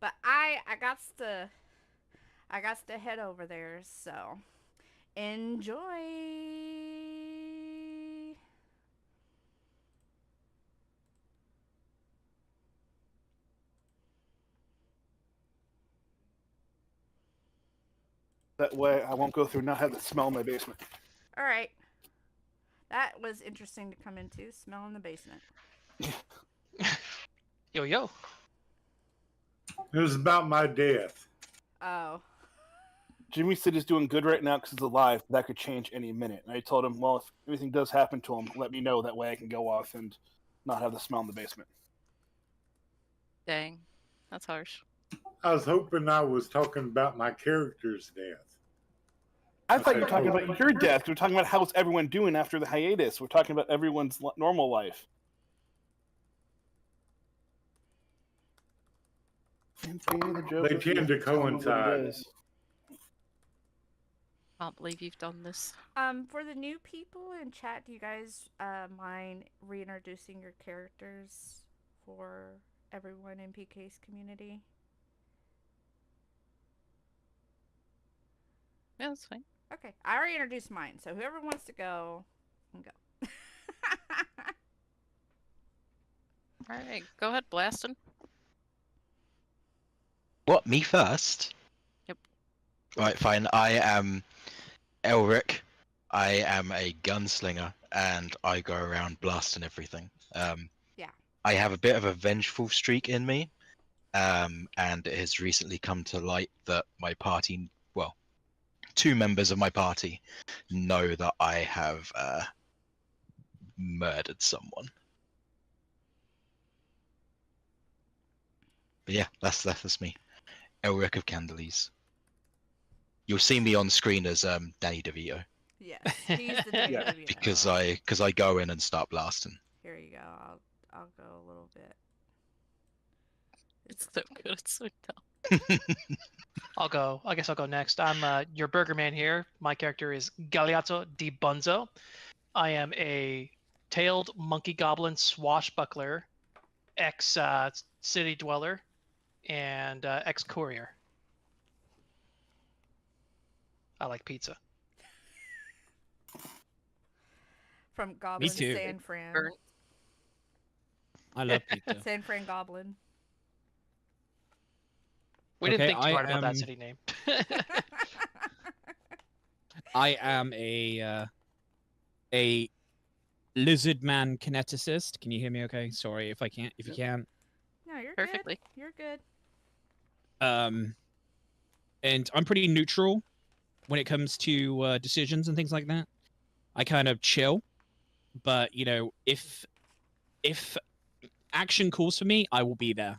But I got to head over there, so enjoy. That way, I won't go through not have the smell in my basement. All right. That was interesting to come into. Smell in the basement. Yo, yo. It was about my death. Oh. Jimmy said he's doing good right now because he's alive. But that could change any minute. And I told him, well, if anything does happen to him, let me know. That way I can go off and not have the smell in the basement. Dang, that's harsh. I was hoping I was talking about my character's death. I thought you were talking about your death. We're talking about how's everyone doing after the hiatus. We're talking about everyone's normal life. They tend to coincide. Can't believe you've done this. For the new people in chat, do you guys mind reintroducing your characters for everyone in PK's community? Yeah, that's fine. Okay, I already introduced mine, so whoever wants to go, can go. All right, go ahead, Blastin. What, me first? Yep. Right, fine. I am Elric. I am a gunslinger, and I go around blasting everything. Yeah. I have a bit of a vengeful streak in me, and it has recently come to light that my party, well, two members of my party know that I have murdered someone. But yeah, that's me, Elric of Candleas. You'll see me on screen as Danny DeVito. Yes, he's the Danny Yeah. DeVito. Because I go in and start blasting. Here you go. I'll go a little bit. It's so good. It's so dumb. I'll go. I guess I'll go next. I'm your burger man here. My character is Galeazzo di Bunzo. I am a tailed monkey goblin swashbuckler, ex city dweller, and ex courier. I like pizza. From Goblin too. San Fran. Burnt. I love pizza. San Fran Goblin. We didn't Okay, think too I hard about that am- city name. I am a lizard man kineticist. Can you hear me okay? Sorry if I can't. If you can't. No, you're Perfectly. good. You're good. And I'm pretty neutral when it comes to decisions and things like that. I kind of chill, but you know, if action calls for me, I will be there.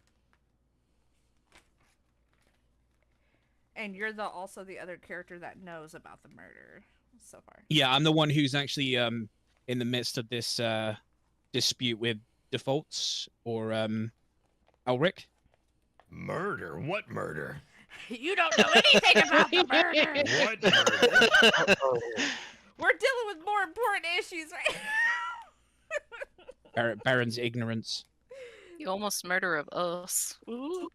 And you're also the other character that knows about the murder so far. Yeah, I'm the one who's actually in the midst of this dispute with defaults or Elric. Murder? What murder? You don't know anything about the murder. What murder? We're dealing with more important issues right now. Baron's ignorance. You almost murder of us. Ooh.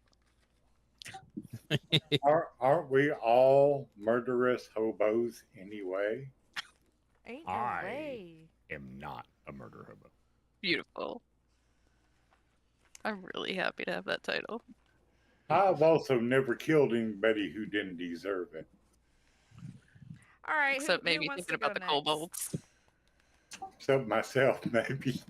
Aren't we all murderous hobos anyway? Ain't no I- way. Am not a murder hobo. Beautiful. I'm really happy to have that title. I've also never killed anybody who didn't deserve it. All right. Except who maybe wants thinking to about go the next? kobolds. Except myself, maybe.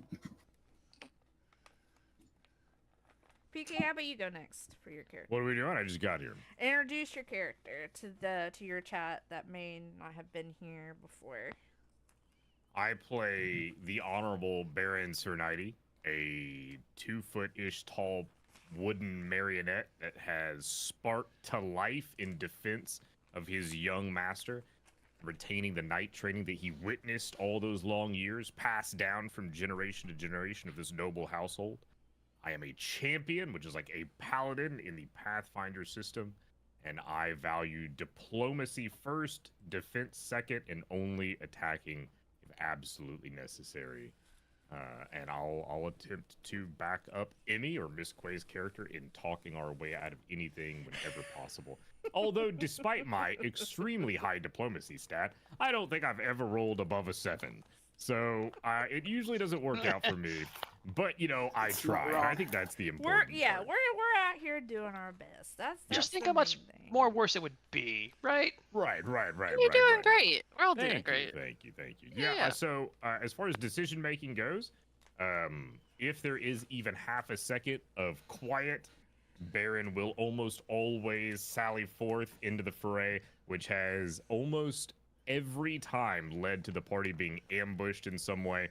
PK, how about you go next for your character? What are we doing? I just got here. Introduce your character to your chat that may not have been here before. I play the Honorable Baron Serniti, a 2-foot-ish tall wooden marionette that has sparked to life in defense of his young master, retaining the knight training that he witnessed all those long years, passed down from generation to generation of this noble household. I am a champion, which is like a paladin in the Pathfinder system, and I value diplomacy first, defense second, and only attacking if absolutely necessary. And I'll attempt to back up Emmy or Miss Quay's character in talking our way out of anything whenever possible. Although, despite my extremely high diplomacy stat, I don't think I've ever rolled above a 7. So it usually doesn't work out for me. But you know, I It's not try. And I think that's the important We're part. out here doing our best. That's Just think the how much main thing. more worse it would be, right? Right. You're right, doing right. great. We're all doing Thank great. you. Yeah, Yeah. yeah. So as far as decision making goes, if there is even half a second of quiet, Baron will almost always sally forth into the fray, which has almost every time led to the party being ambushed in some way.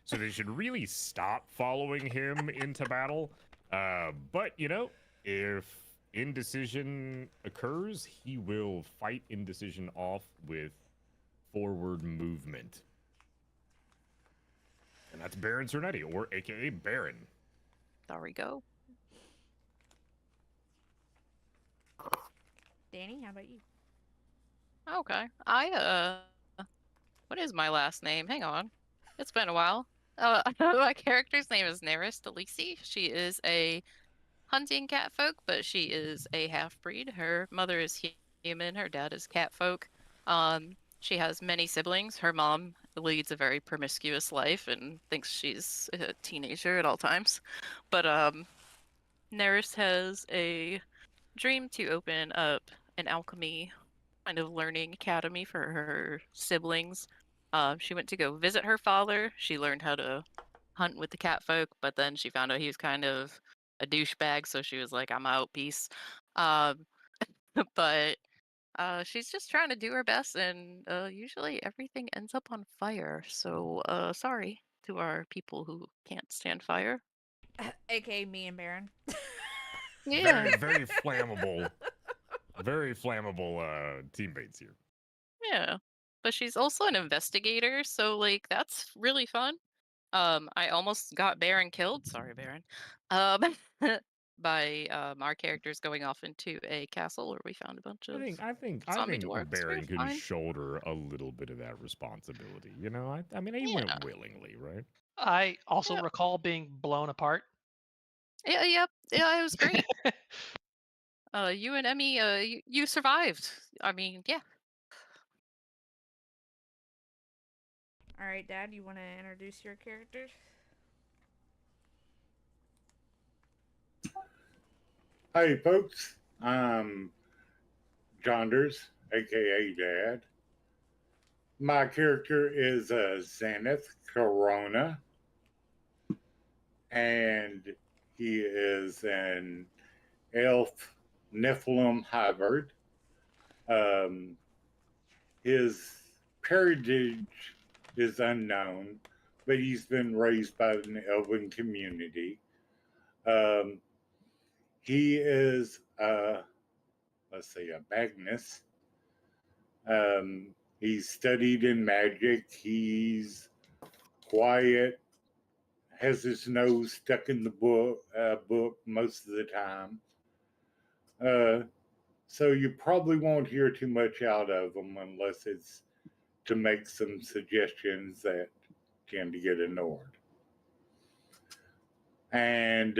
So they should really stop following him into battle. But you know, if indecision occurs, he will fight indecision off with forward movement. And that's Baron Cernetti, or aka Baron. There we go. Danny, how about you? Okay. What is my last name? Hang on. It's been a while. My character's name is Neris Delisi. She is a hunting catfolk, but she is a half-breed. Her mother is human, her dad is catfolk. She has many siblings. Her mom leads a very promiscuous life and thinks she's a teenager at all times. But Neris has a dream to open up an alchemy kind of learning academy for her siblings. She went to go visit her father. She learned how to hunt with the catfolk, but then she found out he was kind of a douchebag, so she was like, "I'm out, peace." Um, but she's just trying to do her best, and usually everything ends up on fire. So sorry to our people who can't stand fire. AKA me and Baron. Yeah, Very flammable. Very flammable teammates here. yeah. But she's also an investigator, so like that's really fun. I almost got Baron killed. Sorry, Baron. Um, by our characters going off into a castle where we found a bunch of I think zombie dwarves. Baron We're can fine. shoulder a little bit of that responsibility. You know, I mean, he Yeah. went willingly, right? I also Yep. recall being blown apart. Yeah, yep. Yeah, it was great. You and Emmy, you survived. I mean, yeah. All right, Dad, you want to introduce your characters? Hey, folks. I'm Jonders, aka Dad. My character is Zenith Corona, and he is an elf Nephilim hybrid. His parentage is unknown, but he's been raised by an elven community. Um, he is, let's see, a Magnus. He's studied in magic. He's quiet, has his nose stuck in the book most of the time. So you probably won't hear too much out of him unless it's to make some suggestions that tend to get ignored. And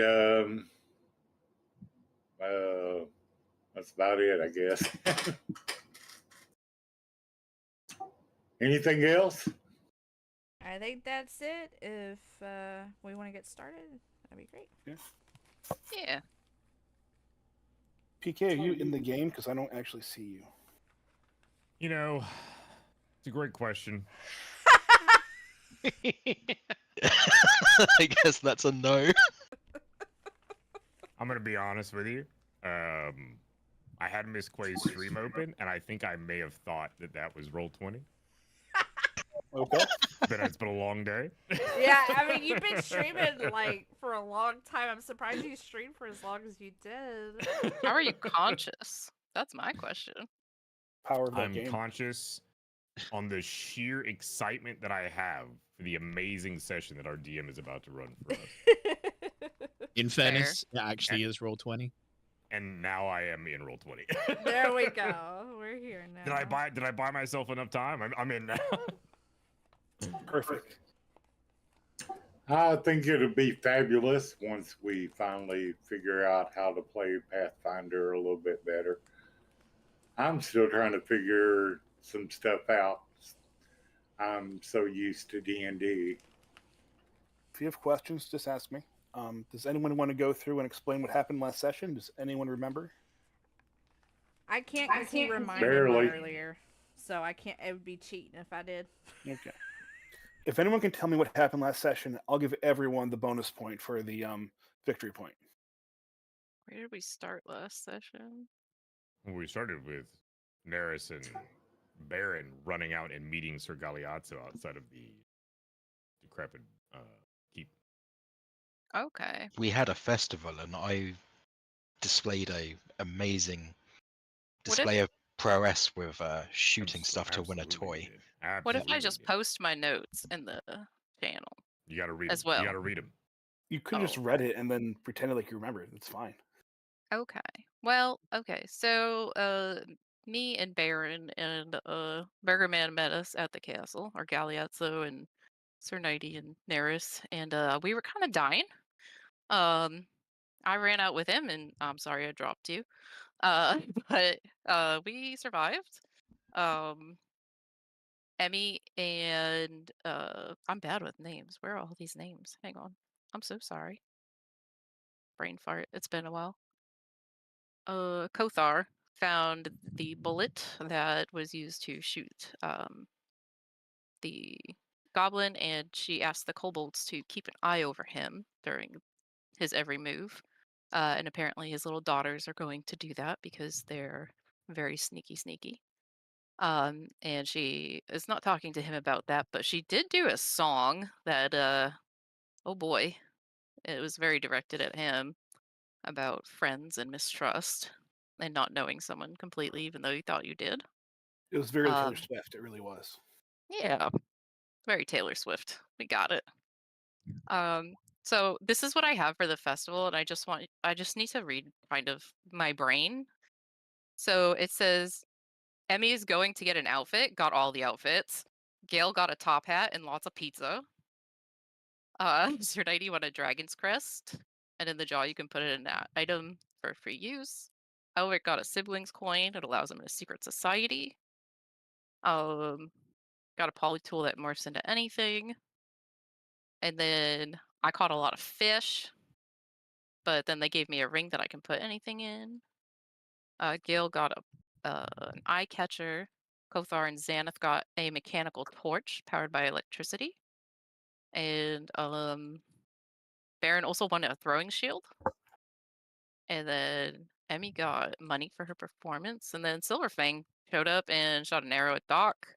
that's about it, I guess. Anything else? I think that's it. If we want to get started, that'd be great. Yeah. PK, are you in the game? Because I don't actually see you. You know, it's a great question. I guess that's a no. I'm gonna be honest with you. I had Miss Quay's stream open, and I think I may have thought that that was Roll20. Okay. But it's been a long day. Yeah, I mean, you've been streaming like for a long time. I'm surprised you streamed for as long as you did. How are you conscious? That's my question. Power of that I'm game. conscious on the sheer excitement that I have for the amazing session that our DM is about to run for us. In fairness, it actually is roll 20. And now I am in Roll20. There we go. We're here now. Did I buy myself enough time? I'm in now. Perfect. I think it'll be fabulous once we finally figure out how to play Pathfinder a little bit better. I'm still trying to figure some stuff out. I'm so used to D&D. If you have questions, just ask me. Does anyone want to go through and explain what happened last session? Does anyone remember? I can't because he reminded Barely. me earlier. So I can't. It would be cheating if I did. Okay. If anyone can tell me what happened last session, I'll give everyone the bonus point for the victory point. Where did we start last session? Well, we started with Neris and Baron running out and meeting Sir Galeazzo outside of the decrepit keep. Okay. We had a festival, and I displayed a amazing What display of prowess with shooting stuff to win a Absolutely toy. did. What if I Absolutely just did. post my notes in the channel You got to read as them. well? You got to read them. You could have just Oh. read it and then pretended like you remembered. It's fine. Okay. Well, okay. So, me and Baron and Burger Man met us at the castle, or Galeazzo and Sir Nighty and Neris, and we were kind of dying. I ran out with him, and I'm sorry I dropped you. But we survived. Um, Emmy and I'm bad with names. Where are all these names? Hang on. I'm so sorry. Brain fart. It's been a while. Kothar found the bullet that was used to shoot the goblin, and she asked the kobolds to keep an eye over him during his every move. And apparently, his little daughters are going to do that because they're very sneaky, sneaky. And she is not talking to him about that, but she did do a song that, oh boy, it was very directed at him about friends and mistrust and not knowing someone completely, even though you thought you did. It was very Taylor Um, Swift. It really was. yeah, very Taylor Swift. We got it. So this is what I have for the festival, and I just need to read kind of my brain. So it says Emmy is going to get an outfit, got all the outfits. Gail got a top hat and lots of pizza. Sir Nighty won a dragon's crest, and in the jaw you can put it in that item for free use. Elric got a siblings coin. It allows him in a secret society. Got a poly tool that morphs into anything. And then I caught a lot of fish, but then they gave me a ring that I can put anything in. Gail got an eye catcher. Kothar and Xanath got a mechanical torch powered by electricity. And Baron also won a throwing shield. And then Emmy got money for her performance. And then Silverfang showed up and shot an arrow at Doc.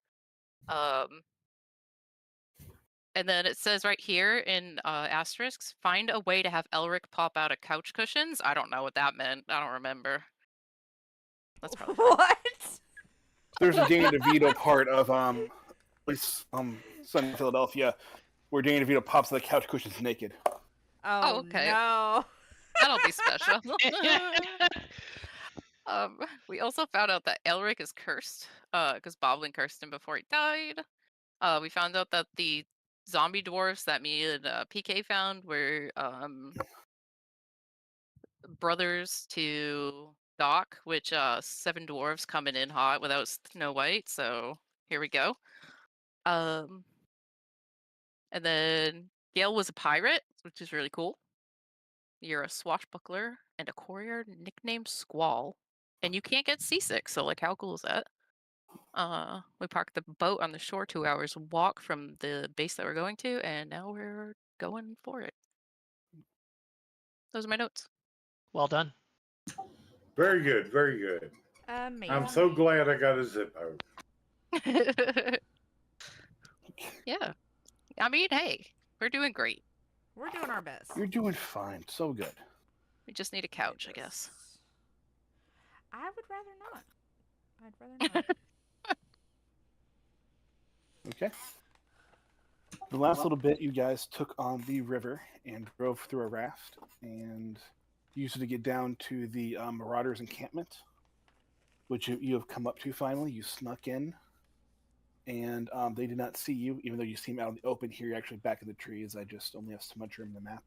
And then it says right here in asterisks, find a way to have Elric pop out of couch cushions. I don't know what that meant. I don't remember. That's probably fine. What? There's a Danny DeVito part of at least Sunny Philadelphia where Danny DeVito pops the couch cushions naked. Oh, okay. no. That'll be special. We also found out that Elric is cursed because Boblin cursed him before he died. We found out that the zombie dwarves that me and PK found were brothers to Doc, which 7 dwarves coming in hot without Snow White. So here we go. And then Gale was a pirate, which is really cool. You're a swashbuckler and a courier nicknamed Squall. And you can't get seasick, so like how cool is that? We parked the boat on the shore, 2 hours walk from the base that we're going to, and now we're going for it. Those are my notes. Well done. Very good, very good. Amazing. I'm so glad I got a Zippo. Yeah. I mean, hey, we're doing great. We're doing our best. You're doing fine. So good. We just need a couch, I guess. I would rather not. I'd rather not. Okay. The last little bit, you guys took on the river and drove through a raft and used it to get down to the Marauders' encampment, which you have come up to finally. You snuck in and they did not see you, even though you seem out in the open here. You're actually back in the trees. I just only have so much room in the map.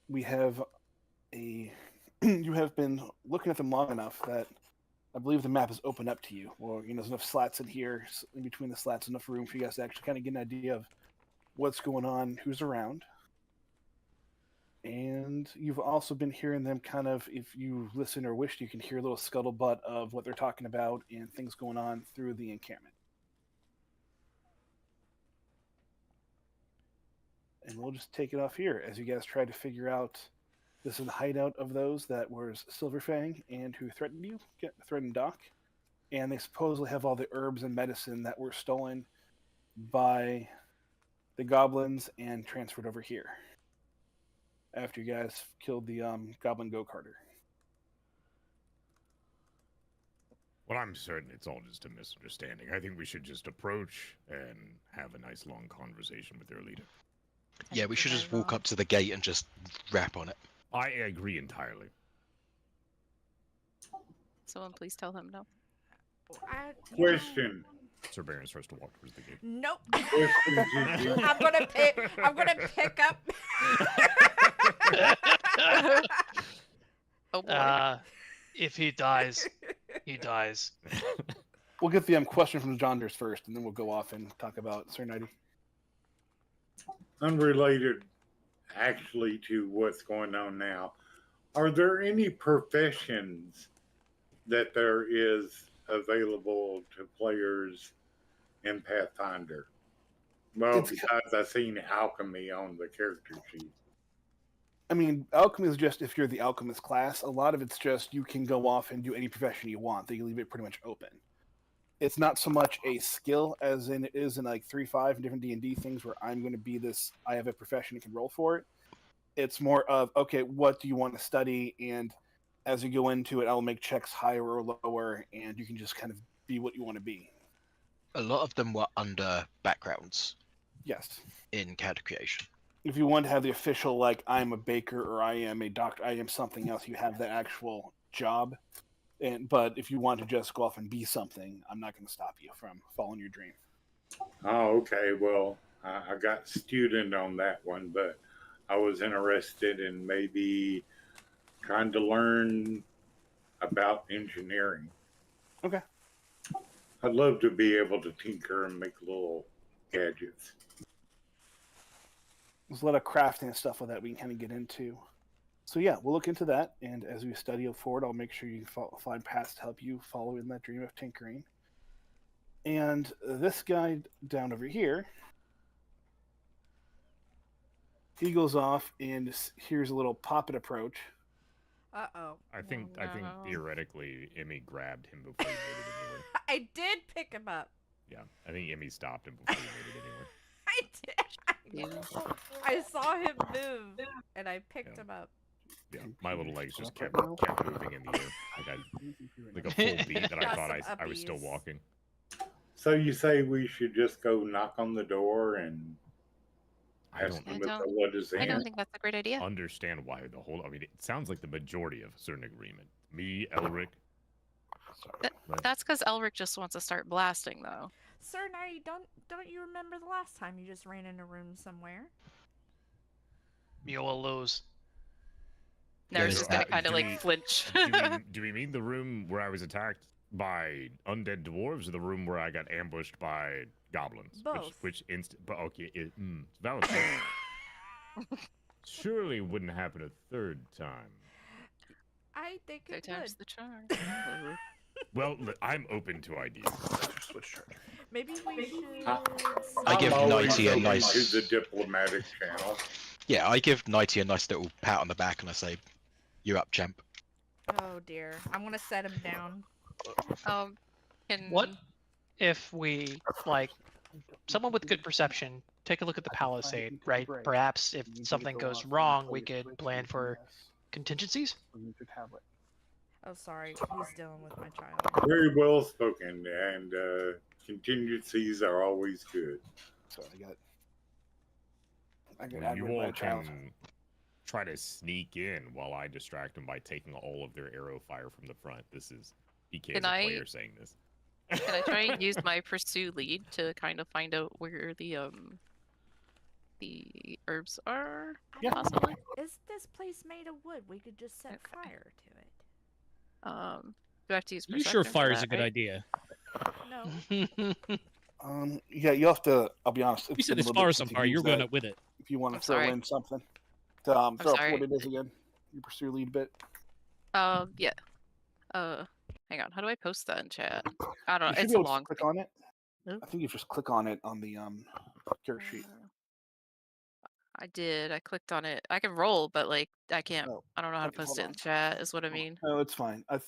We have a. You have been looking at them long enough that I believe the map is open up to you. Or there's enough slats in here, in between the slats, enough room for you guys to actually kind of get an idea of what's going on, who's around. And you've also been hearing them kind of, if you listen or wish, you can hear a little scuttlebutt of what they're talking about and things going on through the encampment. And we'll just take it off here as you guys try to figure out. This is the hideout of those that was Silverfang and who threatened you, threatened Doc. And they supposedly have all the herbs and medicine that were stolen by the goblins and transferred over here after you guys killed the goblin go-karter. Well, I'm certain it's all just a misunderstanding. I think we should just approach and have a nice long conversation with their leader. Yeah, we should just walk up to the gate and just rap on it. I agree entirely. Someone please tell him no. Question. Sir Baron starts to walk towards the gate. Nope. Question, Gigi. I'm gonna pick up. Oh boy. If he dies, he dies. We'll get the question from the Jonders first, and then we'll go off and talk about Sir Nighty. Unrelated, actually, to what's going on now. Are there any professions that there is available to players in Pathfinder? Well, besides I've seen alchemy on the character sheet. I mean, alchemy is just if you're the alchemist class. A lot of it's just you can go off and do any profession you want. They leave it pretty much open. It's not so much a skill as in it is in like 3.5 and different D&D things where I'm going to be this. I have a profession and can roll for it. It's more of, okay, what do you want to study? And as you go into it, I'll make checks higher or lower, and you can just kind of be what you want to be. A lot of them were under backgrounds Yes. in character creation. If you want to have the official, like, I'm a baker or I am a doctor, I am something else, you have that actual job. But if you want to just go off and be something, I'm not going to stop you from following your dream. Oh, okay. Well, I got student on that one, but I was interested in maybe trying to learn about engineering. Okay. I'd love to be able to tinker and make little gadgets. There's a lot of crafting and stuff like that we can kind of get into. So yeah, we'll look into that, and as we study forward, I'll make sure you find paths to help you follow in that dream of tinkering. And this guy down over here, he goes off and here's a little poppet approach. Uh-oh. I think no. theoretically Emmy grabbed him before he made it anywhere. I did pick him up. Yeah, I think Emmy stopped him before he made it anywhere. I did. I saw him move, and I picked him up. Yeah, my little legs just kept moving in the air. Like a full beat that I Got thought some I was still uppies. walking. So you say we should just go knock on the door and I ask don't them if I they'll let us I in? don't think that's a great idea. understand why the whole. I mean, it sounds like the majority of a certain agreement. Me, Elric. That- Right. That's because Elric just wants to start blasting, though. Sir Nighty, don't you remember the last time you just ran in a room somewhere? You will lose. Nurse There's is gonna that. kind of Do like we- flinch. do we mean the room where I was attacked by undead dwarves, or the room where I got ambushed by goblins? Both. But okay, valid point. Surely wouldn't happen a third time. I think Third it time's would. the charm. Well, I'm open to ideas. Switch charger. Maybe we should. I give I'm always Nighty a open nice- to the diplomatic channel. Yeah, I give Nighty a nice little pat on the back and I say, "You're up, champ." Oh dear, I'm gonna set him down. Can What if we, like, someone with good perception, take a look at the palisade, right? Perhaps if something goes wrong, we could plan for contingencies? Oh, sorry, he's dealing with my child. Very well spoken, and contingencies are always good. So I got Well, add you one by all a child. can try to sneak in while I distract them by taking all of their arrow fire from the front. This is PK as Can a I- player saying this. Can I try and use my pursue lead to kind of find out where the herbs are? Yeah. Possibly. Is this place made of wood? We could just set Okay. fire to it. Do I have to use You perception sure for fire is that, a good right? idea? No. Yeah, you have to. I'll be honest. You It's said been a this little bit fire's since on you've fire. You're used going that. up with it. If you want to I'm throw sorry. in something, throw up what sorry. it is again. You pursue lead bit. Yeah. Hang on. How do I post that in chat? I don't You know. should It's be a able to long click thing. on it. Nope. I think you just click on it on the character sheet. I did. I clicked on it. I can roll, but like I can't. Oh, I don't know how to okay, post hold it in on. chat. Is what I mean. No, it's fine. I've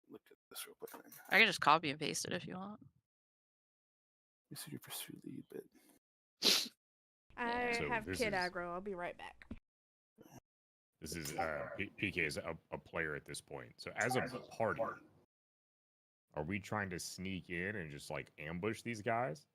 looked at this real quick. Then. I can just copy and paste it if you want. You see your pursue lead bit. I So have this kid is- aggro. I'll be right back. This is PK is a player at this point. So as a party, are we trying to sneak in and just like ambush these guys?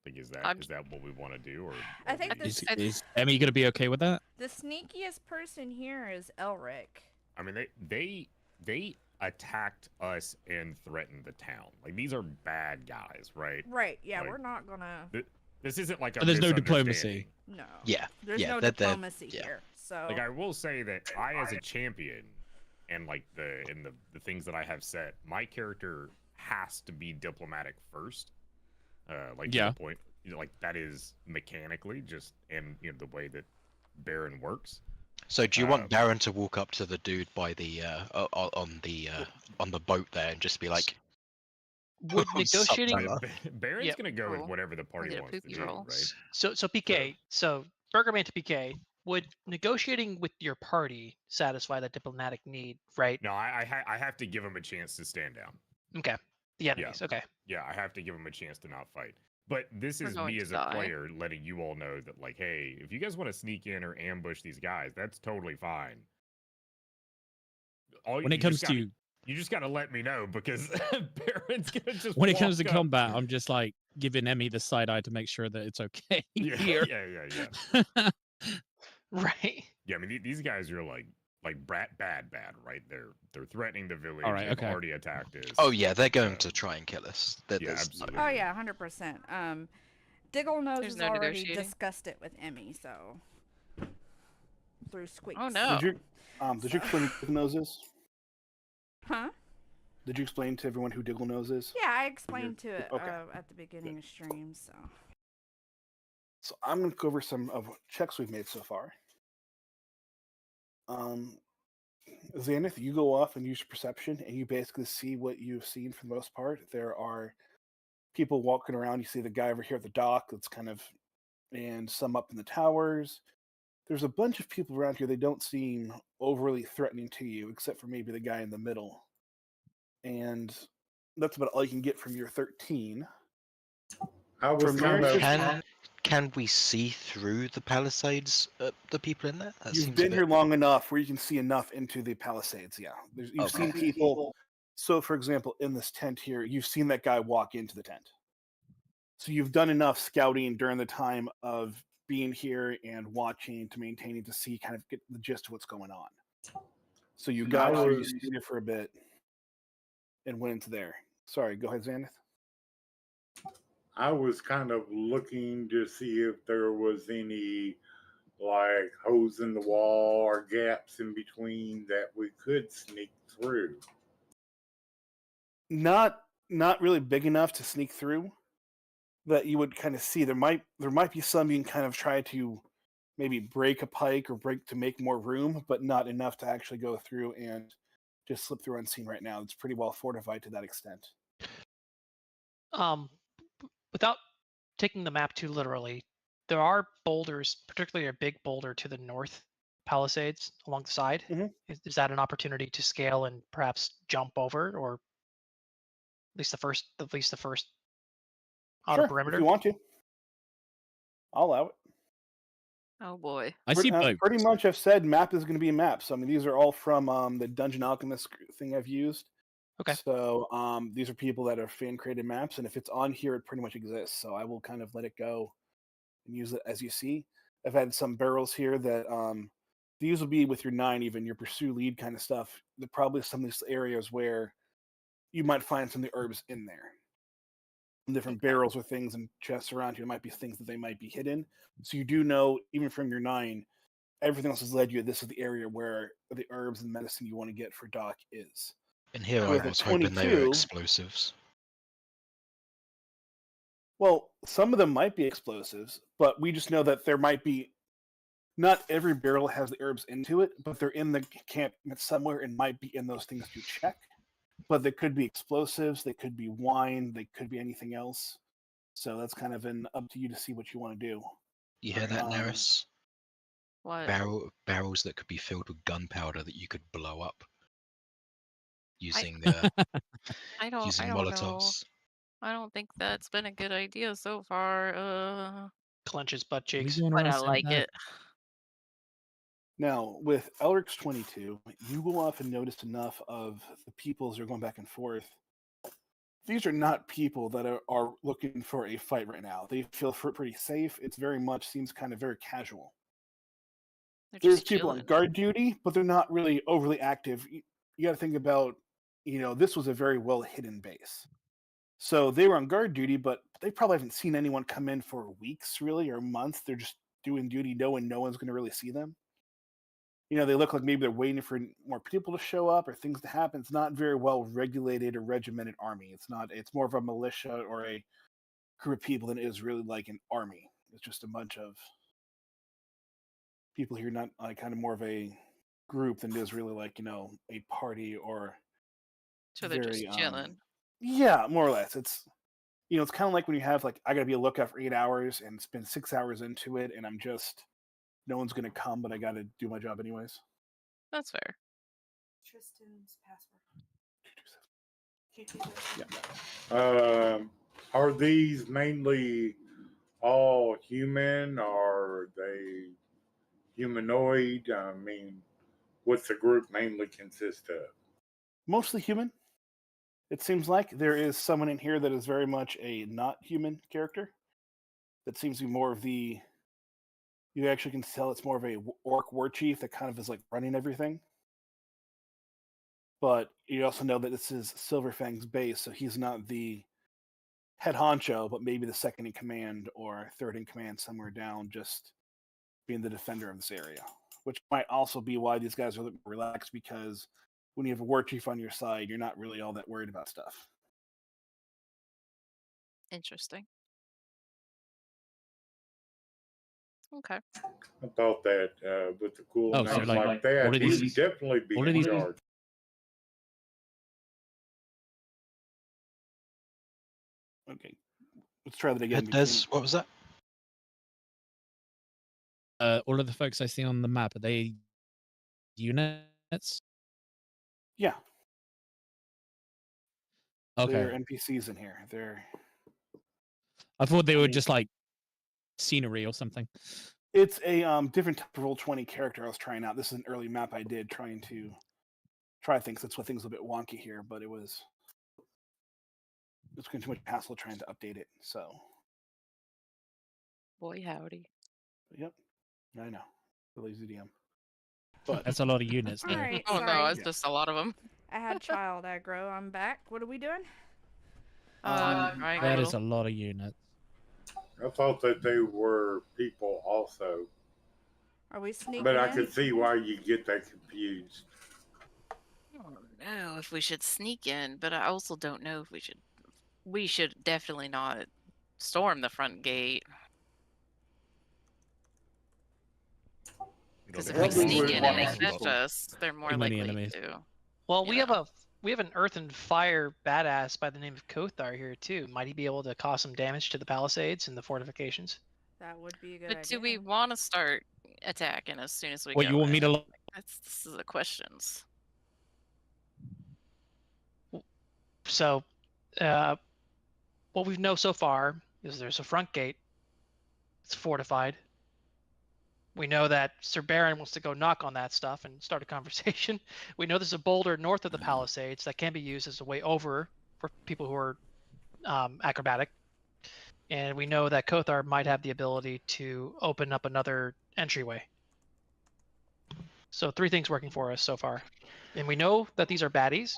Like, is that what we want to do? Or I think we- this- Is Emmy going to be okay with that? The sneakiest person here is Elric. I mean, they attacked us and threatened the town. Like, these are bad guys, right? Right, yeah, Like- we're not gonna. This isn't like a. But there's no diplomacy. misunderstanding. No. Yeah, There's yeah, no they're- diplomacy yeah. here. So. Like, I will say that I, as a champion, and like the things that I have set, my character has to be diplomatic first. Like, to Yeah. the point, you know, like that is mechanically just, and you know, the way that Baron works. So do you want Baron to walk up to the dude by the on the boat there and just be like, Would "What's up, negotiating fella?" Baron's Yep. gonna go with Roll. whatever the party did a wants to poopy do, roll. right? so PK, so Burgerman to PK, would negotiating with your party satisfy that diplomatic need, right? No, I have to give him a chance to stand down. Okay. The enemies, okay. Yeah, I have to give him a chance to not fight. But this We're is going me to as a die. player letting you all know that, like, hey, if you guys want to sneak in or ambush these guys, that's totally fine. When it comes to you just gotta let me know, because Baron's gonna just when it comes to walk up. combat, I'm just like giving Emmy the side eye to make sure that it's okay Yeah, here. yeah. Right. Yeah, I mean, these guys are like bad, right? They're threatening the village. All right, They've okay. already attacked us. Oh yeah, they're going to try and kill us. Yeah, There's- absolutely. Oh yeah, 100%. Diggle Nose There's has no already negotiating. discussed it with Emmy, so through squeaks. Oh no. Did you explain who Diggle Nose is? Huh? Did you explain to everyone who Diggle Nose is? Yeah, I explained to it Okay. at the beginning of stream. So. So I'm going to go over some of what checks we've made so far. Xanath, you go off and use perception, and you basically see what you've seen for the most part. There are people walking around. You see the guy over here at the dock that's kind of, and some up in the towers. There's a bunch of people around here. They don't seem overly threatening to you, except for maybe the guy in the middle. And that's about all you can get from your 13. I was From kind your of Can we see through the palisades? The people in there? That You've seems a been bit- here long enough where you can see enough into the palisades. Yeah, you've Okay. seen people. So, for example, in this tent here, you've seen that guy walk into the tent. So you've done enough scouting during the time of being here and watching to maintaining to see kind of get the gist of what's going on. So you got here, you stayed here for a bit, and went into there. Sorry, go ahead, Xanath. I was kind of looking to see if there was any like holes in the wall or gaps in between that we could sneak through. Not really big enough to sneak through. That you would kind of see there might be some you can kind of try to maybe break a pike or break to make more room, but not enough to actually go through and just slip through unseen right now. It's pretty well fortified to that extent. Without taking the map too literally, there are boulders, particularly a big boulder to the north palisades along the side. Mhm. Is that an opportunity to scale and perhaps jump over, or at least the first outer Sure, perimeter? if you want to. I'll allow it. Oh boy. I see both. Pretty much I've said map is going to be a map. So, I mean, these are all from the Dungeon Alchemist thing I've used. Okay. So these are people that are fan-created maps, and if it's on here, it pretty much exists. So I will kind of let it go and use it as you see. I've had some barrels here that these will be with your 9, even your pursue lead kind of stuff. There probably some of these areas where you might find some of the herbs in there. Different barrels or things and chests around here might be things that they might be hidden. So you do know, even from your 9, everything else has led you. This is the area where the herbs and medicine you want to get for Doc is. In here, With I a was hoping they were 22 explosives. Well, some of them might be explosives, but we just know that there might be. Not every barrel has the herbs into it, but they're in the camp somewhere and might be in those things to check. But they could be explosives, they could be wine, they could be anything else. So that's kind of up to you to see what you want to do. You hear that, Neris? What? Barrels that could be filled with gunpowder that you could blow up using I don't using know. Molotovs. I don't think that's been a good idea so far. Clenches butt Are we cheeks. going But around I saying like that? it. Now, with Elric's 22, you will often notice enough of the peoples who are going back and forth. These are not people that are looking for a fight right now. They feel pretty safe. It's very much seems kind of very casual. They're There's just people on chilling. guard duty, but they're not really overly active. You got to think about, this was a very well hidden base. So they were on guard duty, but they probably haven't seen anyone come in for weeks, really, or months. They're just doing duty knowing no one's going to really see them. They look like maybe they're waiting for more people to show up or things to happen. It's not very well regulated or regimented army. It's more of a militia or a group of people than it is really like an army. It's just a bunch of people here, not like kind of more of a group than it is really like, a party or So they're very, just chilling. yeah, more or less. It's kind of like when you have like, I got to be a lookout for 8 hours and spend 6 hours into it. And no one's going to come, but I got to do my job anyways. That's fair. Tristan's password. Yeah. Are these mainly all human? Or are they humanoid? I mean, what's the group mainly consist of? Mostly human. It seems like there is someone in here that is very much a not human character. That seems to be more of the. You actually can tell it's more of a orc war chief that kind of is like running everything. But you also know that this is Silverfang's base, so he's not the head honcho, but maybe the second in command or third in command somewhere down, just being the defender of this area. Which might also be why these guys are a little relaxed, because when you have a war chief on your side, you're not really all that worried about stuff. Interesting. Okay. I thought that with the cool Oh, names so, like, like that, all of he'd these- definitely be all of in these- charge. Okay, let's try that again. Des, what was that? All of the folks I see on the map, are they units? Yeah, Okay. they're NPCs in here. I thought they I were mean- just like scenery or something. It's a different type of Roll20 character I was trying out. This is an early map I did trying to try things. That's why things are a bit wonky here, but it's going too much hassle trying to update it. So, Boy, howdy. yep, I know, the lazy DM. But That's a lot of units All there. right, Oh sorry. no, it's Yeah. just a lot of them. I had child aggro. I'm back. What are we doing? Right. That is a lot of units. I thought that they were people also, Are we sneaking but I in? could see why you get that confused. I don't know if we should sneak in, but I also don't know if we should. We should definitely not storm the front gate. Because if we Well, we sneak would in and want they to catch people. us, they're more Too many likely enemies. to. Well, you we know. have an earth and fire badass by the name of Kothar here too. Might he be able to cause some damage to the palisades and the fortifications? That would be a good But idea. do we want to start attacking as soon as we What, go you want me in? to This is the questions. So, what we know so far is there's a front gate. It's fortified. We know that Sir Baron wants to go knock on that stuff and start a conversation. We know there's a boulder north of the palisades that can be used as a way over for people who are acrobatic. And we know that Kothar might have the ability to open up another entryway. So 3 things working for us so far. And we know that these are baddies.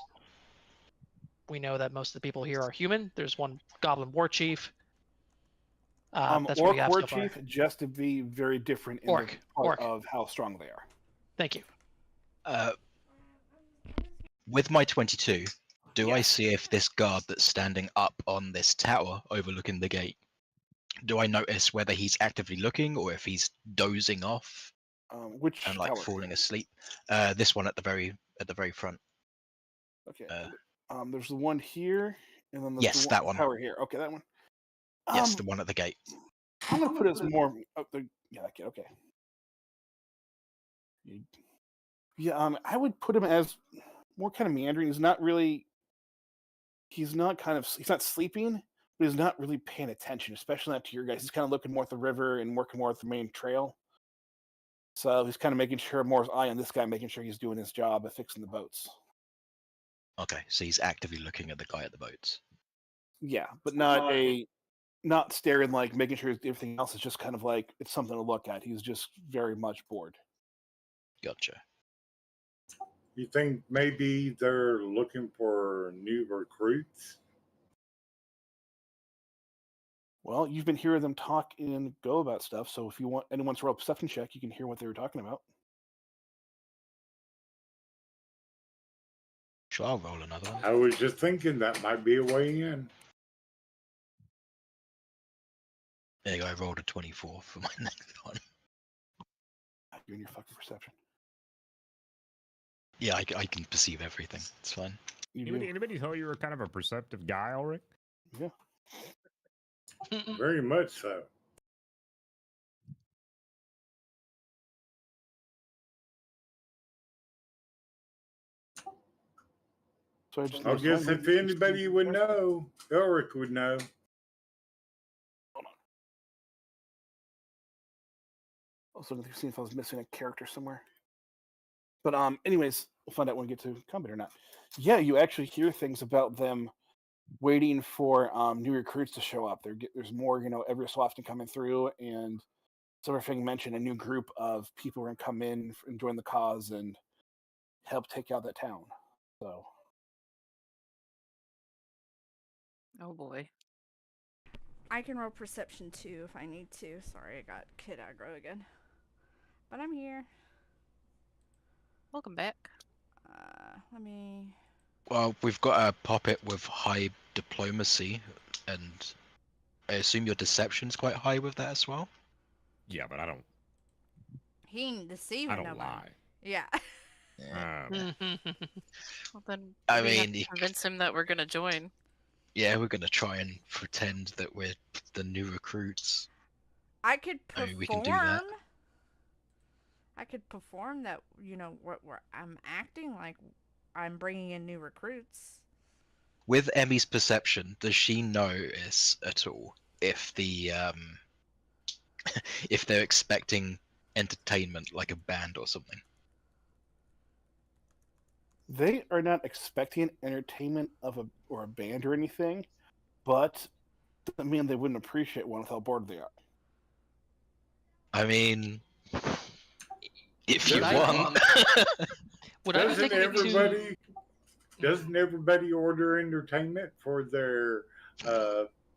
We know that most of the people here are human. There's one goblin war chief. That's what we Orc have War so far. Chief, just to be very different in Orc, the part orc. of how strong they are. Thank you. With my 22, do I Yes. see if this guard that's standing up on this tower overlooking the gate, do I notice whether he's actively looking or if he's dozing off Which and like tower? falling asleep? This one at the very front. Okay. There's the one here, and then there's Yes, the that one. tower here. Okay, that one. Yes, the one at the gate. I'm gonna put it as more. Okay. Yeah. I would put him as more kind of meandering. He's not really. He's not sleeping, but he's not really paying attention, especially not to your guys. He's kind of looking more at the river and working more at the main trail. So he's kind of making sure more his eye on this guy, making sure he's doing his job of fixing the boats. Okay, so he's actively looking at the guy at the boats. Yeah, but not staring, like making sure everything else is just kind of like it's something to look at. He's just very much bored. Gotcha. You think maybe they're looking for new recruits? Well, you've been hearing them talk and go about stuff, so if you want anyone to roll a perception check, you can hear what they were talking about. Sure, I'll roll another one. I was just thinking that might be a way in. There you go, I rolled a 24 for my next one. You're in your fucking perception. Yeah, I can perceive everything. It's fine. Anybody tell you were kind of a perceptive guy, Ulrich? Yeah. Very much so. So I guess if anybody would know, Ulrich would know. Also, looking to see if I was missing a character somewhere. But anyways, we'll find out when we get to combat or not. Yeah, you actually hear things about them waiting for new recruits to show up. There's more, every so often coming through, and Silverfang mentioned a new group of people are going to come in and join the cause and help take out that town. So, Oh boy. I can roll perception too if I need to. Sorry, I got kid aggro again. But I'm here. Welcome back. Let me. Well, we've got a puppet with high diplomacy, and I assume your deception's quite high with that as well? Yeah, but I don't He ain't deceiving nobody. lie. Yeah. Um, Well, then I we have mean, to you convince him that we're gonna join. Yeah, we're gonna try and pretend that we're the new recruits. I could I perform. mean, we can do that. I could perform that. I'm acting like I'm bringing in new recruits. With Emmy's perception, does she notice at all if the if they're expecting entertainment like a band or something? they are not expecting entertainment or a band or anything, but doesn't mean they wouldn't appreciate one with how bored they are. I mean, if you Would I want. Would I be Doesn't taking it to? everybody order entertainment for their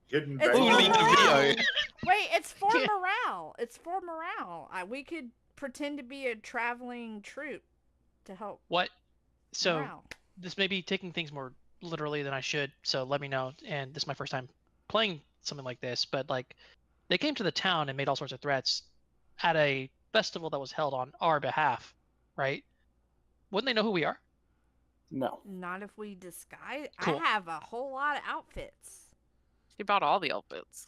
hidden It's Ooh, for leave the morale. video. Wait, it's for Yeah. morale. It's for morale. We could pretend to be a traveling troupe to help What? So morale. this may be taking things more literally than I should. So let me know. And this is my first time playing something like this, but like they came to the town and made all sorts of threats at a festival that was held on our behalf, right? Wouldn't they know who we are? No. Not if we disguise. Cool. I have a whole lot of outfits. He brought all the outfits.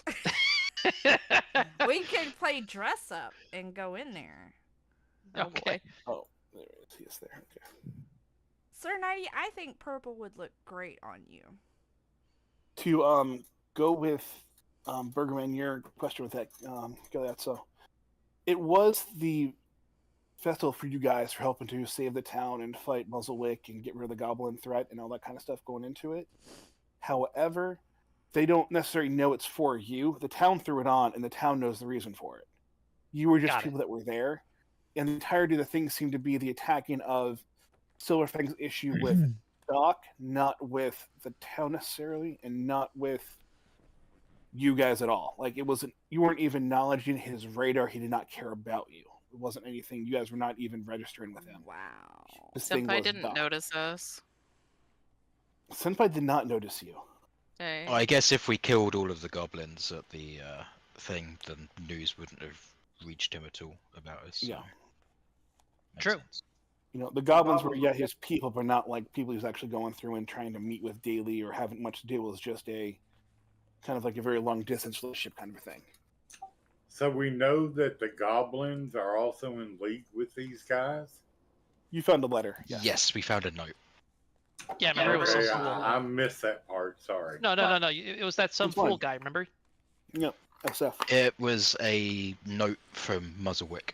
We could play dress up and go in there. Oh Okay. boy. Oh, there it is. Yes, there. Okay. Sir Nighty, I think purple would look great on you. To go with Bergerman, your question with that, Gilead. So, it was the festival for you guys for helping to save the town and fight Muzzlewick and get rid of the goblin threat and all that kind of stuff going into it. However, they don't necessarily know it's for you. The town threw it on, and the town knows the reason for it. You were just Got it. people that were there, and the entirety of the thing seemed to be the attacking of Silverfang's issue with Doc, not with the town necessarily, and not with you guys at all. Like, it wasn't, you weren't even acknowledging his radar. He did not care about you. It wasn't anything. You guys were not even registering with him. Wow. This thing Senpai was didn't Doc. notice us. Senpai did not notice you. Hey. Well, I guess if we killed all of the goblins at the thing, then news wouldn't have reached him at all about us. So. Yeah. Makes True. sense. You know, the goblins were, yeah, his people, but not like people he's actually going through and trying to meet with daily or having much to do. It was just a kind of like a very long distance relationship kind of a thing. So we know that the goblins are also in league with these guys? You found a letter. Yes. Yes, we found a note. Yeah, remember it was some Okay, fool. I missed that part, sorry. No. It was that some Which one? fool guy. Remember? Yep. SF. It was a note from Muzzlewick.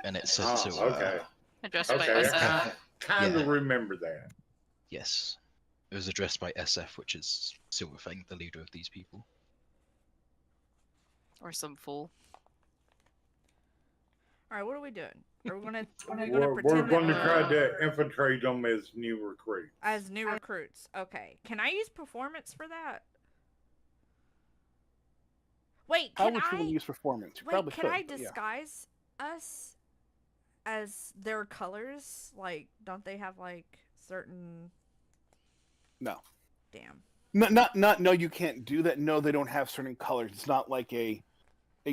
And it said Oh, to okay. Addressed by Okay, SF. kind of Yeah. remember that. yes. It was addressed by SF, which is Silverfang, the leader of these people. Or some fool. All right, what are we doing? Are we gonna We're pretend going to that try we're to infiltrate them as new recruits. as new recruits? Okay. Can I use performance for that? Wait, How can would you I use performance? You wait? probably Can could. I but yeah. disguise us as their colors? Like, don't they have like certain? No. Damn. No, you can't do that. No, they don't have certain colors. It's not like a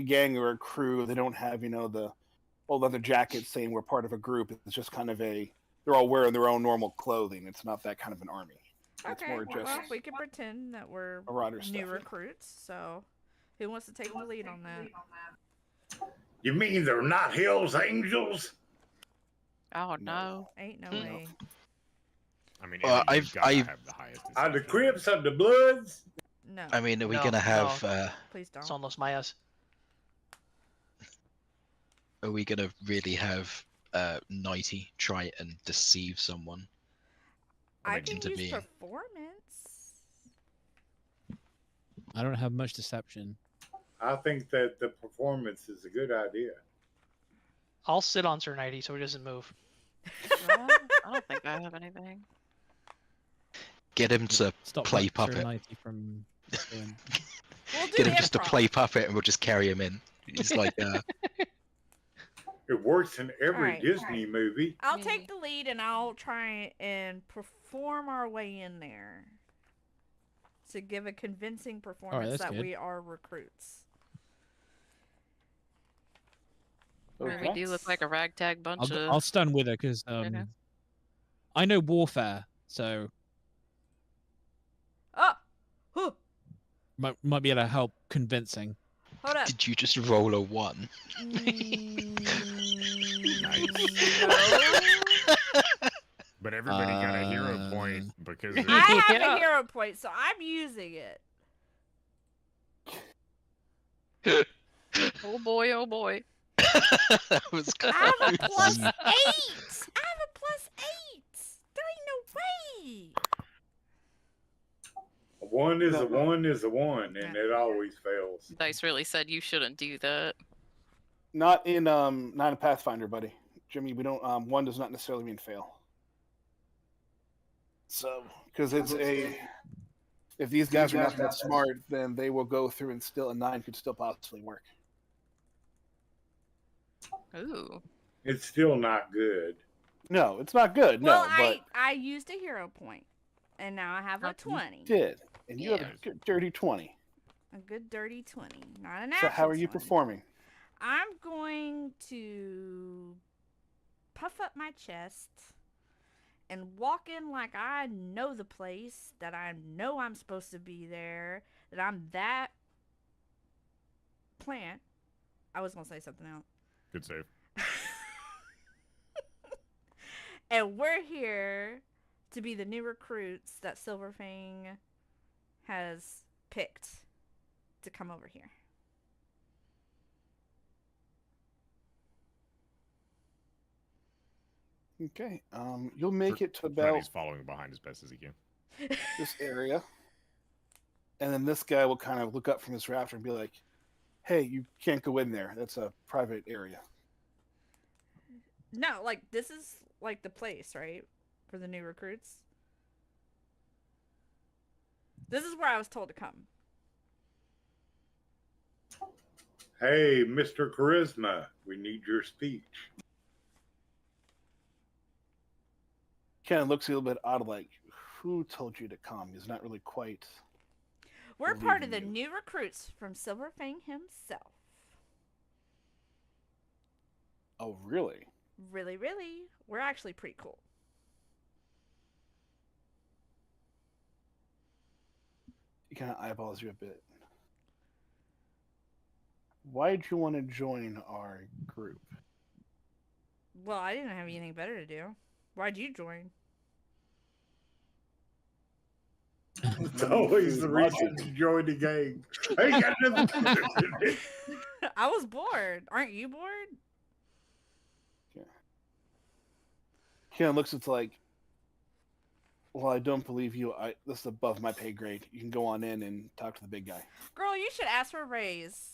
gang or a crew. They don't have, the old leather jackets saying we're part of a group. It's just kind of they're all wearing their own normal clothing. It's not that kind of an army. It's Okay. more just Well, we can pretend that we're marauder new stuff. Yeah. recruits. So, who wants to take the lead on that? You mean they're not Hell's Angels? Oh No. no. Ain't no No. way. I mean, Well, Andy, you've gotta I've- have the highest. Are the intelligence. Crips of the Bloods? No. I mean, are we No, gonna have? Please don't. Son los mayas. Are we gonna really have Nighty try and deceive someone? I mean, can into use being. performance. I don't have much deception. I think that the performance is a good idea. I'll sit on Sir 90 so he doesn't move. Well, I don't think I have anything. Get him to Stop play that puppet. Serenity from doing. We'll do Get him just to improv. play puppet, and we'll just carry him in. He's like, It works in every Alright. Disney movie. I'll take the lead and I'll try and perform our way in there to give a convincing performance that's that good. we are recruits. Or we do look like a ragtag bunch of. I'll stun with her because know. I know warfare, so Oh! Huh. might be able to help convincing. Hold up. did you just roll a 1? No. But everybody got a hero point because they're- I have Yeah. a hero point, so I'm using it. Oh boy, oh boy. That was I have a plus 8! close. I have a plus 8! There ain't no way! A one is a one is a one, and Yeah. it always fails. Dice really said you shouldn't do that. Not in Pathfinder, buddy. Jimmy, we don't. One does not necessarily mean fail. So, because it's if these guys are not that smart, then they will go through and still a 9 could still possibly work. Ooh. It's still not good. No, it's not good. No, Well, but I used a hero point, and now I have a 20. did, and you have Yeah. a good dirty 20. A good dirty 20, not an So actual how are you 20. performing? I'm going to puff up my chest and walk in like I know the place, that I know I'm supposed to be there, that I'm that plant. I was going to say something else. good save. And we're here to be the new recruits that Silverfang has picked to come over here. Okay, you'll make it to about He's following behind as best as he can. this area, and then this guy will kind of look up from his rafter and be like, "Hey, you can't go in there. That's a private area." No, like, this is like the place, right? For the new recruits. This is where I was told to come. Hey, Mr. Charisma, we need your speech. Kind of looks a little bit odd, like, who told you to come? He's not really quite. We're part of the believing new recruits from Silverfang himself. Oh, really? Really, really. We're actually pretty cool. He kind of eyeballs you a bit. Why'd you want to join our group? Well, I didn't have anything better to do. Why'd you join? It's always the reason to join the gang. I ain't got nothing to do. I was bored. Aren't you bored? Kind of looks. It's like, well, I don't believe you. This is above my pay grade. You can go on in and talk to the big guy. Girl, you should ask for a raise.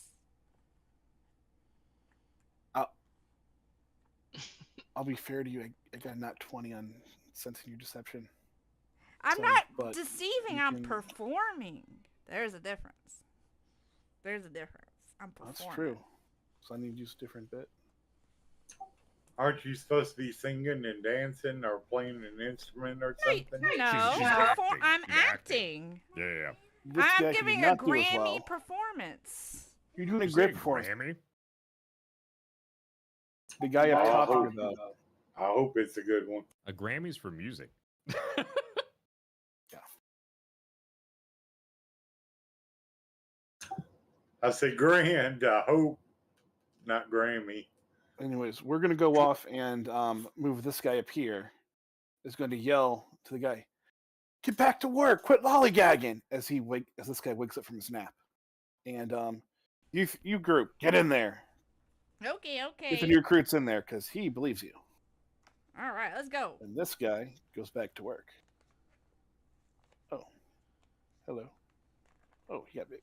I'll be fair to you. I got not 20 on sensing your deception. I'm So, not but deceiving. you I'm can- performing. There's a difference. There's a difference. I'm performing. That's true. So I need to use a different bit. Aren't you supposed to be singing and dancing or playing an instrument or something? No, She's acting. I'm She's acting. acting. Yeah. This guy I'm can giving a not do as Grammy well. performance. You're doing a You great say performance. Grammy? The guy up I top hope- here, though. I hope it's a good one. A Grammy's for music. I said grand. I hope, not Grammy. Anyways, we're gonna go off and move this guy up here. Is going to yell to the guy, "Get back to work! Quit lollygagging!" As this guy wakes up from his nap. And you group, get in there. Okay, Get the okay. new recruits in there because he believes you. All right, let's go. And this guy goes back to work. Oh, hello. Oh, he got big.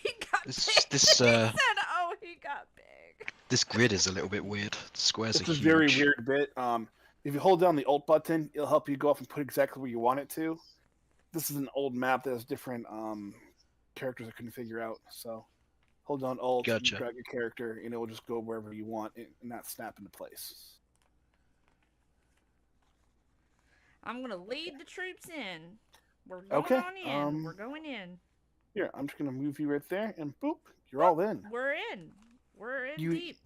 He got This- big. this, He said, "Oh, he got big." This grid is a little bit weird. The squares It's are a huge. very weird bit. If you hold down the Alt button, it'll help you go off and put exactly where you want it to. This is an old map that has different characters I couldn't figure out. So hold down Alt, Gotcha. drag your character, and it will just go wherever you want and not snap into place. I'm gonna lead the troops in. We're going Okay, on in. We're going in. Here, I'm just gonna move you right there, and boop, you're all in. We're in. We're in You- deep.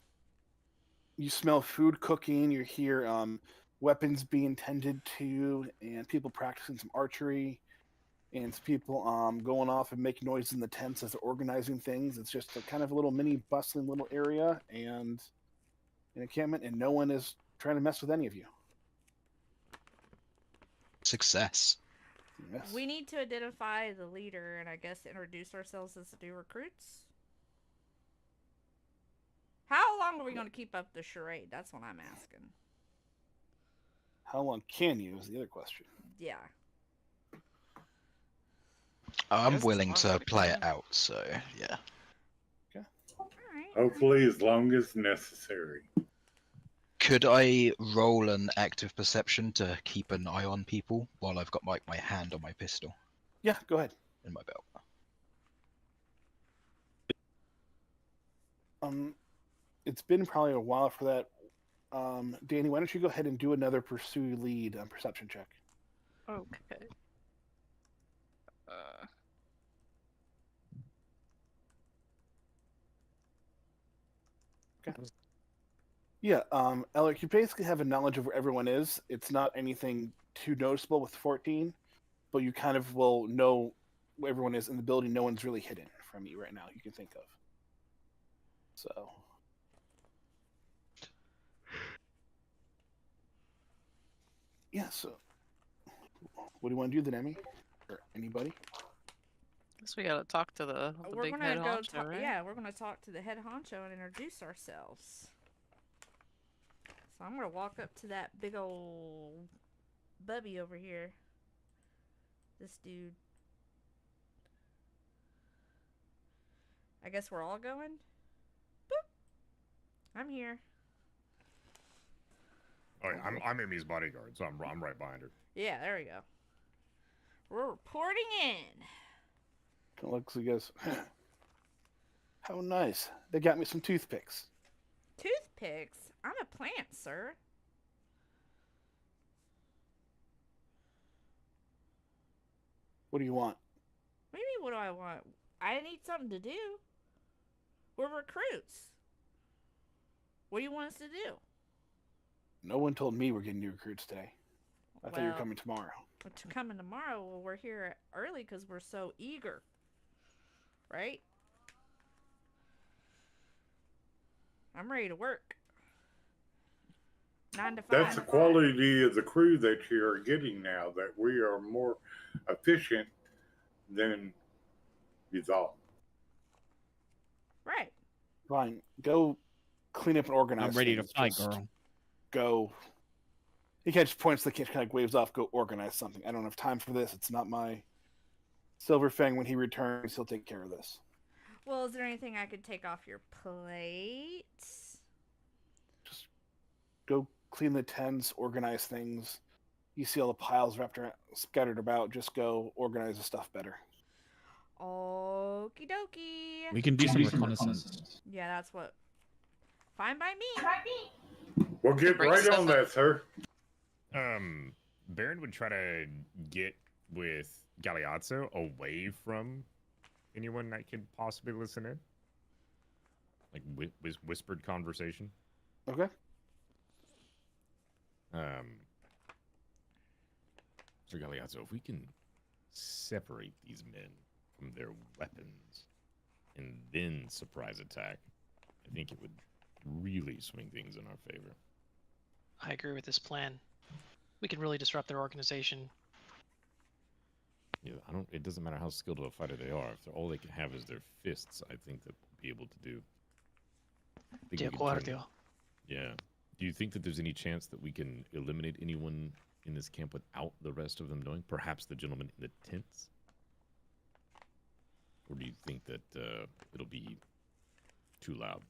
You smell food cooking. You hear weapons being tended to, and people practicing some archery, and some people going off and making noise in the tents as they're organizing things. It's just a kind of a little mini bustling little area and an encampment, and no one is trying to mess with any of you. Success. Yes. We need to identify the leader and I guess introduce ourselves as the new recruits. How long are we going to keep up the charade? That's what I'm asking. How long can you is the other question. Yeah. I'm Yes, willing it's to fine. play it out, so yeah. All right. Hopefully, as long as necessary. Could I roll an active perception to keep an eye on people while I've got my hand on my pistol Yeah, go ahead. in my belt? It's been probably a while for that. Danny, why don't you go ahead and do another pursue lead perception check? Okay. Uh, Yeah, Alec, you basically have a knowledge of where everyone is. It's not anything too noticeable with 14, but you kind of will know where everyone is in the building. No one's really hidden from you right now, you can think of. So. Yeah, so. What do you want to do then, Emmy? Or anybody? guess we gotta talk to the We're big gonna head go. honcho, right? Yeah, we're gonna talk to the head honcho and introduce ourselves. So I'm gonna walk up to that big old bubby over here. This dude. I guess we're all going. Boop. I'm here. Oh yeah, I'm Amy's bodyguard, so I'm right behind her. Yeah, there we go. We're reporting in. Looks like he goes, how nice. They got me some toothpicks. Toothpicks? I'm a plant, sir. What do you want? What do you mean, what do I want? I need something to do. We're recruits. What do you want us to do? No one told me we're getting new recruits today. I thought you were Well, coming tomorrow. We're coming tomorrow. Well, we're here early because we're so eager. Right? I'm ready to work. 9 to 5. That's the quality of the crew that you are getting now, that we are more efficient than you thought. Right. Fine. Go clean up and organize. I'm ready to things. fight, Just girl. Go. He kind of just points to the kitchen, kind of waves off, go organize something. I don't have time for this. It's not my Silver Fang. When he returns, he'll take care of this. Well, is there anything I could take off your plate? Just go clean the tents, organize things. You see all the piles wrapped around, scattered about. Just go organize the stuff better. Okie dokie. We can do some reconnaissance. Yeah, that's what. Fine by me. We'll get Bring right stuff on up. that, sir. Baron would try to get with Galeazzo away from anyone that could possibly listen in. Like whispered conversation. Okay. So Galeazzo, if we can separate these men from their weapons and then surprise attack, I think it would really swing things in our favor. I agree with this plan. We can really disrupt their organization. Yeah, it doesn't matter how skilled of a fighter they are. If all they can have is their fists, I think that we'll be able to do. I think De we can turn- acuerdo. Yeah. Do you think that there's any chance that we can eliminate anyone in this camp without the rest of them knowing? Perhaps the gentleman in the tents? Or do you think that it'll be too loud?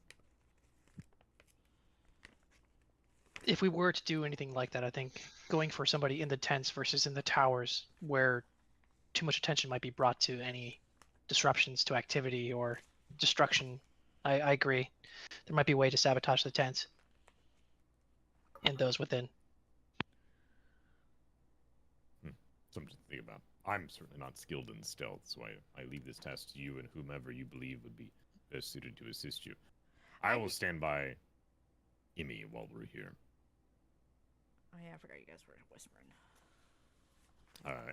If we were to do anything like that, I think going for somebody in the tents versus in the towers, where too much attention might be brought to any disruptions to activity or destruction, I agree. There might be a way to sabotage the tents and those within. Something to think about. I'm certainly not skilled in stealth, so I leave this task to you and whomever you believe would be best suited to assist you. I will stand by Emmy while we're here. Oh yeah, I forgot you guys were whispering.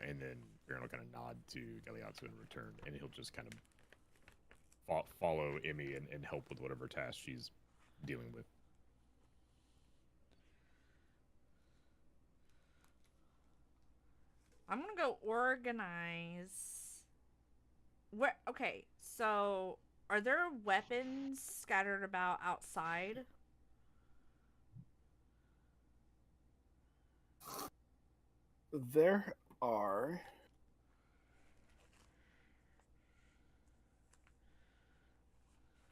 And then Baron will kind of nod to Galeazzo in return, and he'll just kind of follow Emmy and help with whatever task she's dealing with. I'm gonna go organize. Where? Okay, so are there weapons scattered about outside? There are.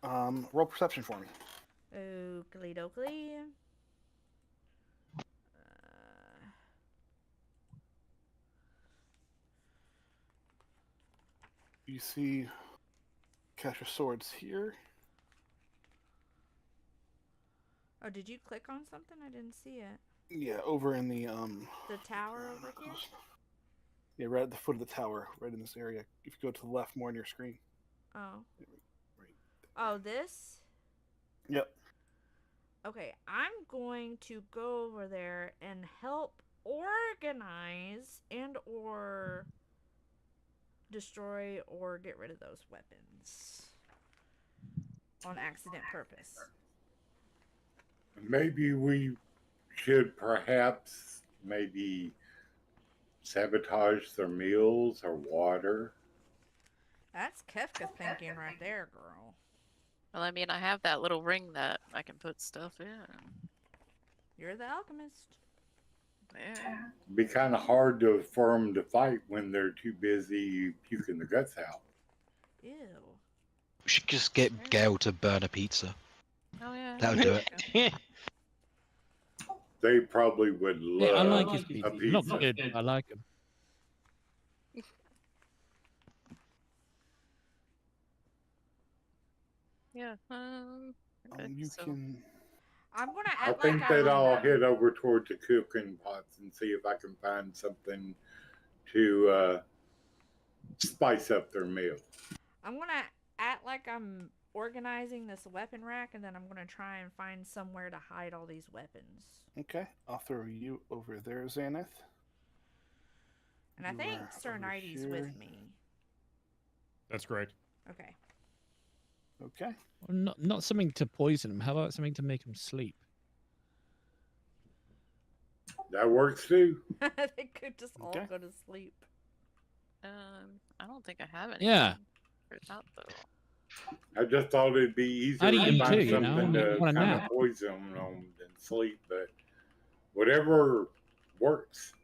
Roll perception for me. Oakley dokley. You see cache of swords here. Oh, did you click on something? I didn't see it. Yeah, over in the The tower over here? Yeah, right at the foot of the tower, right in this area. If you go to the left more on your screen. Oh. Right. Oh, this? Yep. Okay, I'm going to go over there and help organize and or destroy or get rid of those weapons on accident purpose. Maybe we should perhaps maybe sabotage their meals or water. That's Kefka thinking right there, girl. Well, I mean, I have that little ring that I can put stuff in. You're the alchemist. Yeah. It'd be kind of hard for them to fight when they're too busy puking the guts out. Ew. We should just get Gail to burn a pizza. Oh yeah. That'll do it. They probably would love Yeah, I like his a pizza. pizza. Not good, but I like him. Yeah. Okay, You so can. I'm gonna I act think like that I'll I'm. head over toward the cooking pots and see if I can find something to spice up their meal. I'm gonna act like I'm organizing this weapon rack, and then I'm gonna try and find somewhere to hide all these weapons. Okay, I'll throw you over there, Xanath. And I You think are Sir over Nighty's here. with me. That's great. Okay. Okay. Well, not something to poison him. How about something to make him sleep? That works too. They could just all Okay. go to sleep. I don't think I have anything Yeah. for that though. I just thought it'd be easier I'd eat to him find too, you know, something make him to want a kind of nap. poison them than sleep, but whatever works.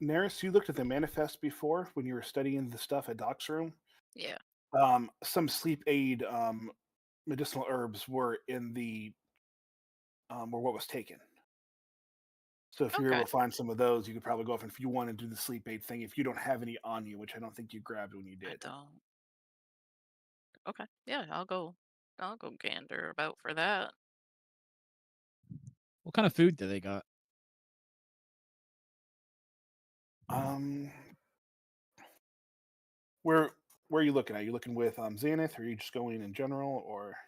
Neris, you looked at the manifest before when you were studying the stuff at Doc's room. Yeah. Some sleep aid medicinal herbs were in the were what was taken. So if you were able Okay. to find some of those, you could probably go off and if you want to do the sleep aid thing, if you don't have any on you, which I don't think you grabbed when you I did. don't. Okay. Yeah, I'll go gander about for that. What kind of food do they got? Um, where are you looking at? Are you looking with Xanath, or are you just going in general, or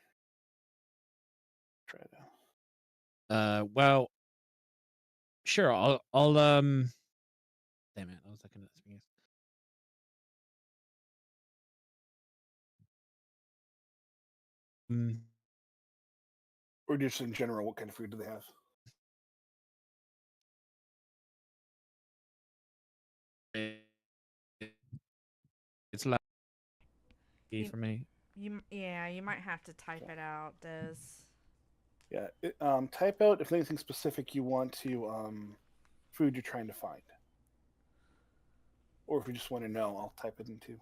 try to? Well, sure. I'll Damn it! I was looking at something else. Or just in general, what kind of food do they have? It's like You- for me. You might have to type it out, Des. Yeah, type out if anything specific you want to food you're trying to find, or if you just want to know, I'll type it into.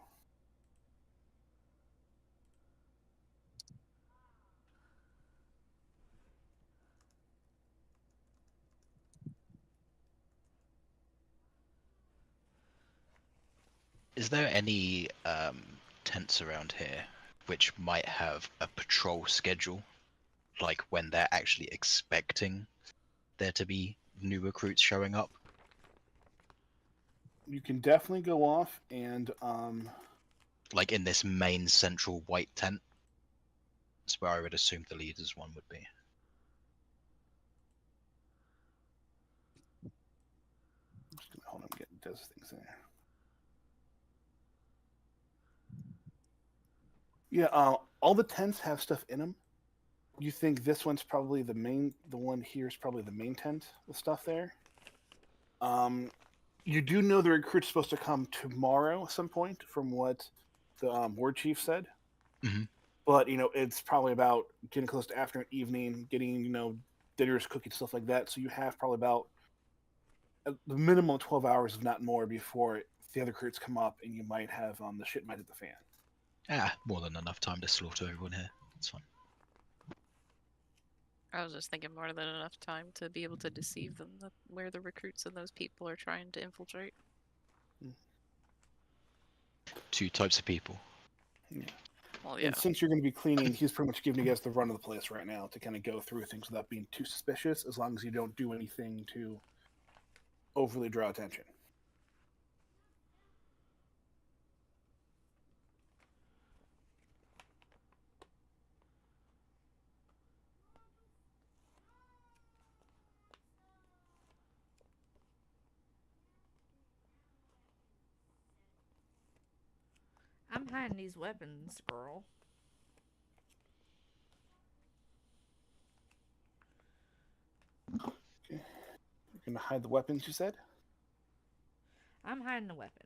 Is there any tents around here which might have a patrol schedule, like when they're actually expecting there to be new recruits showing up? You can definitely go off and Like in this main central white tent? That's where I would assume the leader's one would be. I'm just gonna hold on, getting Des things there. Yeah, all the tents have stuff in them. You think this one's probably the one here is probably the main tent with stuff there. You do know the recruit's supposed to come tomorrow at some point, from what the ward chief said. Mhm. But it's probably about getting close to afternoon, evening, getting dinners, cookies, stuff like that. So you have probably about the minimum 12 hours, if not more, before the other recruits come up, and you might have the shit might hit the fan. More than enough time to slaughter everyone here. That's fine. I was just thinking more than enough time to be able to deceive them where the recruits and those people are trying to infiltrate. Two types of people. Yeah. Well, yeah. And since you're going to be cleaning, he's pretty much giving you guys the run of the place right now to kind of go through things without being too suspicious, as long as you don't do anything to overly draw attention. I'm hiding these weapons, girl. Okay. You're going to hide the weapons, you said? I'm hiding the weapons.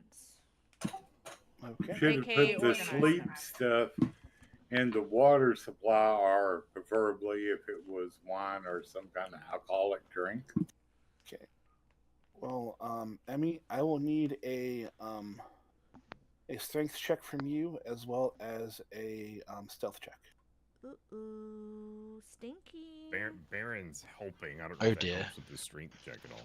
Okay. Should have AKA put the organize sleep them. stuff in the water supply, or preferably if it was wine or some kind of alcoholic drink. Okay. Well, Emmy, I will need a strength check from you as well as a stealth check. Ooh, stinky. Baron's helping. I don't know Oh if that dear. helps with the strength check at all.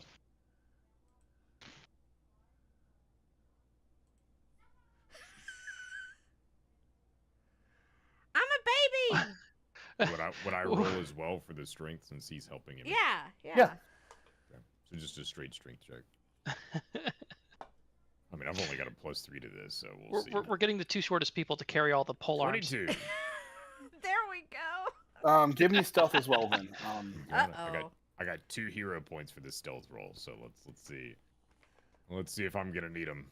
I'm a baby. Would I roll as well for the strength since he's helping him? Yeah. Yeah. Okay. So just a straight strength check. I mean, I've only got a +3 to this, so we'll see. We're getting the two shortest people to carry all the pole arms. 22. There we go. Give me stealth as well then. I got 2 hero points for this stealth roll, so let's see. Let's see if I'm gonna need them.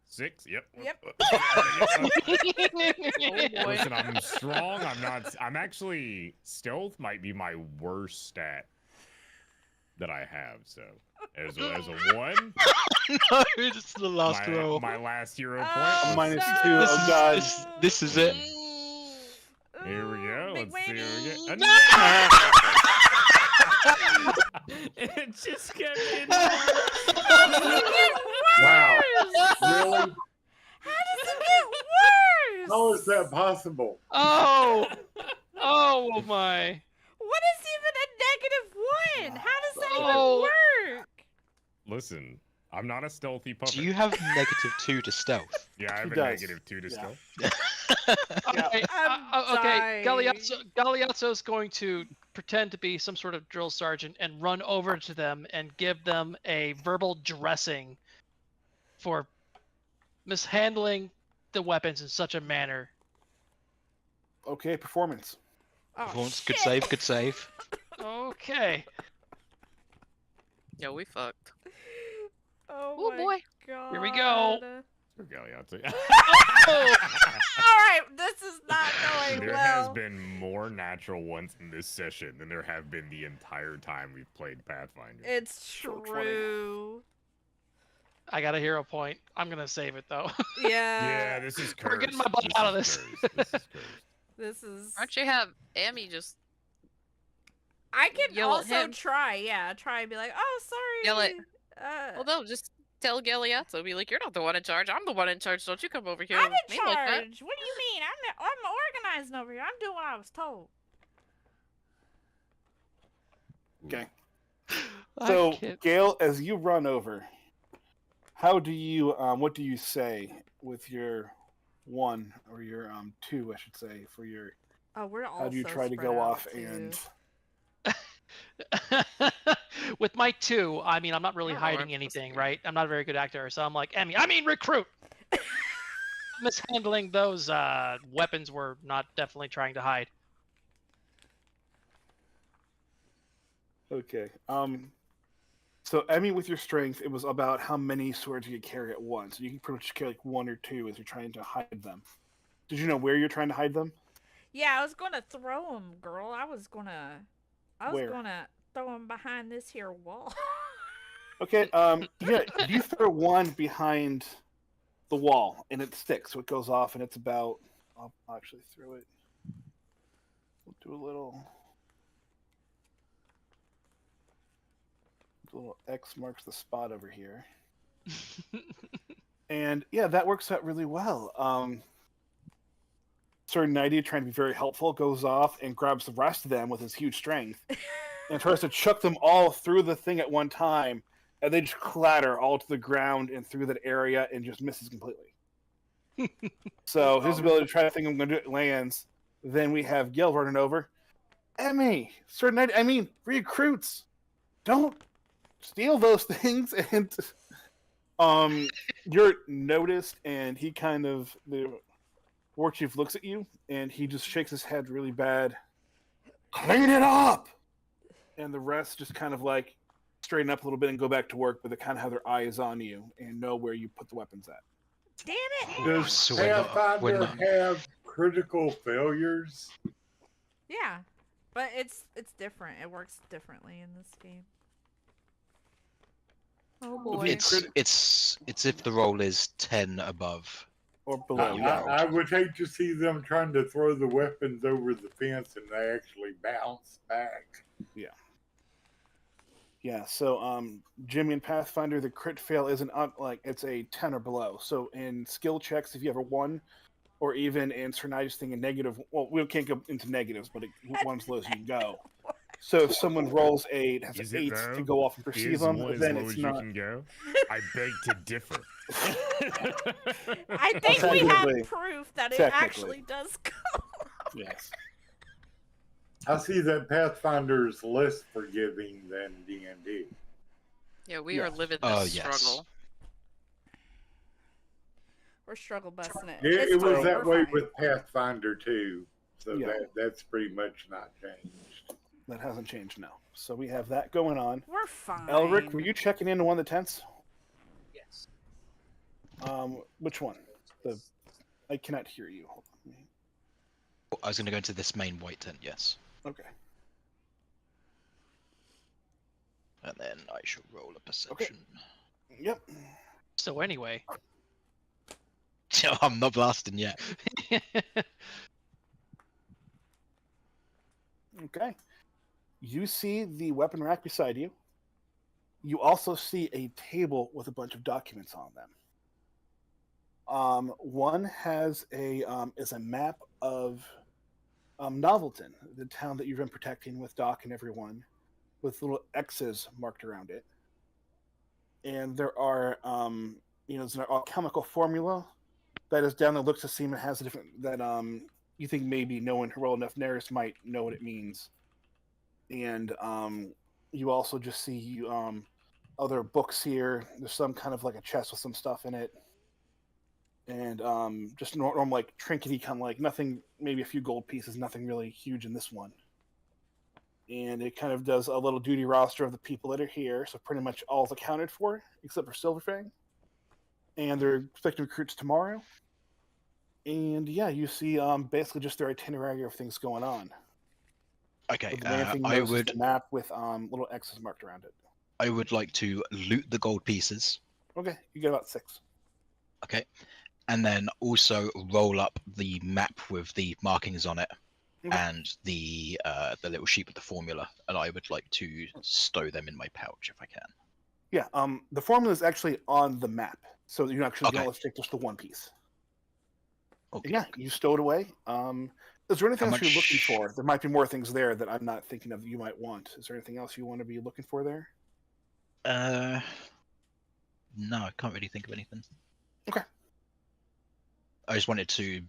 6. Yep. Yep. Oh boy. Listen, I'm strong. I'm actually stealth might be my worst stat that I have. So as a 1, No, it's the last roll. my last hero Oh, point. -2. no. Oh god. This is it. Here we go. Big Let's see what we whammy. get. It just kept getting Wow. Really? How does it get worse? How is that possible? Oh! Oh my! What is even a -1? How does that Oh. even work? Listen, I'm not a stealthy puppet. Do you have -2 to stealth? Yeah, I have He a does. -2 to Yeah. stealth. Okay, I'm okay. dying. Galeazzo's going to pretend to be some sort of drill sergeant and run over to them and give them a verbal dressing for mishandling the weapons in such a manner. Okay, performance. Oh, Performance, shit. good save, good save. Okay. Yo, we fucked. Oh, Oh my boy. God. Here we go. For Galeazzo. All right, this is not going There well. has been more natural ones in this session than there have been the entire time we've played Pathfinder. It's So 20. true. I got a hero point. I'm gonna save it though. Yeah, this is cursed. We're getting my butt out of this. This is cursed. This is. Why don't you have Amy just I can yell at also him? try. Yeah, try and be like, "Oh, sorry." Yell at- Uh, well no, just tell Galeazzo, be like, you're not the one in charge. I'm the one in charge. Don't you come over here I'm with in me like that. charge. What do you mean? I'm organizing over here. I'm doing what I was told. Okay. I So, can't- Gail, as you run over, how do you what do you say with your 1 or your 2, I should say, for your Oh, we're all. how do you so try to spread go out, off too. and With my 2, I mean, I'm not really I don't know where hiding I'm supposed to anything, be. right? I'm not a very good actor, so I'm like, Emmy, I mean, recruit. Mishandling those weapons we're not definitely trying to hide. Okay. So Emmy, with your strength, it was about how many swords you could carry at once. You can pretty much carry like 1 or 2 as you're trying to hide them. Did you know where you're trying to hide them? Yeah, I was gonna throw him, girl. I was gonna Where? throw him behind this here wall. Okay. Yeah. You throw 1 behind the wall, and it sticks, so it goes off, and it's about. I'll actually throw it. We'll do a little. The little X marks the spot over here. And yeah, that works out really well. Sir Knighty, trying to be very helpful, goes off and grabs the rest of them with his huge strength and tries to chuck them all through the thing at one time, and they just clatter all to the ground and through that area and just misses completely. So his ability to try to think I'm going to do it lands. Then we have Gil running over. Emmy, Sir Knighty, I mean, recruits, don't steal those things. And you're noticed, and he kind of the war chief looks at you, and he just shakes his head really bad. Clean it up. And the rest just kind of like straighten up a little bit and go back to work, but they kind of have their eyes on you and know where you put the weapons at. Damn it! Does So Pathfinder when- have critical failures? Yeah, but it's different. It works differently in this game. Oh boy. It's if the roll is 10 above. Or below, I, yeah. I would hate to see them trying to throw the weapons over the fence and they actually bounce back. Yeah, so Jimmy and Pathfinder, the crit fail isn't up, like it's a 10 or below. So in skill checks, if you have a 1 or even in Sir Nigel's thing, a negative. Well, we can't go into negatives, but one as low as you can go. So if someone rolls has Is an it 8 though? to go off and perceive Is them, one as then low it's as you not. can go? I beg to differ. I think we have Technically. proof that it Technically. actually does go. Yes. I see that Pathfinder's less forgiving than D&D. Yeah, we Yeah. are living Oh, this yes. struggle. We're struggle busting it. It, It's it was fine. that We're way fine. with Pathfinder too, so Yeah. that's pretty much not changed. That hasn't changed now. So we have that going on. We're fine. Elric, were you checking into one of the tents? Yes. Which one? I cannot hear you. Hold on. I was going to go into this main white tent, yes. Okay. And then I shall roll a perception. Yep. So anyway, I'm not blasting yet. Okay. You see the weapon rack beside you. You also see a table with a bunch of documents on them. One has is a map of Novelton, the town that you've been protecting with Doc and everyone, with little X's marked around it. And there are, there's an alchemical formula that is down that looks to seem it has a different that you think maybe no one well enough Neris might know what it means. And you also just see other books here. There's some kind of like a chest with some stuff in it. And just normal like trinkety kind of like nothing, maybe a few gold pieces, nothing really huge in this one. And it kind of does a little duty roster of the people that are here, so pretty much all is accounted for except for Silverfang. And they're expecting recruits tomorrow. And yeah, you see basically just their itinerary of things going on. Okay, But the main thing I is would the map with little X's marked around it. I would like to loot the gold pieces. Okay, you get about 6. Okay. And then also roll up the map with the markings on it Okay. and the little sheet with the formula, and I would like to stow them in my pouch if I can. Yeah, the formula is actually on the map, so you actually Okay. don't let's take just the one piece. Okay. Yeah, you stow it away. Is there anything How else you're looking much- for? There might be more things there that I'm not thinking of that you might want. Is there anything else you want to be looking for there? No, I can't really think of anything. Okay. I just wanted to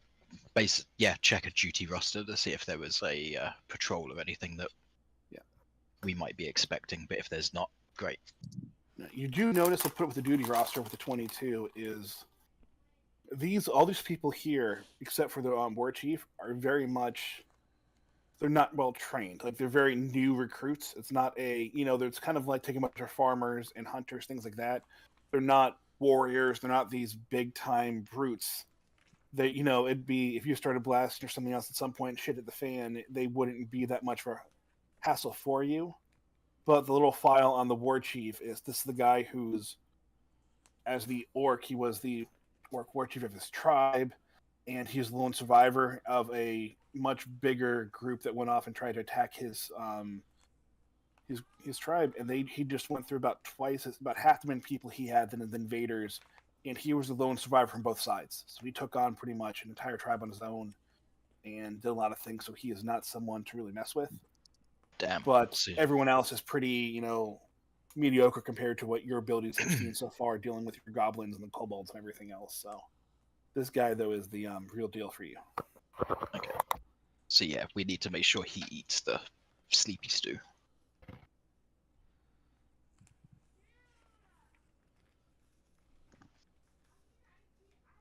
check a duty roster to see if there was a patrol or anything that we might be expecting, but if there's not, great. You do notice, I'll put it with the duty roster with the 22, is all these people here, except for the war chief, are very much, they're not well trained. Like, they're very new recruits. It's not it's kind of like taking a bunch of farmers and hunters, things like that. They're not warriors. They're not these big time brutes. That, it'd be, if you started blasting or something else at some point, shit at the fan, they wouldn't be that much of a hassle for you. But the little file on the war chief is this is the guy who's, as the orc, he was the orc war chief of his tribe, and he's the lone survivor of a much bigger group that went off and tried to attack his tribe, and he just went through about half the many people he had than the invaders, and he was the lone survivor from both sides. So he took on pretty much an entire tribe on his own and did a lot of things, so he is not someone to really mess with. Damn. But See. everyone else is pretty, mediocre compared to what your abilities have seen so far, dealing with your goblins and the kobolds and everything else. So this guy, though, is the real deal for you. Okay. So yeah, we need to make sure he eats the sleepy stew.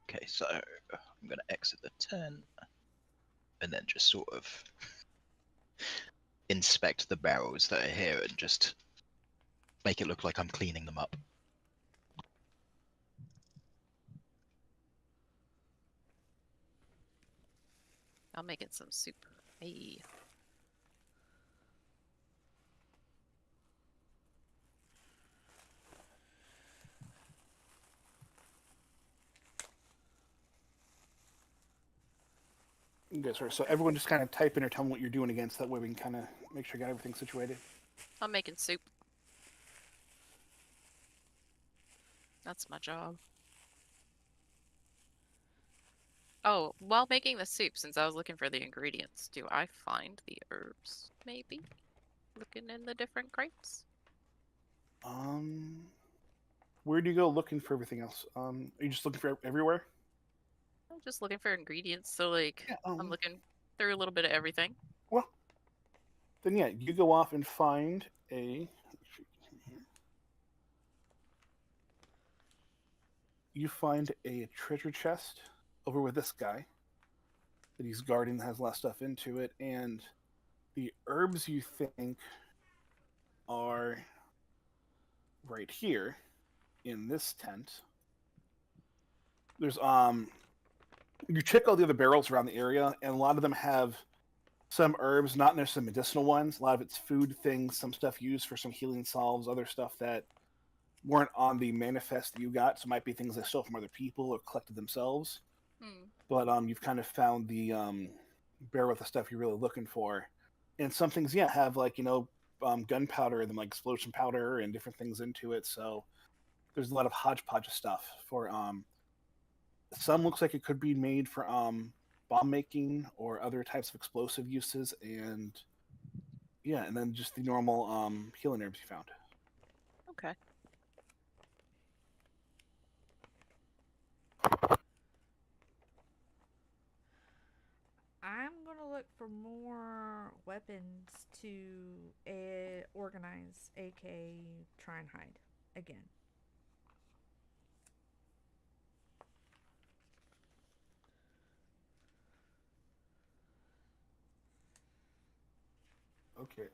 Okay, so I'm going to exit the tent and then just sort of inspect the barrels that are here and just make it look like I'm cleaning them up. I'm making some soup. Hey. Okay, sorry. So everyone just kind of type in or tell me what you're doing against. That way we can kind of make sure I got everything situated. I'm making soup. That's my job. Oh, while making the soup, since I was looking for the ingredients, do I find the herbs? Maybe looking in the different crates. Where do you go looking for everything else? Are you just looking for everywhere? I'm just looking for ingredients, so like Yeah. I'm looking through a little bit of everything. Well, then yeah, you go off and find a. You find a treasure chest over with this guy that he's guarding that has a lot of stuff into it, and the herbs you think are right here in this tent. There's you check all the other barrels around the area, and a lot of them have some herbs, not necessarily medicinal ones. A lot of it's food things, some stuff used for some healing salves, other stuff that weren't on the manifest that you got. So it might be things they stole from other people or collected themselves. Hmm. But you've kind of found the barrel with the stuff you're really looking for. And some things, yeah, have like gunpowder and then like explosion powder and different things into it. So there's a lot of hodgepodge of stuff for some looks like it could be made for bomb making or other types of explosive uses, and yeah, and then just the normal healing herbs you found. Okay. I'm gonna look for more weapons to organize, aka try and hide again. Okay,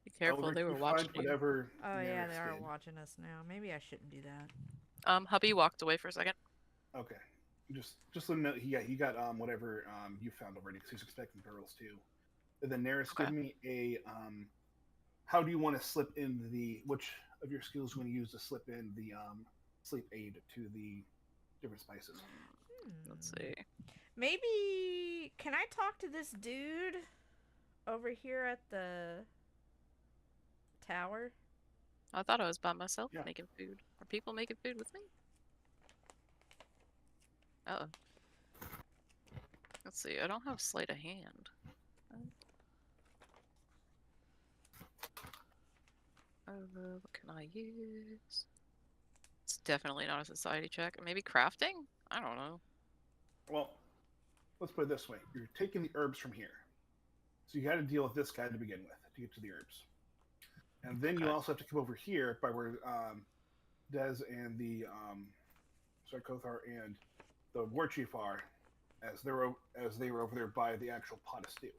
Be careful, Elric, they were you watching find you. whatever. Oh yeah, they Nearest are did. watching us now. Maybe I shouldn't do that. Hubby walked away for a second. Okay, just let him know. He got whatever you found already because he's expecting barrels too. And then Neris, Okay. give me a how do you want to slip in which of your skills you want to use to slip in the sleep aid to the different spices? Let's Hmm. see. Maybe can I talk to this dude over here at the tower? I thought I was by myself Yeah. making food. Are people making food with me? Uh-oh. Let's see, I don't have sleight of hand. What can I use? It's definitely not a society check. Maybe crafting? I don't know. Well, let's put it this way: you're taking the herbs from here, so you got to deal with this guy to begin with to get to the herbs, and then you Okay. also have to come over here by where Dez and the Kothar and the war chief are, as they were over there by the actual pot of stew.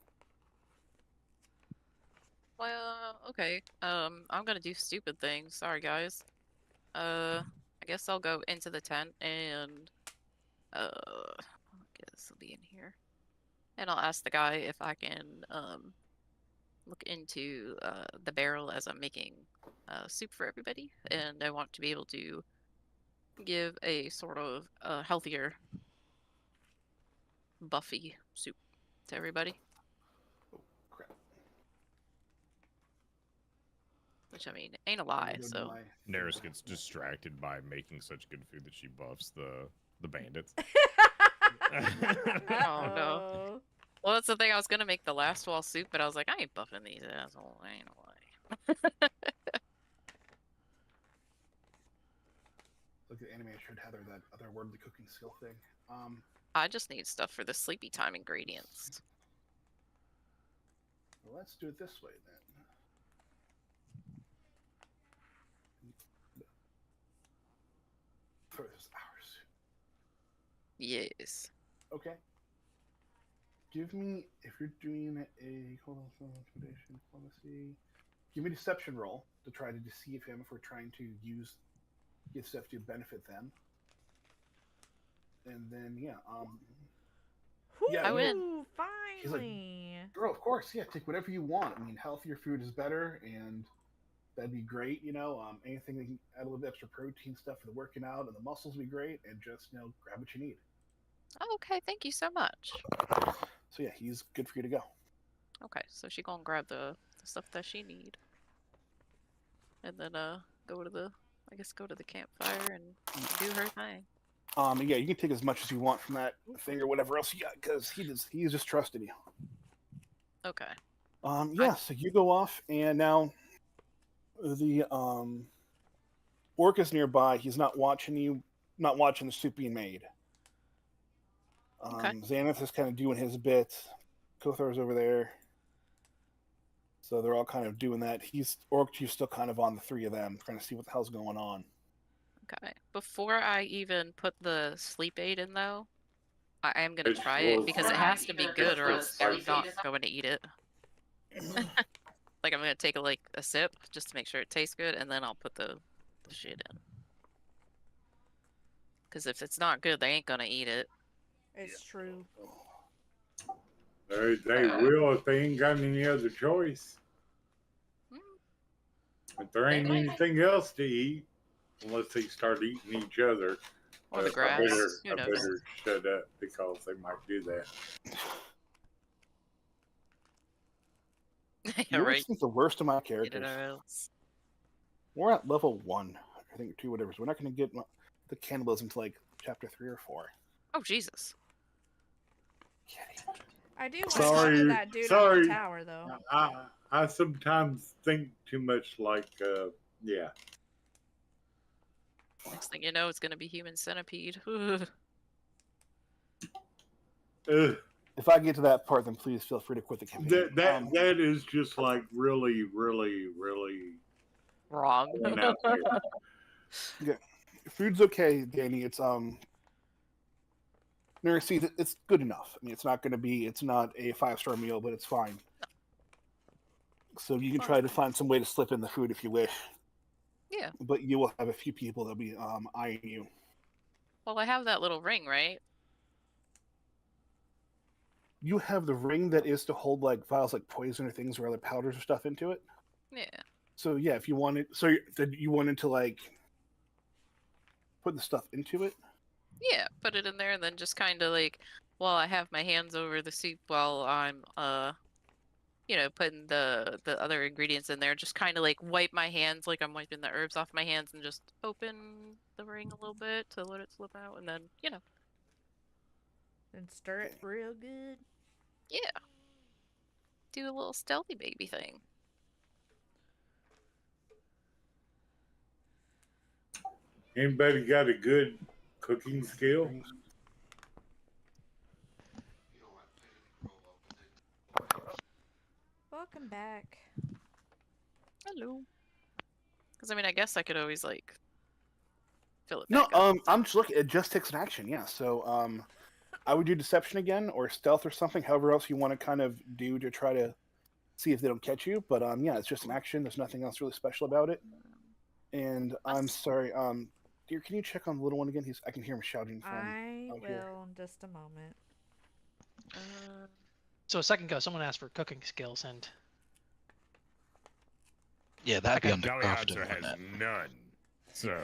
Well, okay. I'm gonna do stupid things. Sorry, guys. I guess I'll go into the tent and, I guess I'll be in here. And I'll ask the guy if I can, look into, the barrel as I'm making, soup for everybody. And I want to be able to give a sort of, healthier, buffy soup to everybody. Oh crap! Which, I mean, ain't a I'm gonna lie, go to so. my Neris gets distracted by making such good food that she buffs the bandits. Oh, no. Well, that's the thing. I was gonna make the last wall soup, but I was like, I ain't buffing these assholes. I ain't no way. Look at anime. I showed Heather that other worldly cooking skill thing. I just need stuff for the sleepy time ingredients. Well, let's do it this way then. For this hours. Yes. Okay. Give me, if you're doing a hold on, intimidation, diplomacy. Give me a deception roll to try to deceive him if we're trying to get stuff to benefit them. And then yeah, I win. Finally. girl, of course, yeah, take whatever you want. I mean, healthier food is better, and that'd be great. Anything that can add a little bit extra protein stuff for the working out and the muscles would be great. And just grab what you need. Oh, okay, thank you so much. So yeah, he's good for you to go. Okay, so she gonna grab the stuff that she need. And then go to the campfire and do her thing. Yeah, you can take as much as you want from that thing or whatever else you got, because he's just trusting you. Okay. Yeah, so you go off, and now the orc is nearby. He's not watching you, not watching the soup being made. Okay. Xanath is kind of doing his bit. Kothar's over there. So they're all kind of doing that. Orc Chief's still kind of on the three of them, trying to see what the hell's going on. Okay. Before I even put the sleep aid in, though, I am gonna It's try full it of because it spice. has to be good, or else I'm Spicy. not going to eat it. Like I'm gonna take a sip just to make sure it tastes good, and then I'll put the shit in. Because if it's not good, they ain't gonna eat it. It's true. They will if they ain't got any other choice. If there ain't might. anything else to eat, unless they start eating each other. Or the I grass. Who I knows? better shut up because they might do that. Yeah, You right. think the worst of my Eat it characters. or else. We're at level 1, I think, or 2, whatever. So we're not going to get the cannibalism until like chapter 3 or 4. Oh Jesus! I do want to talk to that dude on the tower, though. I sometimes think too much. Like, yeah. Next thing you know, it's gonna be human centipede. Ugh. If I get to that part, then please feel free to quit the campaign. That is just like really, really, really Wrong. going out there. Yeah, food's okay, Danny. It's see, it's good enough. I mean, it's not a 5-star meal, but it's fine. So you can try to find some way to slip in the food if you wish. Yeah. But you will have a few people that'll be eyeing you. Well, I have that little ring, right? You have the ring that is to hold like vials like poison or things or other powders or stuff into it. Yeah. So yeah, if you wanted, you wanted to like put the stuff into it. Yeah, put it in there and then just kind of while I have my hands over the soup while I'm putting the other ingredients in there, just kind of wipe my hands like I'm wiping the herbs off my hands and just open the ring a little bit to let it slip out and then And stir it real good. Yeah. Do a little stealthy baby thing. Anybody got a good cooking skill? Welcome back. Hello. Because I guess I could always fill it No, back up. I'm just looking. It just takes an action, yeah. So I would do deception again or stealth or something. However else you want to kind of do to try to see if they don't catch you. But yeah, it's just an action. There's nothing else really special about it. And I'm sorry, dear, can you check on the little one again? I can hear him shouting from I out will here. in just a moment. So a second ago, someone asked for cooking skills, and Yeah, that'd be Okay. undercrafted. Galeazzo wouldn't has it? none. So.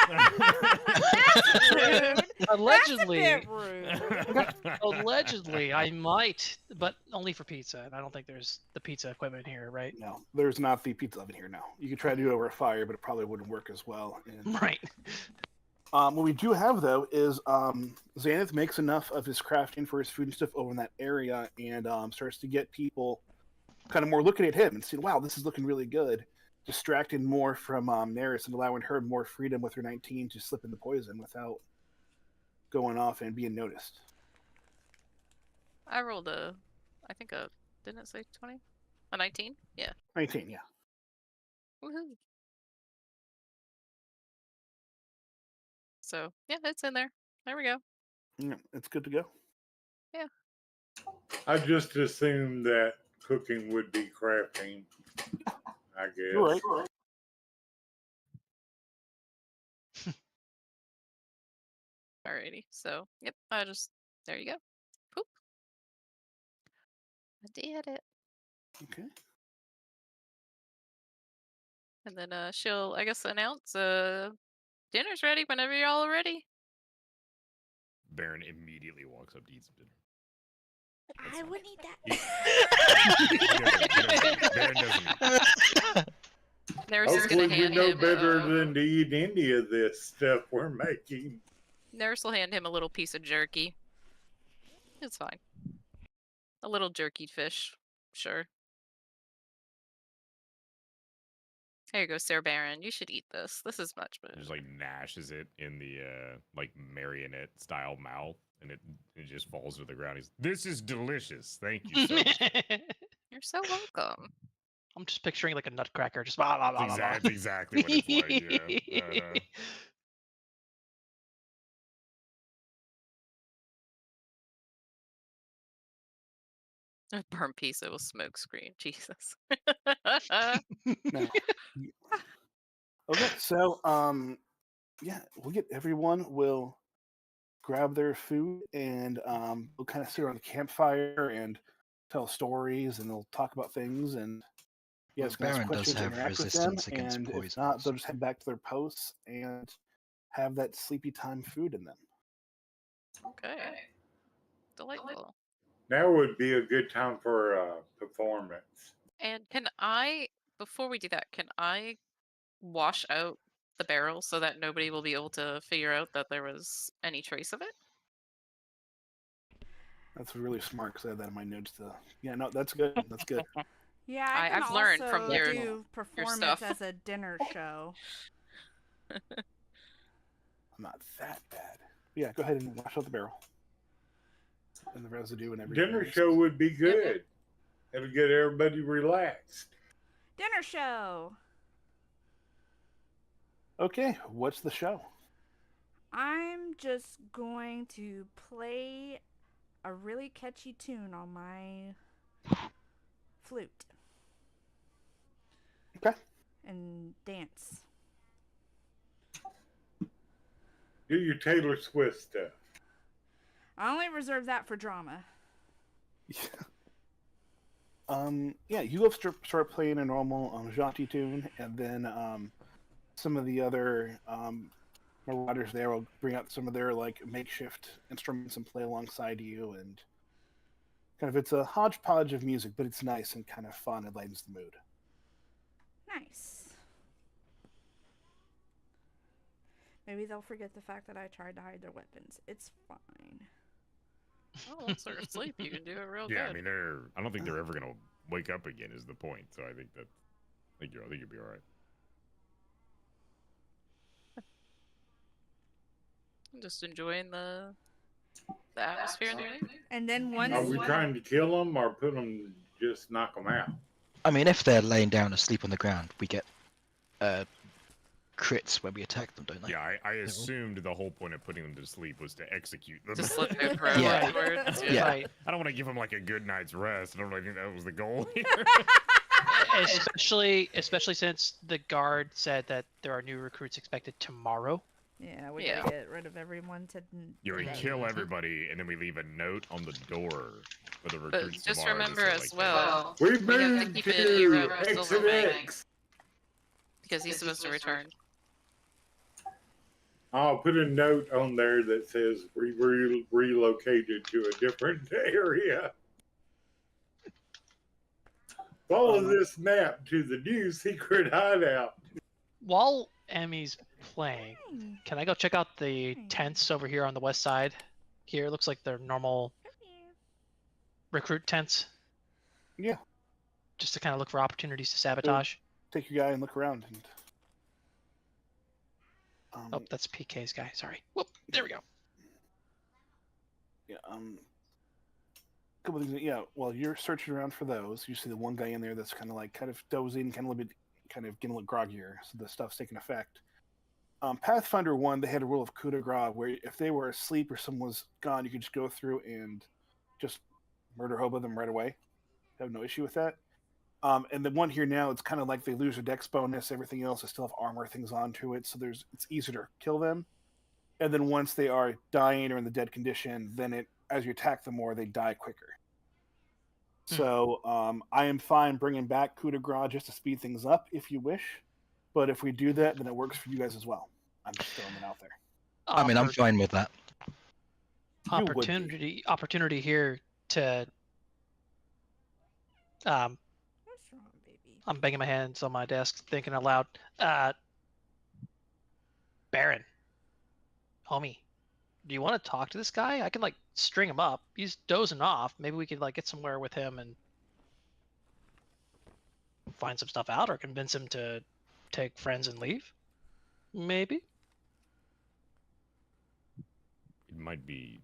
That's rude. allegedly, That's a bit rude. allegedly, I might, but only for pizza. And I don't think there's the pizza equipment here, right? No, there's not the pizza oven here now. You could try to do it over a fire, but it probably wouldn't work as well. And, Right. what we do have, though, is Xanath makes enough of his crafting for his food and stuff over in that area and starts to get people kind of more looking at him and saying, wow, this is looking really good. Distracting more from Neris and allowing her more freedom with her 19 to slip in the poison without going off and being noticed. I rolled didn't it say 20? A 19? Yeah. 19, yeah. Woohoo. So, yeah, it's in there. There we go. Yeah, it's good to go. I just assumed that cooking would be crafting. I guess. You're right. Alrighty. So, yep, there you go. Poop. I did it. Okay. And then she'll, I guess, announce dinner's ready whenever y'all are ready. Baron immediately walks up to eat some dinner. I wouldn't eat that. Baron doesn't. Neris is gonna Hopefully you hand know him better than to eat any of this stuff we're making. Nurse will hand him a little piece of jerky. It's fine. A little jerkied fish. Sure. Here you go, Sir Baron. You should eat this. This is much better. Just like gnashes it in the like marionette style mouth, and it just falls to the ground. This is delicious. Thank you so much. You're so welcome. I'm just picturing like a nutcracker, just blah, blah, blah, blah, blah. That's exactly what it's like. Yeah. A burnt piece of a smoke screen. Jesus. No. Okay, so yeah, everyone will grab their food and we'll kind of sit around the campfire and tell stories and they'll talk about things and you guys can ask Baron does questions, have interact with them, resistance against and if poisons. not, they'll just head back to their posts and have that sleepy time food in them. Okay. Delightful. Now would be a good time for a performance. And before we do that, can I wash out the barrel so that nobody will be able to figure out that there was any trace of it? That's really smart because I had that in my notes. Yeah, no, that's good. That's good. Yeah, I can I've learned from also your do performance stuff. as a dinner show. I'm not that bad. Yeah, go ahead and wash out the barrel and the residue and everything. Dinner show would be good. It'll get everybody relaxed. Dinner show. Okay, what's the show? I'm just going to play a really catchy tune on my flute. Okay. And dance. Do your Taylor Swift stuff. I only reserve that for drama. Yeah, you go start playing a normal Janti tune, and then some of the other marauders there will bring out some of their like makeshift instruments and play alongside you, and kind of it's a hodgepodge of music, but it's nice and kind of fun. It lightens the mood. Nice. Maybe they'll forget the fact that I tried to hide their weapons. It's fine. Oh, once they're asleep, you can do it real Yeah, good. I mean, I don't think they're ever gonna wake up again. Is the point? So I think you'll be all right. I'm just enjoying the atmosphere in the room. And then once Are we trying to kill them or put them, just knock them out? I mean, if they're laying down asleep on the ground, we get crits when we attack them, don't they? Yeah, I assumed the whole point of putting them to sleep was to execute them. To slip their throat Yeah. afterwards. Yeah. Right. I don't want to give them like a good night's rest. I don't really think that was the goal here. Especially since the guard said that there are new recruits expected tomorrow. yeah, we Yeah. gotta get rid of everyone You today. kill everybody, and then we leave a note on the door for the But recruits just tomorrow. remember to say, as like, well, We we have to moved keep to it hero Exit Silver X. because he's supposed to return. I'll put a note on there that says we relocated to a different area. Follow this map to the new secret hideout. While Emmy's playing, Hey, can I go check out the tents over here on the west side? Here, it looks like they're normal come here. recruit tents, Yeah, just to kind of look for opportunities to sabotage. take your guy and look around. And Oh, that's PK's guy. Sorry. Whoop. There we go. yeah, couple things. Yeah, while you're searching around for those, you see the one guy in there that's kind of dozing, kind of getting a little groggier. So the stuff's taking effect. Pathfinder 1, they had a rule of coup de grace where if they were asleep or someone was gone, you could just go through and just murder hobo them right away. Have no issue with that. And the one here now, it's kind of like they lose their dex bonus. Everything else, they still have armor things onto it, so it's easier to kill them. And then once they are dying or in the dead condition, then as you attack them more, they die quicker. So I am fine bringing back coup de grace just to speed things up if you wish. But if we do that, then it works for you guys as well. I'm just throwing it out there. I mean, I'm fine with that. You would be. Opportunity here to What's wrong, baby? I'm banging my hands on my desk, thinking out loud. Baron, homie, do you want to talk to this guy? I can like string him up. He's dozing off. Maybe we could like get somewhere with him and find some stuff out, or convince him to take friends and leave. Maybe. It might be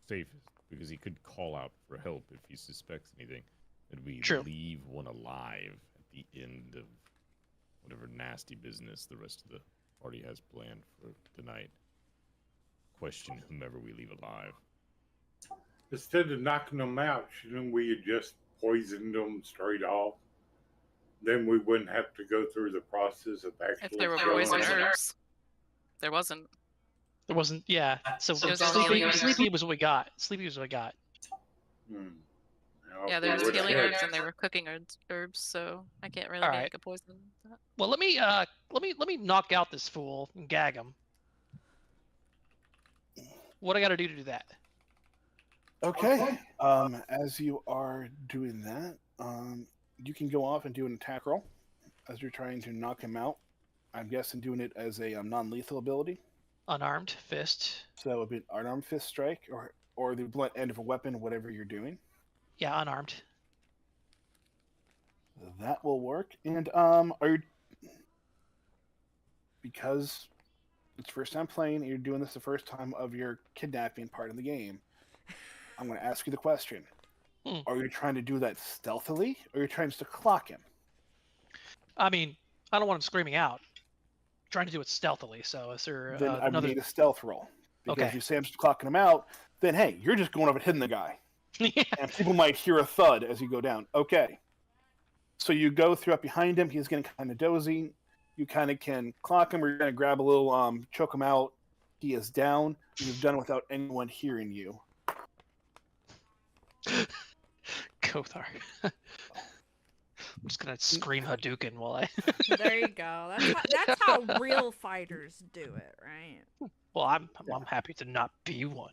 safest because he could call out for help if he suspects anything. That we True. leave one alive at the end of whatever nasty business the rest of the party has planned for tonight. Question whomever we leave alive. Instead of knocking them out, shouldn't we have just poisoned them straight off? Then we wouldn't have to go through the process of actually If there were killing poison them. herbs, there wasn't. There wasn't. Yeah. So It was only healing herbs. sleepy was what we got. Sleepy was what we got. Hmm. Yeah, If we there's would've healing had- herbs and there were cooking herbs, so I can't really Alright. make a poison. Well, let me knock out this fool and gag him. What I got to do that? Okay. As you are doing that, you can go off and do an attack roll as you're trying to knock him out. I'm guessing doing it as a non-lethal ability. Unarmed fist. So it would be an unarmed fist strike or the blunt end of a weapon, whatever you're doing. Yeah, unarmed. That will work. And are you, because it's first time playing and you're doing this the first time of your kidnapping part of the game, I'm going to ask you the question. Are you trying to do that stealthily, or are you trying to clock him? I mean, I don't want him screaming out. I'm trying to do it stealthily. So is there Then I would another? need a stealth roll. Because Okay. if you say I'm just clocking him out, then hey, you're just going up and hitting the guy. Yeah. And people might hear a thud as you go down. Okay. So you go through up behind him. He's getting kind of dozy. You kind of can clock him, or you're going to grab a little, choke him out. He is down. You've done it without anyone hearing you. Kothar. I'm just gonna scream Hadouken while I. There you go. That's how real fighters do it, right? Well, I'm happy to not be one.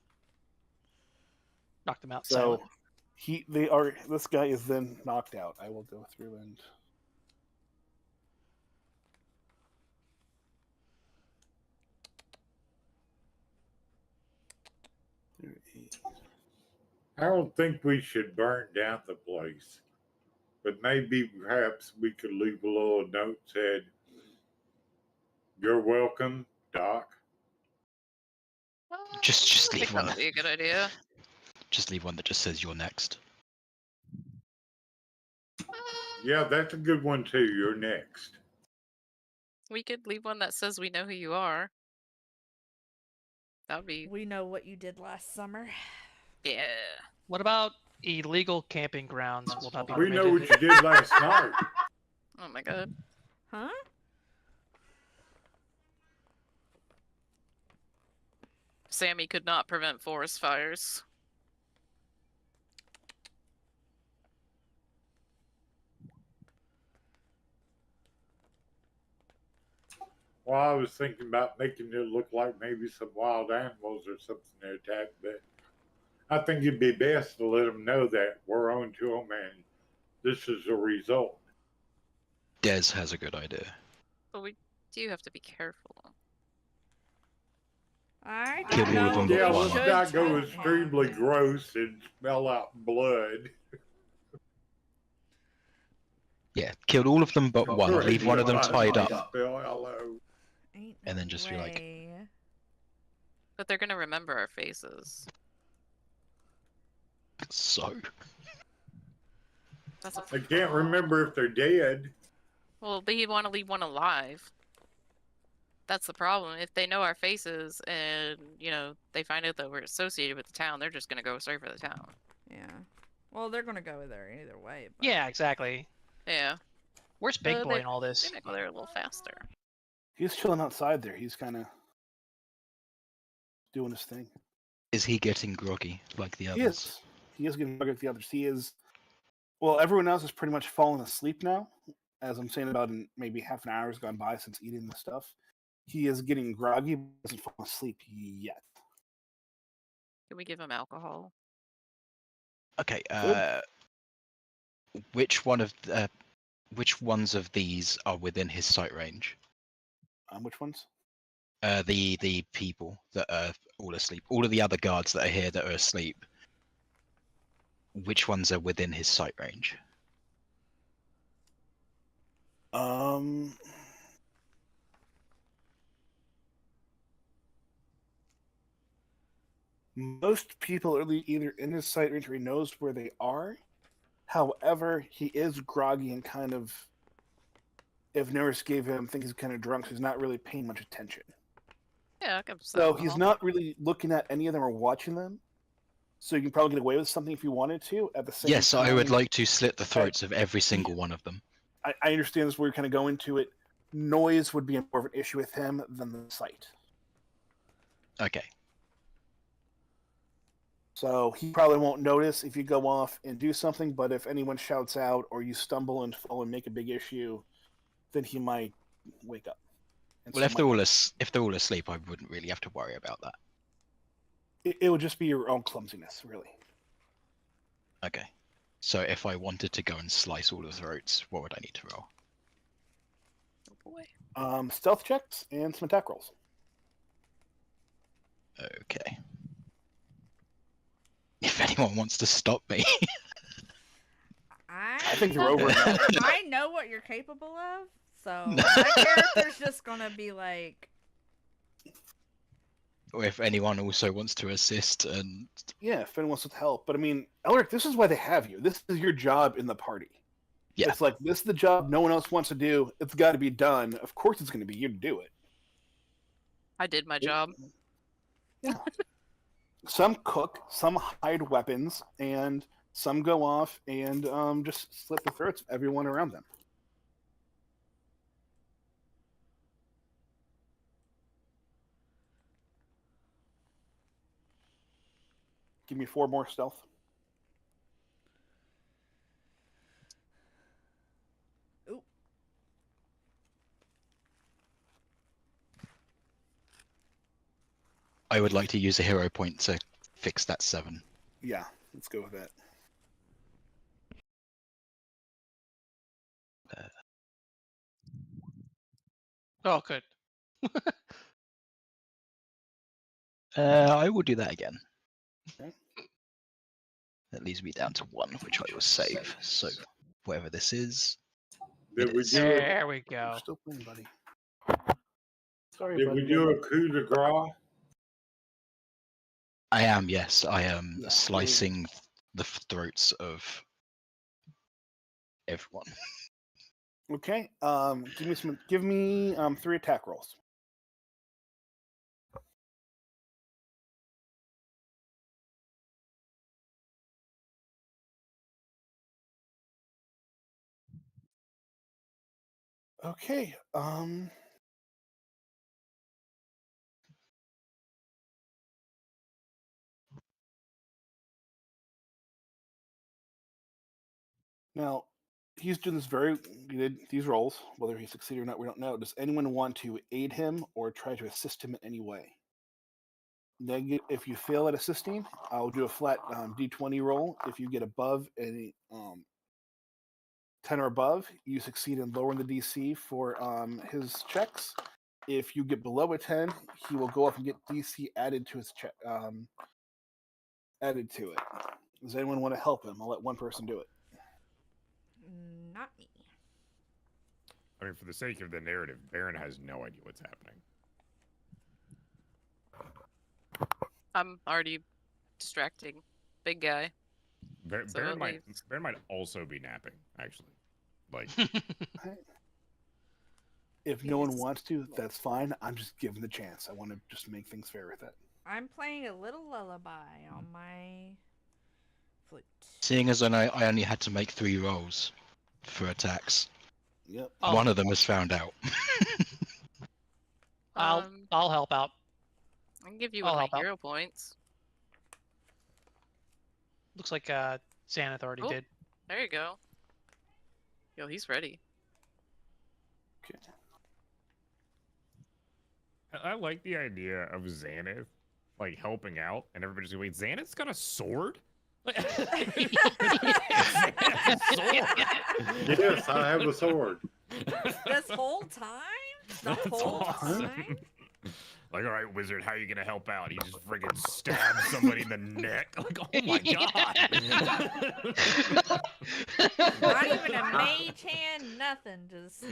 Knock them out So silent. this guy is then knocked out. I will go through and I don't think we should burn down the place, but maybe perhaps we could leave a little note said, "You're welcome, Doc." Just I leave think one. that would be a good idea. Just leave one that just says you're next. Yeah, that's a good one too. You're next. We could leave one that says we know who you are. That would be, We know what you did last summer. yeah. What about illegal camping grounds? Will not be We know permitted? what you did last night. Oh my god. Huh? Sammy could not prevent forest fires. Well, I was thinking about making it look like maybe some wild animals or something to attack, but I think it'd be best to let them know that we're on to them and this is the result. Des has a good idea. But we do have to be careful. I Kill don't all of know. them if Yeah, but we one. let's should not go tell him. extremely gross and smell out blood. Yeah, killed all of them but one. Leave one of them tied up. Spell hello. Ain't And then no just be like- way. But they're gonna remember our faces. So, That's a I can't remember if they're dead. Well, they want to leave one alive. That's the problem. If they know our faces and, you know, they find out that we're associated with the town, they're just going to go straight for the town. Yeah. Well, they're gonna go there either way. But... Yeah, exactly. Yeah. Where's Big Boy they- in all this? They might go there a little faster. he's chilling outside there. He's kind of doing his thing. is he getting groggy like the He others? is. He is getting better at the others. He is. Well, everyone else is pretty much fallen asleep now. As I'm saying, about maybe half an hour has gone by since eating the stuff. He is getting groggy, but hasn't fallen asleep yet. Can we give him alcohol? Okay. Which ones of these are within his sight range? Which ones? The people that are all asleep, all of the other guards that are here that are asleep. Which ones are within his sight range? Most people are either in his sight range or he knows where they are. However, he is groggy and kind of, if Nurse gave him, think he's kind of drunk, so he's not really paying much attention. Yeah, I can So he's not really looking at any of them or watching them. So you can probably get away with something if you wanted to. At the same Yes, time, I would like to slit the throats of every single one of them. I understand this is where you're kind of going to it. Noise would be more of an issue with him than the sight. Okay. So he probably won't notice if you go off and do something, but if anyone shouts out or you stumble and fall and make a big issue, then he might wake up. And Well, if they're all asleep, I wouldn't really have to worry about that. It would just be your own clumsiness, really. Okay. So if I wanted to go and slice all the throats, what would I need to roll? Oh boy. Stealth checks and some attack rolls. Okay. If anyone wants to stop me. I think they're over. I know what you're capable of, so my character's just gonna be like. Or if anyone also wants to assist and... Yeah, if anyone wants to help. But I mean, Elric, this is why they have you. This is your job in the party. Yeah. It's like, this is the job no one else wants to do. It's got to be done. Of course it's going to be you to do it. I did my job. Yeah. Some cook, some hide weapons, and some go off and just slit the throats of everyone around them. Give me 4 more stealth. Ooh. I would like to use a hero point to fix that 7. Yeah, let's go with that. Oh, good. I will do that again. Okay. That leaves me down to 1, which I will save. So, whatever this is. Did we is. do it? There we You're go. still playing, buddy. Sorry, Did buddy. we do a coup de grace? I am, yes. I am Yeah. slicing the throats of everyone. Okay. Give me 3 attack rolls. Okay. Now, he's doing this he did these rolls. Whether he succeeded or not, we don't know. Does anyone want to aid him or try to assist him in any way? If you fail at assisting, I'll do a flat d20 roll. If you get above a 10 or above, you succeed in lowering the DC for his checks. If you get below a 10, he will go up and get DC added to his check. Added to it. Does anyone want to help him? I'll let one person do it. Not me. I mean, for the sake of the narrative, Baron has no idea what's happening. I'm already distracting big guy. So Baron at might also be napping, actually. Like, If no one wants to, that's fine. I'm just giving the chance. I want to just make things fair with it. I'm playing a little lullaby on my flute. Seeing as I only had to make 3 rolls for attacks. Yep. Oh. One of them was found out. I'll help out. I can give you I'll one of help my out. hero points. Looks like Xanath already Oh. did. There you go. Yo, he's ready. Okay. I like the idea of Xanath, like, helping out, and everybody's like, wait, Xanath's got a sword? Yes, I have a sword. This whole time? The whole time? Like, all right, wizard, how are you gonna help out? He just friggin' stabs somebody in the neck. Like, oh my god. Not even a mage hand, nothing. Just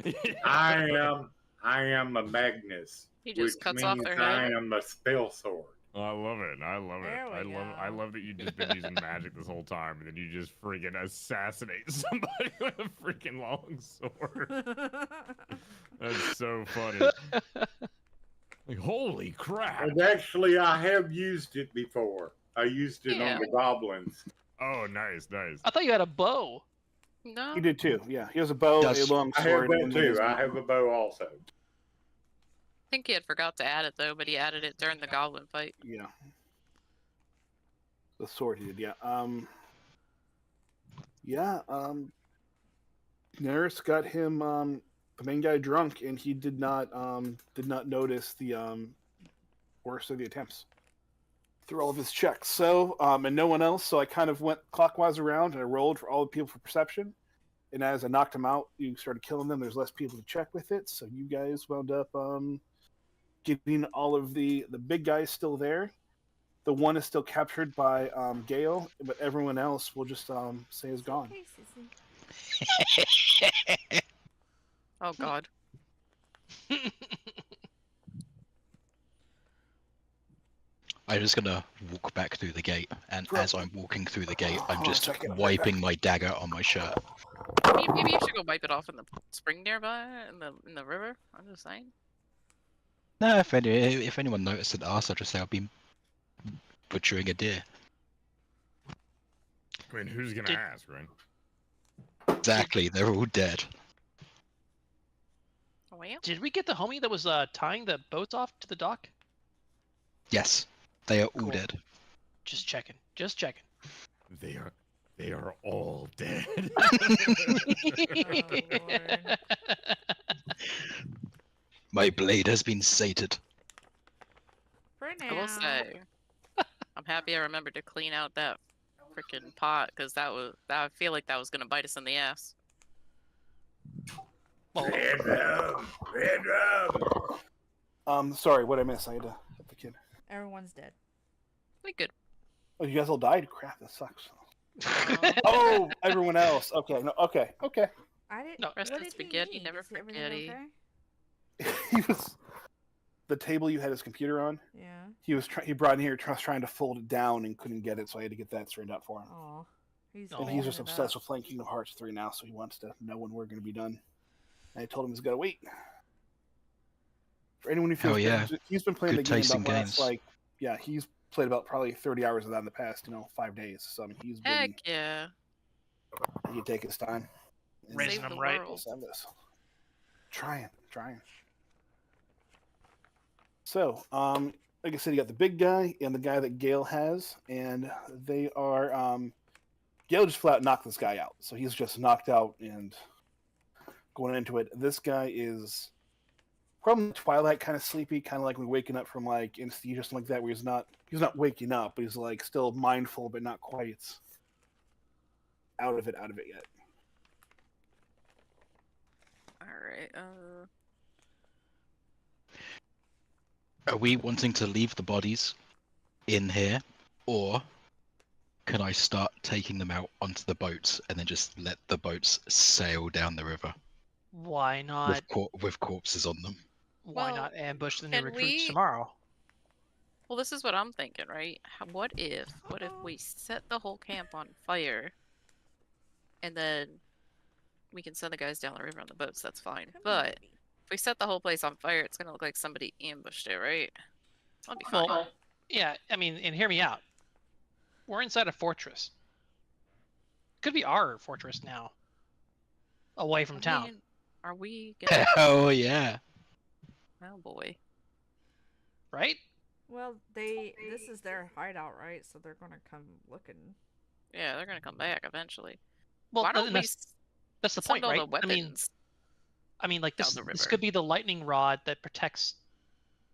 I am a Magnus, He which just cuts off means their I head. am a spell sword. I love it. I love it. There we I go. love that you've just been using magic this whole time, and then you just friggin' assassinate somebody with a freaking long sword. That's so funny. Like, holy crap! And actually, I have used it before. I used it Yeah. on the goblins. Oh, nice, nice. I thought you had a bow. No. He did too. Yeah, he has a bow, a Does- long I have sword, that and then his too. I have a bow also. I think he had forgot to add it though, but he added it during the goblin fight. Yeah. The sword he did, yeah. Nerys got him the main guy drunk, and he did not notice the worst of the attempts through all of his checks. So and no one else. So I kind of went clockwise around and I rolled for all the people for perception. And as I knocked them out, you started killing them. There's less people to check with it, so you guys wound up getting all of the big guys still there. The one is still captured by Gale, but everyone else will just say is gone. Okay, sissy. Oh god. I'm just gonna walk back through the gate, and Bro. as I'm walking through the gate, I'm Hold on a just second, I'll be wiping my dagger on my shirt. Maybe you should go wipe it off in the spring nearby, in the river. I'm just saying. No, if anyone noticed an ass, I'll just say I've been butchering a deer. I mean, who's gonna Did- ask, right? Exactly, they're all dead. Well, Did we get the homie that was tying the boats off to the dock? Yes, they are all Cool. dead. Just checking. Just checking. They are all dead. Oh, Lord. My blade has been sated. For now. I will say, I'm happy I remembered to clean out that freaking pot because I feel like that was gonna bite us in the ass. Well, Red rum. Sorry, what I miss? I had to help the kid. Everyone's dead. We good. Oh, you guys all died? Crap, that sucks. Uh, Oh, everyone else. Okay, no, okay. I didn't. No. Rest What in did spaghetti, he need? never Is everything forgetty. okay? He was the table you had his computer on. Yeah. He brought in here trying to fold it down and couldn't get it, so I had to get that straightened out for him. Oh. He's And And he's folding just it obsessed up. with playing Kingdom Hearts 3 now, so he wants to know when we're going to be done. And I told him he's got to wait. For anyone who feels Hell yeah. bad, he's been playing Good the game taste in about last, games. he's played about probably 30 hours of that in the past, 5 days. So I mean, he's been Heck yeah. he can take his time. And Raising Save them the right. world. let's have this. Trying. So, like I said, you got the big guy and the guy that Gale has, and they are Gale just flat knocked this guy out. So he's just knocked out and going into it. This guy is probably Twilight kind of sleepy, kind of like when waking up from like anesthesia or something like that, where he's not waking up, but he's like still mindful, but not quite out of it yet. Alright, Are we wanting to leave the bodies in here, or can I start taking them out onto the boats and then just let the boats sail down the river why not? with corpses on them? Why Well, not ambush the new can recruits we- tomorrow? well, this is what I'm thinking, right? What if we set the whole camp on fire, and then we can send the guys down the river on the boats? That's fine. Come on, But baby. if we set the whole place on fire, it's gonna look like somebody ambushed it, right? That'll be fine. Well, yeah. I mean, and hear me out. We're inside a fortress. Could be our fortress now. Away from I town. mean, are we getting? Oh yeah. Oh boy. Right? Well, this is their hideout, right? So they're gonna come looking. Yeah, they're gonna come back eventually. Well, Why don't and we that's the send point, all right? the weapons? I mean, like down this. the This river? could be the lightning rod that protects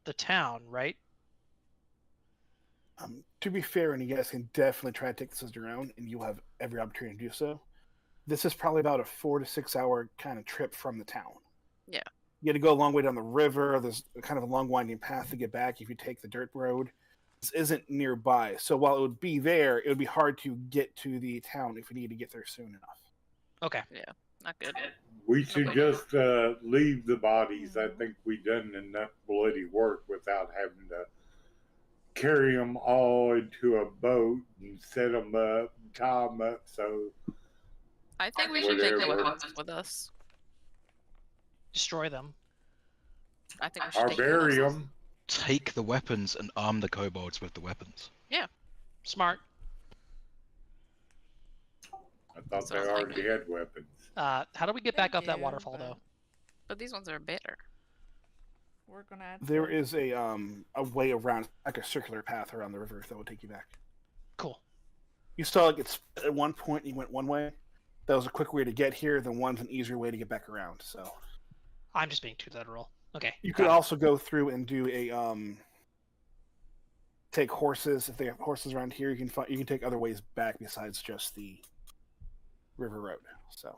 the town, right? To be fair, and you guys can definitely try to take this around, and you'll have every opportunity to do so. This is probably about a 4 to 6 hour kind of trip from the town. Yeah. You had to go a long way down the river. There's kind of a long winding path to get back if you take the dirt road. This isn't nearby, so while it would be there, it would be hard to get to the town if we need to get there soon enough. Okay. Not good. We should Okay. just leave the bodies. I think we've done enough bloody work without having to carry them all into a boat and set them up, and tie them up. So I think we should take the Whatever. weapons with us. Destroy them. I think we should or take bury them. them. Take the weapons and arm the kobolds with the weapons. Smart. I thought they Sounds like already it. had weapons. How do we get They back up that do, waterfall, but- though? But these ones are better. We're gonna have There to... is a way around, like a circular path around the river that will take you back. Cool. You saw it get split at one point. You went one way. That was a quick way to get here. Then one's an easier way to get back around. So I'm just being too literal. Okay. you could got it. also go through and do a take horses. If they have horses around here, you can take other ways back besides just the river road. So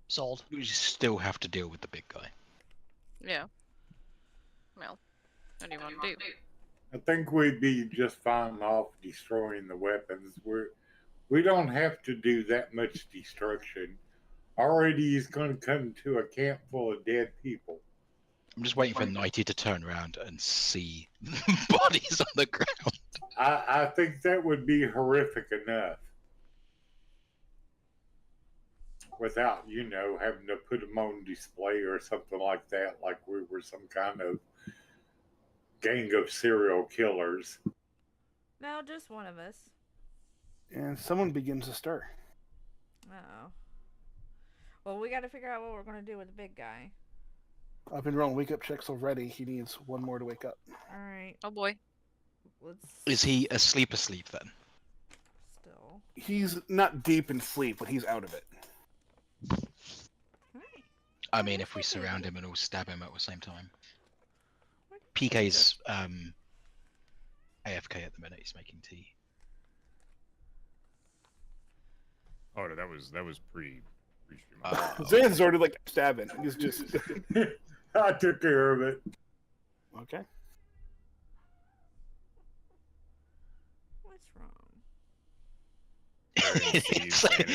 Sold. We still have to deal with the big guy. Yeah. Well, what do you want to do? I think we'd be just fine off destroying the weapons. We don't have to do that much destruction. Already he's going to come to a camp full of dead people. I'm just waiting for Nighty to turn around and see bodies on the ground. I think that would be horrific enough. Without, having to put them on display or something like that, like we were some kind of gang of serial killers. No, just one of us. and someone begins to stir. Oh. Well, we gotta figure out what we're gonna do with the big guy. I've been rolling wake up checks already. He needs one more to wake up. Alright, Oh boy. let's... Is he asleep then? Still. He's not deep in sleep, but he's out of it. Alright. I mean, if we surround him and all stab him at the same time. PK's AFK at the minute. He's making tea. Oh, no, that was pre-stream. Zan's already like stabbing. He's just I took care of it. okay. What's wrong? It's like-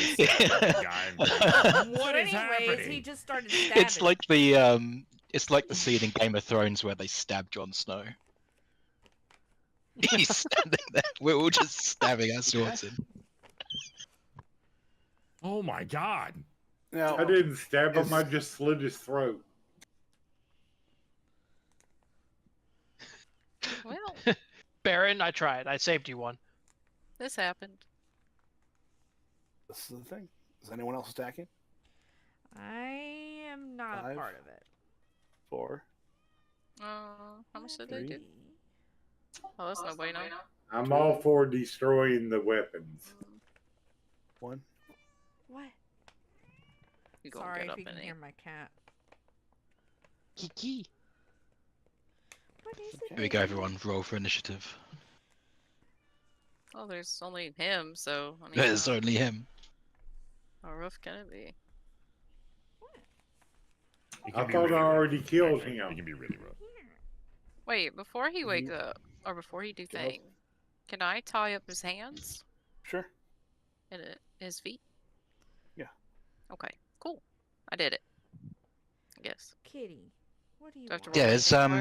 So What is anyways, he happening? just started stabbing. It's like the scene in Game of Thrones where they stab Jon Snow. He's standing there. We're all just stabbing our swords in. Oh my god. Now I didn't stab him, I just slit his throat. Well, Baron, I tried. I saved you one. this happened. this is the thing. Is anyone else attacking? I am not a 5, part of it. 4. How much did they do? 3. Oh, that's no bueno. I'm all for destroying the weapons. 1. What? You gonna Sorry get if up you can and hear my cat. Kiki. What is Okay. it? Here we go, everyone. Roll for initiative. Oh, there's only him, so I mean, There's only him. how rough can it be? It I can be thought I rough, already killed actually. him. It can be really rough. Wait, before he wake You- up, or before he do Go. thing, can I tie up his hands Sure. and his feet? Yeah. Okay, cool. I did it. I guess. Kitty, what do you Do I have to want? roll Yeah, anything for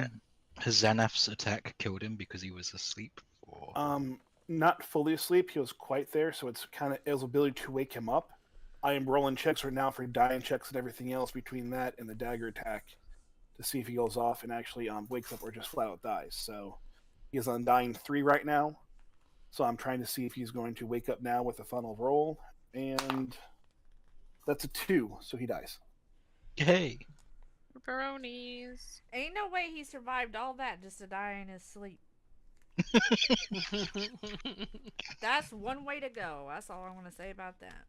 it? has Xanath's attack killed him because he was asleep? Or... Not fully asleep. He was quite there, so it's kind of his ability to wake him up. I am rolling checks right now for dying checks and everything else between that and the dagger attack to see if he goes off and actually wakes up or just flat out dies. So he is on dying 3 right now. So I'm trying to see if he's going to wake up now with a funnel roll, and that's a 2, so he dies. Yay! Pepperonis. Ain't no way he survived all that just to die in his sleep. That's one way to go. That's all I want to say about that.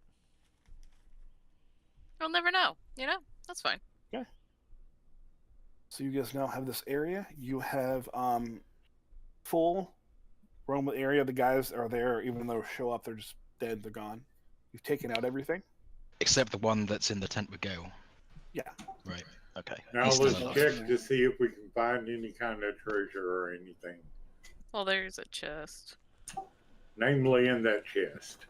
You'll never know. You know, that's fine. So you guys now have this area. You have full roam area. The guys are there, even though they show up, they're just dead. They're gone. You've taken out everything. Except the one that's in the tent with Gale. Right. Okay. Now He's still let's alive. check to see if we can find any kind of treasure or anything. Well, there's a chest. Namely in that chest.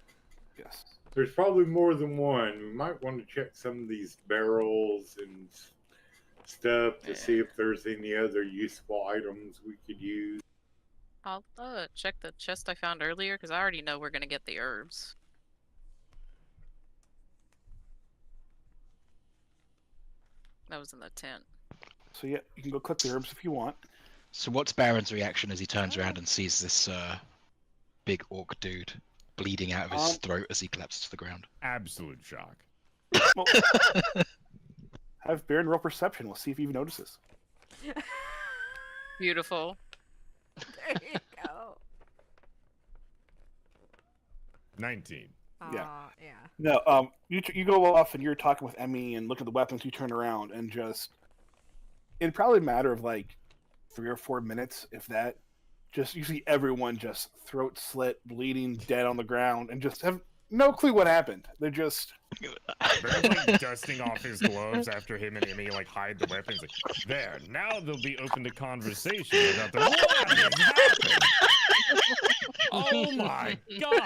Yes. There's probably more than one. We might want to check some of these barrels and stuff to see if there's any other useful items we could use. I'll check the chest I found earlier because I already know we're gonna get the herbs. That was in the tent. So yeah, you can go collect the herbs if you want. So what's Baron's reaction as he turns around and sees this big orc dude bleeding out of his throat as he collapses to the ground? Absolute shock. Well, have Baron roll perception. We'll see if he even notices. Beautiful. There you go. 19. Yeah. Yeah. No, you go off and you're talking with Emmy and look at the weapons. You turn around and just, in probably a matter of like 3 or 4 minutes, if that, just you see everyone just throat slit, bleeding, dead on the ground, and just have no clue what happened. They're just Baron's like dusting off his gloves after him and Emmy like hide the weapons. Like, there, now they'll be open to conversation about the what has happened. Oh my god!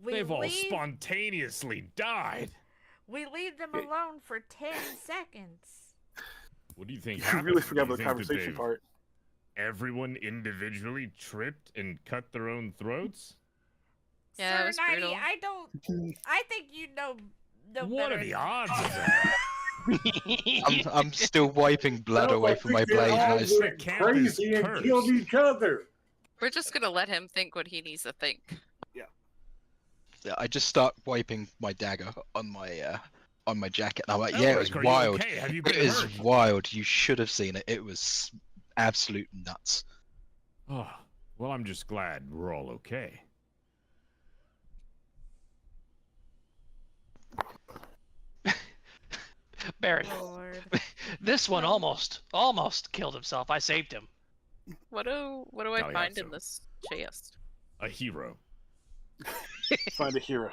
They've all spontaneously died. We leave them alone for 10 seconds. What do you think you happened? really forgot Do you about the think that conversation part. everyone individually tripped and cut their own throats? Yeah, it Sir was Nighty, brutal. I think you know What better are the than- odds of that? I'm still wiping blood No, away I from think my they blade. all And I The went camp crazy is and killed cursed. each other. We're just gonna let him think what he needs to think. I just start wiping my dagger on my jacket. And I'm like, yeah, it was Elric, are you wild. okay? Have you It been is hurt? wild. You should have seen it. It was absolute nuts. Oh, well, I'm just glad we're all okay. Baron, Lord. this one almost killed himself. I saved him. What do I find in Galeazzo. this chest? A hero. Find a hero.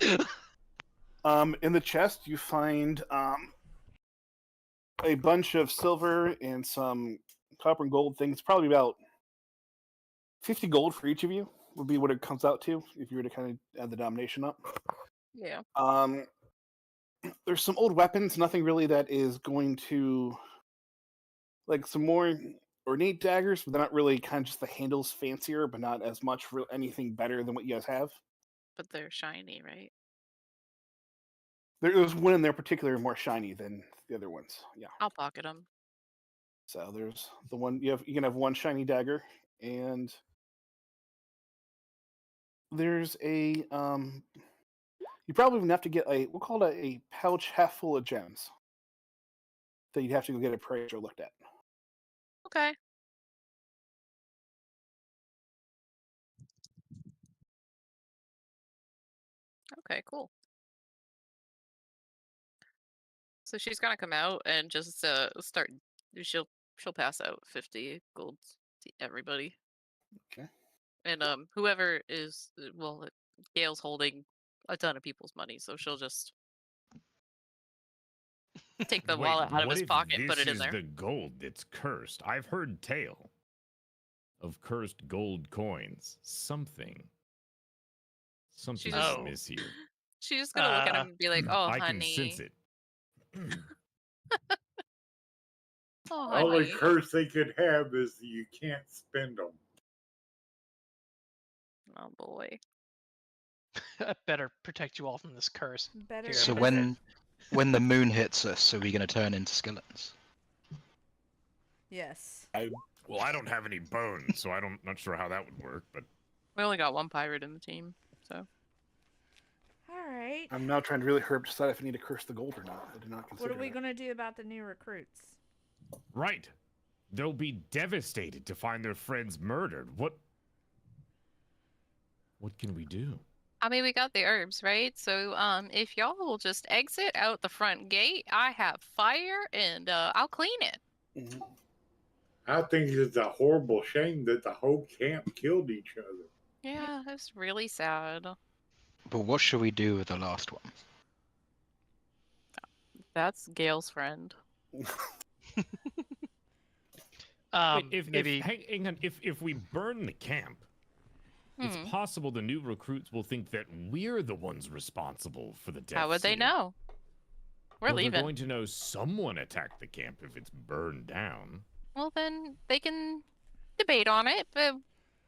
In the chest, you find a bunch of silver and some copper and gold things. Probably about 50 gold for each of you would be what it comes out to if you were to kind of add the domination up. Yeah. There's some old weapons. Nothing really that is going to, like, some more ornate daggers, but they're not really, kind of just the handles fancier, but not as much for anything better than what you guys have. But they're shiny, right? There's one in there particular more shiny than the other ones. Yeah. I'll pocket them. So there's the one you can have one shiny dagger, and there's a you probably even have to get we'll call it a pouch half full of gems that you'd have to go get appraised or looked at. Okay. Okay, cool. So she's gonna come out and just start. She'll pass out 50 gold to everybody. Okay. And whoever is Gail's holding a ton of people's money, so she'll just take the Wait, wallet out of what his if pocket and put this it in is there. the gold that's cursed? I've heard tale of cursed gold coins. Something She's is just- amiss here. She's just gonna look at him and be like, "Oh, I honey, can sense it. oh, Only honey." curse they could have is you can't spend them. Oh boy. I better protect you all from this curse. Better. Here. So Yeah. when the moon hits us, are we going to turn into skeletons? Yes. Well, I don't have any bones, so not sure how that would work. But We only got one pirate in the team, so All right. I'm now trying to really hurry up to decide if I need to curse the gold or not. I did not consider What are we that. gonna do about the new recruits? right, they'll be devastated to find their friends murdered. What can we do? I mean, we got the herbs, right? So, if y'all will just exit out the front gate, I have fire and I'll clean it. Mhm. I think it's a horrible shame that the whole camp killed each other. Yeah, it's really sad. But what should we do with the last one? That's Gail's friend. Wait, if, Maybe hang on, if we burn the camp, it's Hmm. possible the new recruits will think that we're the ones responsible for the death. How would they scene. know? We're Well, leaving. they're going to know someone attacked the camp if it's burned down. Well, then they can debate on it, but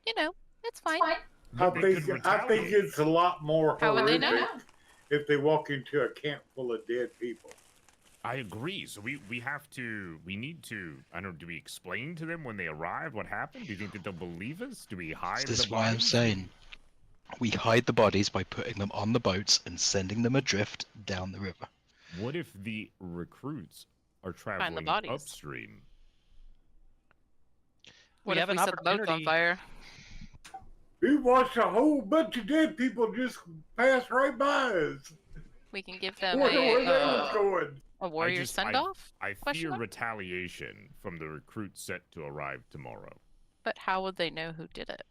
you know, it's fine. I But they think could I think retaliate. it's a lot more How would they horrific know? if they walk into a camp full of dead people. I agree. So we need to. I don't. Do we explain to them when they arrive what happened? Do you think that they'll believe us? Do we hide This is the why I'm bodies? saying we hide the bodies by putting them on the boats and sending them adrift down the river. What if the recruits are the traveling bodies. upstream? What we if have an we set the boats on opportunity. fire? We watched a whole bunch of dead people just pass right by us. We can give them Wonder where they was a going. warrior send-off. I Question fear mark? retaliation from the recruits set to arrive tomorrow. But how would they know who did it?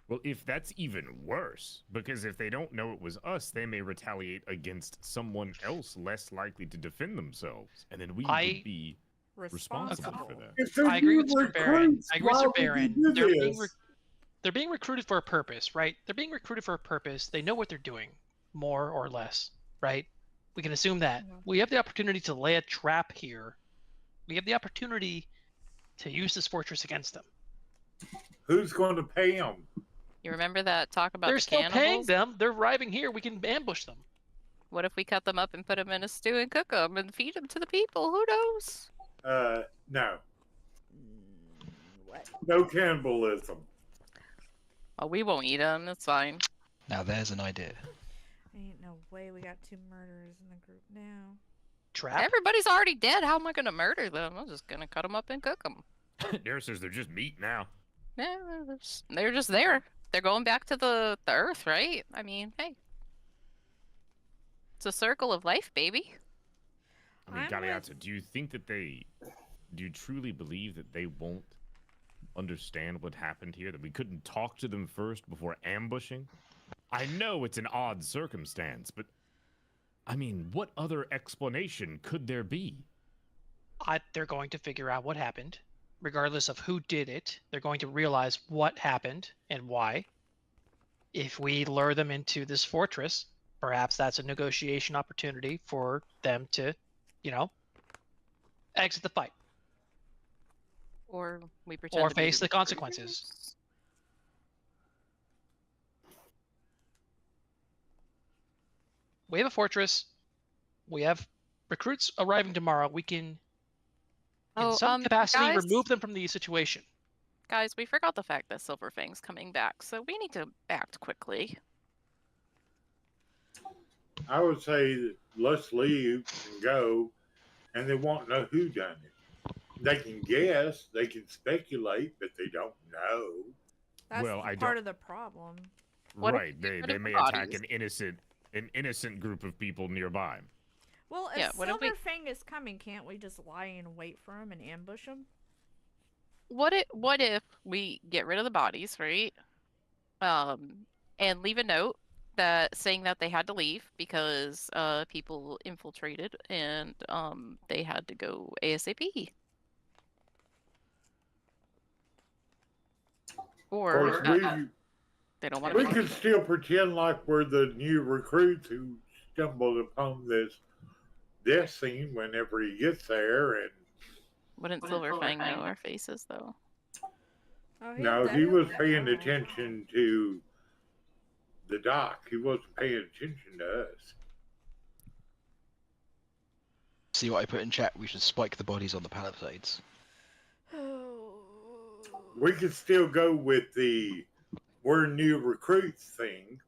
Well, if that's even worse, because if they don't know it was us, they may retaliate against someone else less likely to defend themselves, and then we would be responsible for that. If they're I agree with new Sir Baron. recruits, I agree with why Sir would they Baron. do They're being recruited for a purpose, right? They're being recruited for a purpose. They know what they're doing, more or less, right? We can assume that. We have the opportunity to lay a trap here. We have the opportunity to use this fortress against them. Who's going to pay them? You remember that talk about They're the still cannibals? paying them. They're arriving here. We can ambush them. What if we cut them up and put them in a stew and cook them and feed them to the people? Who knows? No. What? No cannibalism. Oh, we won't eat them. That's fine. Now there's an idea. Ain't no way we got 2 murderers in the group now. Trap? Everybody's already dead. How am I going to murder them? I'm just going to cut them up and cook them. Dare says they're just meat now. Yeah, they're just there. They're going back to the earth, right? I mean, hey. It's a circle of life, baby. I mean, I'm Galeazzo, do you truly believe that they won't understand what happened here? That we couldn't talk to them first before ambushing? I know it's an odd circumstance, but I mean, what other explanation could there be? They're going to figure out what happened. Regardless of who did it, they're going to realize what happened and why. If we lure them into this fortress, perhaps that's a negotiation opportunity for them to, exit the fight. Or we pretend Or to be face the recruiters. consequences. We have a fortress. We have recruits arriving tomorrow. We can, in some capacity, guys, remove them from the situation. Guys, we forgot the fact that Silverfang's coming back, so we need to act quickly. I would say that let's leave and go, and they won't know who done it. They can guess, they can speculate, but they don't know. That's Well, I part don't- of the problem. What if Right, we get they rid of may the attack bodies? an innocent group of people nearby. Well, if Yeah, what if we- Silverfang is coming, can't we just lie and wait for him and ambush him? What if we get rid of the bodies, right? And leave a note that saying that they had to leave because people infiltrated and they had to go ASAP. Or Of course, they don't want we to. could still pretend like we're the new recruits who stumbled upon this death scene whenever he gets there, and Wouldn't Silverfang know our faces though? Oh, no, he was paying attention to the dock. He wasn't paying attention to us. See what I put in chat? We should spike the bodies on the palisades. We could still go with the we're new recruits thing,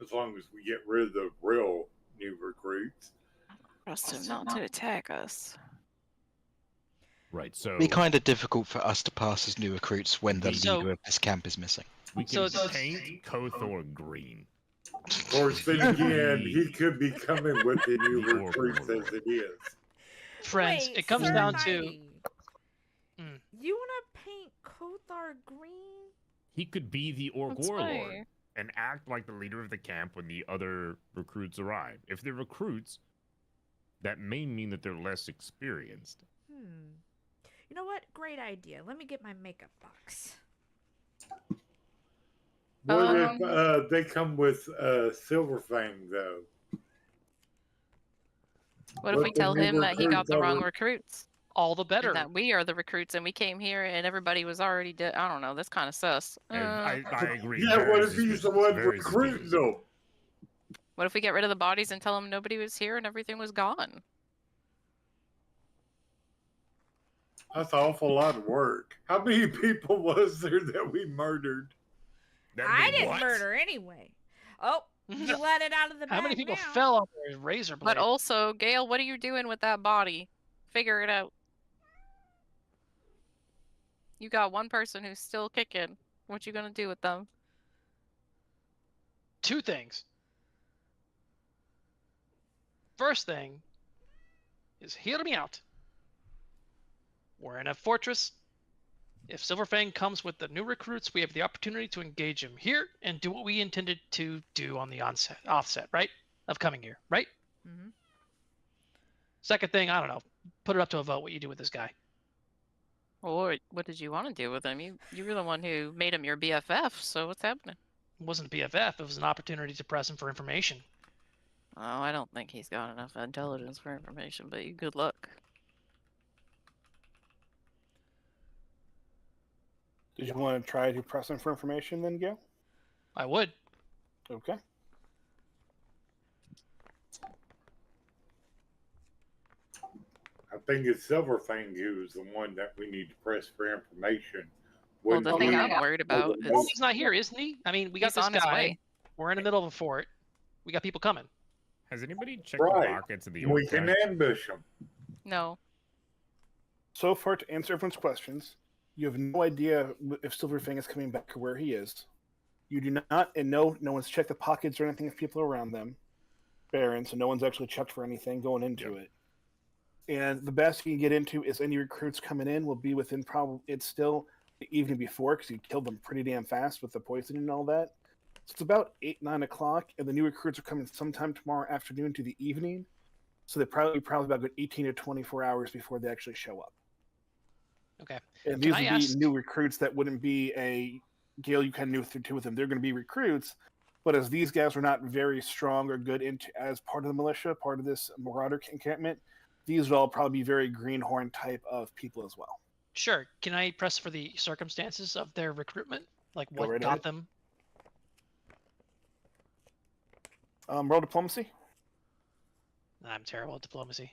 as long as we get rid of the real new recruits. Trust him not to attack us. Right, so It'd be kind of difficult for us to pass as new recruits when the So- leader of this camp is missing. we so can paint Kothor green. Or then again, he could be coming with the new The Orc recruits Warlord. as it is. Friends, Wait, it comes Sir down to... Knighty, Mm. You want to paint Kothar green? He could be the Orc That's Warlord. why. and act like the leader of the camp when the other recruits arrive. If they're recruits, that may mean that they're less experienced. You know what? Great idea. Let me get my makeup box. What if they come with Silverfang, though? What if we tell the new him that he got recruits the wrong over- recruits? All the better. And that we are the recruits and we came here and everybody was already dead. I don't know. That's kind of sus. I agree. Yeah, what Very if he's the suspicious, one very recruiting suspicious. them? What if we get rid of the bodies and tell him nobody was here and everything was gone? That's an awful lot of work. How many people was there that we murdered? That I mean didn't what? murder anyway. Oh, you let it out of the bag How many people now. fell on their razor blade? But also, Gail, what are you doing with that body? Figure it out. You got one person who's still kicking. What you gonna do with them? Two things. First thing is hear me out. We're in a fortress. If Silverfang comes with the new recruits, we have the opportunity to engage him here and do what we intended to do on the offset, right? Of coming here, right? Mm-hmm. Second thing, I don't know. Put it up to a vote what you do with this guy. Or what did you want to do with him? You were the one who made him your BFF, so what's happening? It wasn't a BFF, it was an opportunity to press him for information. Oh, I don't think he's got enough intelligence for information, but you good luck. Did you want to try to press him for information then, Gil? I would. Okay. I think it's Silverfang who's the one that we need to press for information. Well, the thing we- I'm worried about Well, is he's not here, isn't he? I mean, we got he's this on his guy. way. We're in the middle of a fort. We got people coming. Has anybody checked Right. the pockets of the we old can cache? ambush them. No. So far, to answer everyone's questions, you have no idea if Silverfang is coming back or where he is. You do not, and no one's checked the pockets or anything of people around them. Baron, so no one's actually checked for anything going into it. And the best you can get into is any recruits coming in will be within probably, it's still the evening before because you killed them pretty damn fast with the poisoning and all that. So it's about 8, 9 o'clock, and the new recruits are coming sometime tomorrow afternoon to the evening. So they probably about good 18 to 24 hours before they actually show up. Okay. And these I would ask- be new recruits that wouldn't be a Gale you kind of knew through two with them. They're going to be recruits, but as these guys were not very strong or good into as part of the militia, part of this marauder encampment, these would all probably be very greenhorn type of people as well. Sure. Can I press for the circumstances of their recruitment? Like Go what right got ahead. them? Roll diplomacy, I'm terrible at diplomacy.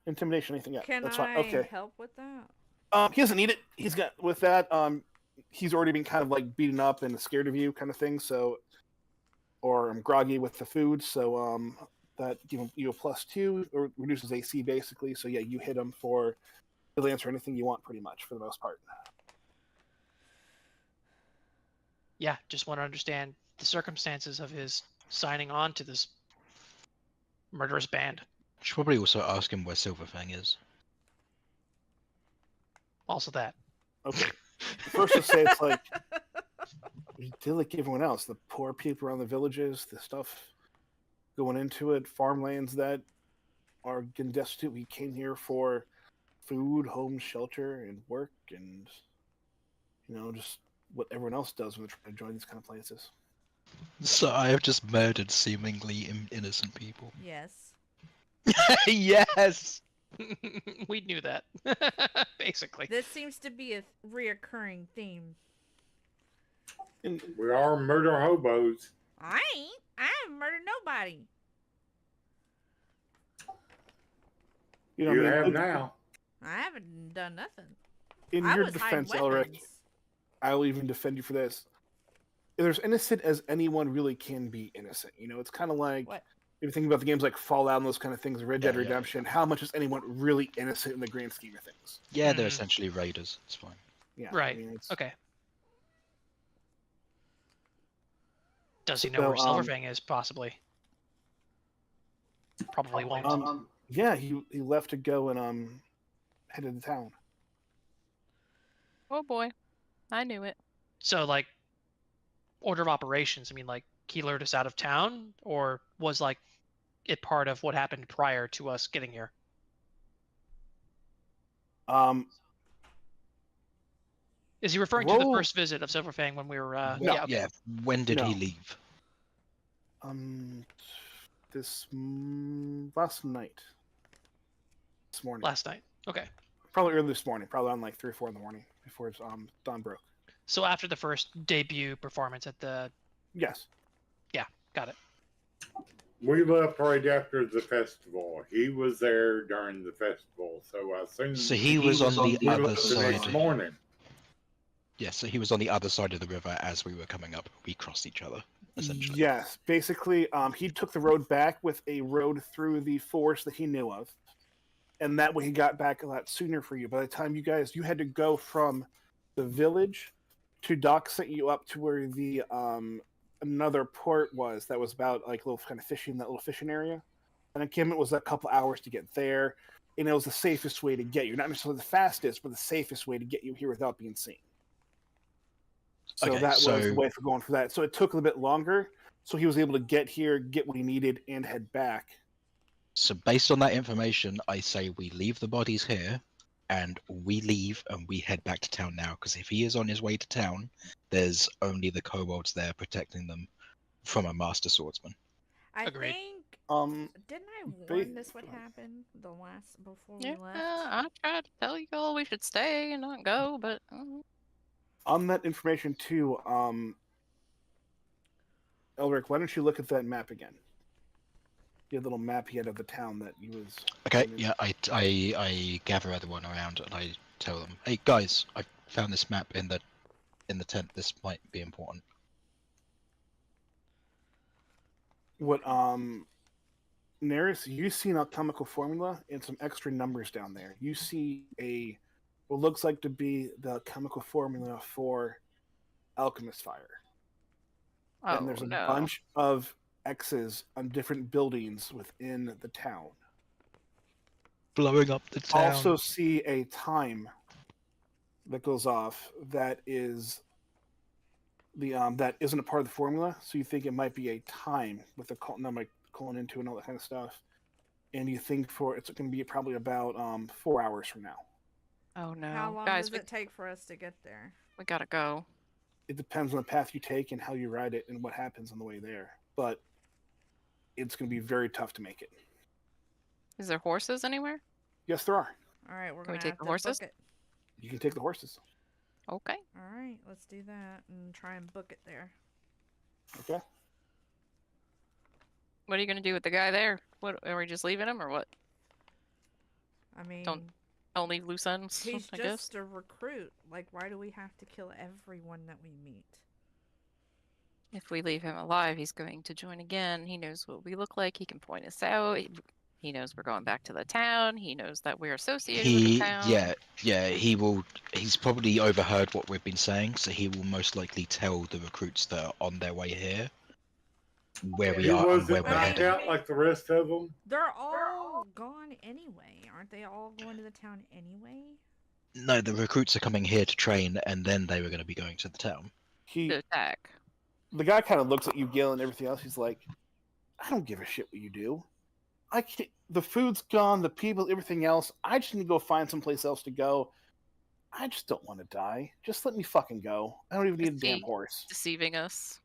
intimidation, anything. Yeah, Can that's I fine. Okay. help with that? He doesn't need it. He's got with that. He's already been kind of like beaten up and scared of you, kind of thing. So, or groggy with the food. So, that give you a +2 or reduces AC basically. So yeah, you hit him for he'll answer anything you want pretty much for the most part. Yeah, just want to understand the circumstances of his signing on to this murderous band. Should probably also ask him where Silverfang is. Also that. Okay. First, to say it's like he did like everyone else. The poor people around the villages, the stuff going into it, farmlands that are getting destitute. We came here for food, home, shelter, and work, and just what everyone else does when they're trying to join these kind of places. So I have just murdered seemingly innocent people. Yes. Yes! We knew that. Basically. This seems to be a reoccurring theme. And We are murder hobos. I haven't murdered nobody. you You know, I have mean, now. I haven't done nothing. in I your was hiding defense, Elric, weapons. I will even defend you for this. They're as innocent as anyone really can be innocent. It's kind of like What? if you think about the games like Fallout and those kind of things, Red Dead Yeah, yeah. Redemption, how much is anyone really innocent in the grand scheme of things? Yeah, they're Mhm. essentially raiders. It's fine. Yeah, Right. it's, Okay. Does he know So, where Silverfang is, possibly? Probably won't. yeah, he left to go and headed to town. Oh boy. I knew it. So, like, order of operations? I mean, like, he lured us out of town, or was like it part of what happened prior to us getting here? Is he referring to the Roll- first visit of Silverfang when we were? No. Yeah. Okay. Yeah. When did he No. leave? This last night. This morning. Last night. Okay. Probably early this morning. Probably on like 3 or 4 in the morning before it's dawn broke. So after the first debut performance at the. Yes. Yeah. Got it. We left right after the festival. He was there during the festival, so I assume So he was on the we other left the next side. morning. Yeah, so he was on the other side of the river as we were coming up. We crossed each other, essentially. Yes. Basically, he took the road back with a road through the forest that he knew of. And that way he got back a lot sooner for you. By the time you had to go from the village to dock sent you up to where the another port was that was about like a little kind of fishing, that little fishing area. And again, it was a couple hours to get there. And it was the safest way to get you. Not necessarily the fastest, but the safest way to get you here without being seen. So Okay, that was so- the way for going for that. So it took a little bit longer. So he was able to get here, get what he needed, and head back. So based on that information, I say we leave the bodies here, and we leave and we head back to town now. Because if he is on his way to town, there's only the kobolds there protecting them from a master swordsman. I Agreed. think didn't I ba- warn this would happen the last before we Yeah, left? I tried to tell you all we should stay and not go, but On that information too, Elric, why don't you look at that map again? The little map he had of the town that he was. Okay, yeah, I gather everyone around and I tell them, hey guys, I found this map in the tent. This might be important. What Neris, you see an alchemical formula and some extra numbers down there. You see what looks like to be the chemical formula for alchemist fire. oh And there's a no. bunch of X's on different buildings within the town. Blowing up the town. Also see a time that goes off that is the that isn't a part of the formula, so you think it might be a time with the number colon into and all that kind of stuff, and you think it's going to be probably about 4 hours from now. Oh no. How long Guys, does it take for us to get there? we gotta go. It depends on the path you take and how you ride it and what happens on the way there, but it's going to be very tough to make it. Is there horses anywhere? Yes, there are. All right, we're Can we gonna take have the to horses? book it. You can take the horses. Okay. All right, let's do that and try and book it there. Okay. What are you gonna do with the guy there? What are we just leaving him or what? I mean, Don't leave loose ends. he's I guess. just a recruit. Like, why do we have to kill everyone that we meet? If we leave him alive, he's going to join again. He knows what we look like. He can point us out. He knows we're going back to the town. He knows that we're associated with the town. He will. He's probably overheard what we've been saying, so he will most likely tell the recruits that are on their way here where we He are and wasn't where we're knocked heading. out like the rest of them. They're all gone anyway. Aren't they all going to the town anyway? No, the recruits are coming here to train, and then they were going to be going to the town. To attack. The guy kind of looks at you, Gil, and everything else. He's like, I don't give a shit what you do. I can't, the food's gone, the people, everything else. I just need to go find someplace else to go. I just don't want to die. Just let me fucking go. I don't even need a Is damn he horse. deceiving us?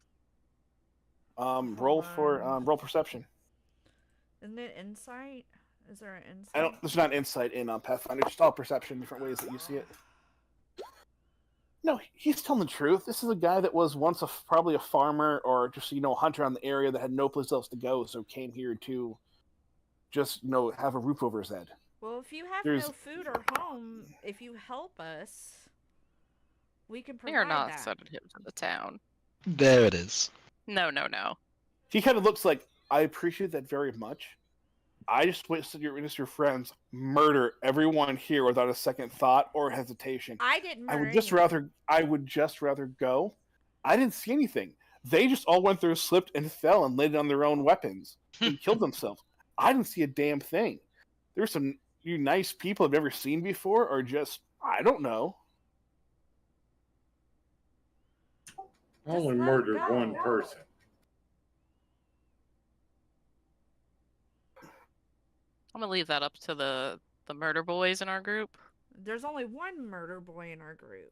Roll on. perception. Isn't it insight? Is there an insight? I don't. There's not insight in Pathfinder. Just all perception, different ways that you see it. No, he's telling the truth. This is a guy that was once probably a farmer or just a hunter on the area that had no place else to go, so came here to just have a roof over his head. Well, if you have There's- no food or home, if you help us, we can We provide are not that. sending him to the town. There it is. No. He kind of looks like, I appreciate that very much. I just wish that your friends murder everyone here without a second thought or hesitation. I didn't. I would murder just anyone. rather go. I didn't see anything. They just all went through, slipped and fell and landed on their own weapons and killed themselves. I didn't see a damn thing. There's some you nice people I've never seen before, or just I don't know. Only let him murdered go. one person. I'm gonna leave that up to the murder boys in our group. There's only one murder boy in our group.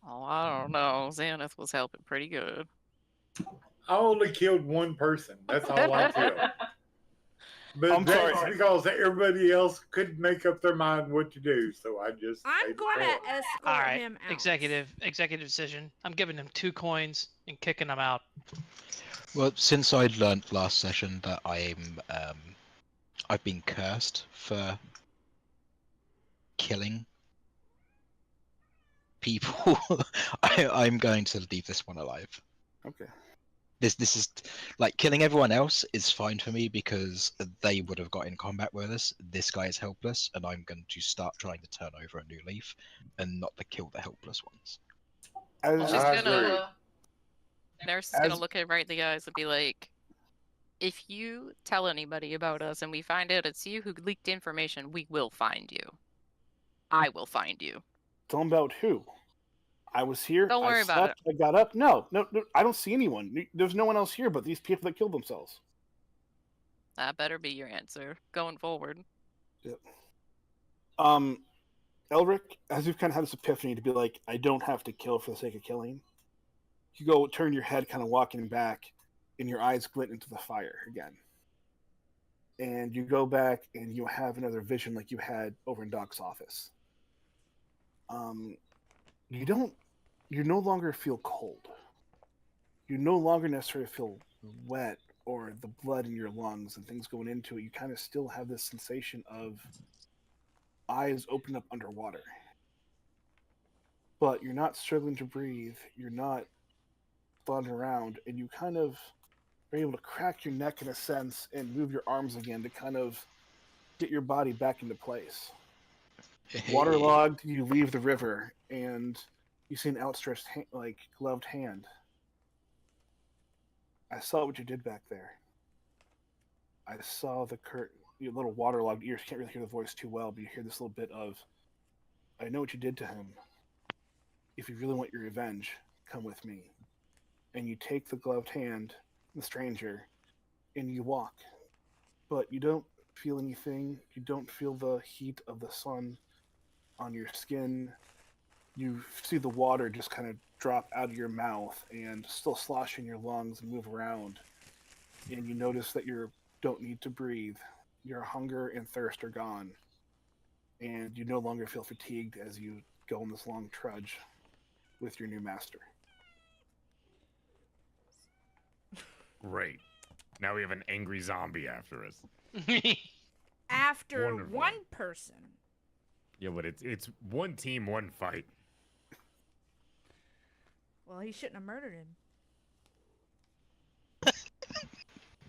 Oh, I don't know. Xanath was helping pretty good. I only killed one person. That's all I killed. But I'm that's sorry. because everybody else couldn't make up their mind what to do, so I just I'm made going the to call. escort All right, him out. executive decision. I'm giving him 2 coins and kicking him out. Well, since I learned last session that I've been cursed for killing people, I'm going to leave this one alive. Okay. This is like killing everyone else is fine for me because they would have got in combat with us. This guy is helpless, and I'm going to start trying to turn over a new leaf and not to kill the helpless ones. She's I agree. gonna. Nurse is gonna As- look him right in the eyes and be like, "If you tell anybody about us and we find out it's you who leaked information, we will find you. I will find you. Tell him about who? I was here. Don't worry I about slept, I got up. No, I don't see anyone. There's no one else here but these people that killed themselves. That better be your answer going forward." Elric, as you've kind of had this epiphany to be like, I don't have to kill for the sake of killing, you go turn your head kind of walking back, and your eyes glint into the fire again. And you go back and you have another vision like you had over in Doc's office. You no longer feel cold. You no longer necessarily feel wet or the blood in your lungs and things going into it. You kind of still have this sensation of eyes open up underwater. But you're not struggling to breathe. You're not floating around. And you kind of are able to crack your neck in a sense and move your arms again to kind of get your body back into place. Waterlogged, you leave the river and you see an outstretched, gloved hand. I saw what you did back there. I saw the curtain. Your little waterlogged ears can't really hear the voice too well, but you hear this little bit of, I know what you did to him. If you really want your revenge, come with me. And you take the gloved hand, the stranger, and you walk. But you don't feel anything. You don't feel the heat of the sun on your skin. You see the water just kind of drop out of your mouth and still slosh in your lungs and move around. And you notice that you don't need to breathe. Your hunger and thirst are gone. And you no longer feel fatigued as you go on this long trudge with your new master. Great. Now we have an angry zombie after us. After Wonderful. one person. Yeah, but it's one team, one fight. Well, he shouldn't have murdered him.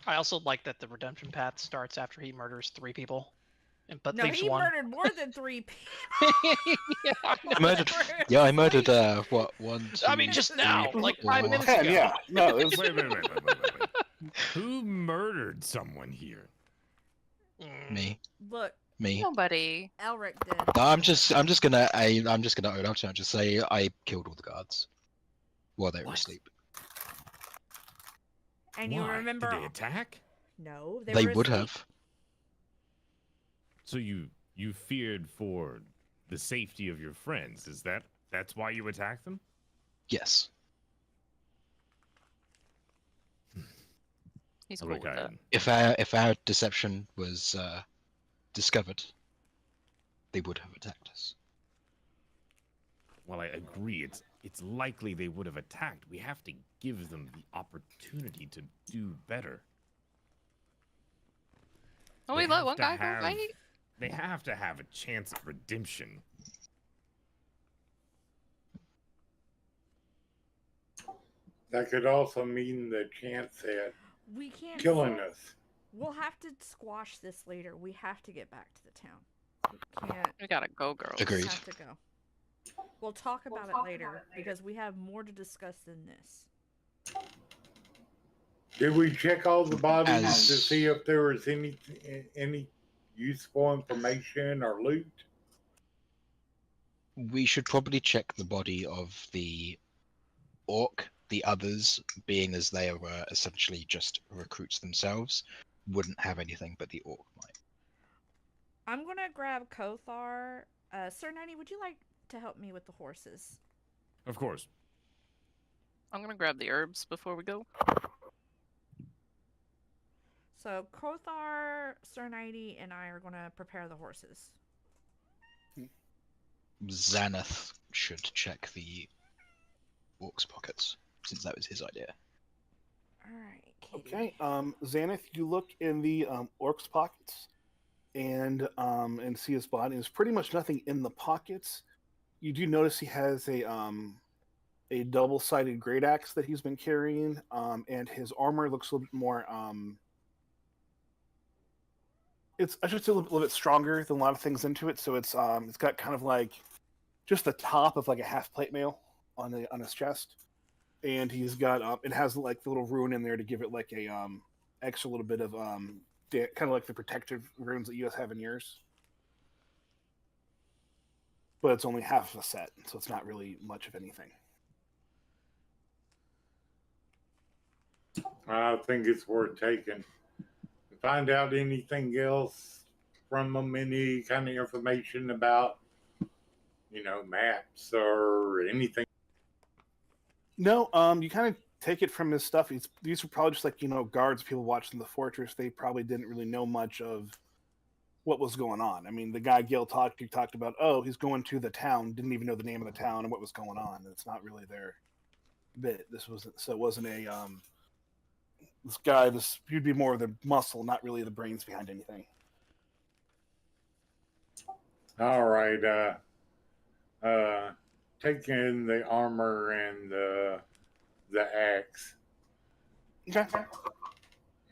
I also like that the redemption path starts after he murders 3 people, but No, leaves he 1. murdered more than 3 people. Yeah, I murdered. Yeah, I murdered. What 1, 2? I mean, just now, 3, like 4. 5 minutes 10, ago. yeah. No, it was, Wait. Who murdered someone here? Me. Look, Me. Nobody. Elric did. No, I'm just gonna own up to it and just say I killed all the guards while they were What? asleep. And you Why? remember? Did they attack? No, They were would asleep. have. So you feared for the safety of your friends? That's why you attacked them? Yes. He's cool with that. If our deception was discovered, they would have attacked us. Well, I agree. It's likely they would have attacked. We have to give them the opportunity to do better. Oh, They we let have one to guy go have- fight? They have to have a chance at redemption. That could also mean the chance at We can't. killing us. We'll have to squash this later. We have to get back to the town. We can't. We gotta go, girls. Agreed. Have to go. We'll talk about it later because we have more to discuss than this. Did we check all the bodies As- to see if there was any useful information or loot? We should probably check the body of the orc, the others, being as they were essentially just recruits themselves, wouldn't have anything, but the orc might. I'm gonna grab Kothar. Sir Ninety, would you like to help me with the horses? Of course. I'm gonna grab the herbs before we go. So Kothar, Sir Ninety, and I are gonna prepare the horses. Xanath should check the orc's pockets, since that was his idea. All right, Kitty. Okay, Xanath, you look in the orc's pockets and see his body. There's pretty much nothing in the pockets. You do notice he has a double-sided great axe that he's been carrying, and his armor looks a little bit more. It's, I should say, a little bit stronger than a lot of things into it. So it's got kind of like just the top of like a half plate mail on his chest, and he's got it has like the little rune in there to give it like a extra little bit of kind of like the protective runes that you guys have in yours. But it's only half of a set, so it's not really much of anything. I think it's worth taking. Find out anything else from them, any kind of information about, maps or anything. No, you kind of take it from his stuff. These were probably just like, guards, people watching the fortress. They probably didn't really know much of what was going on. I mean, the guy Gil talked about, oh, he's going to the town, didn't even know the name of the town and what was going on. It's not really their bit. It wasn't a, you'd be more of the muscle, not really the brains behind anything. All right, taking the armor and the axe. Okay.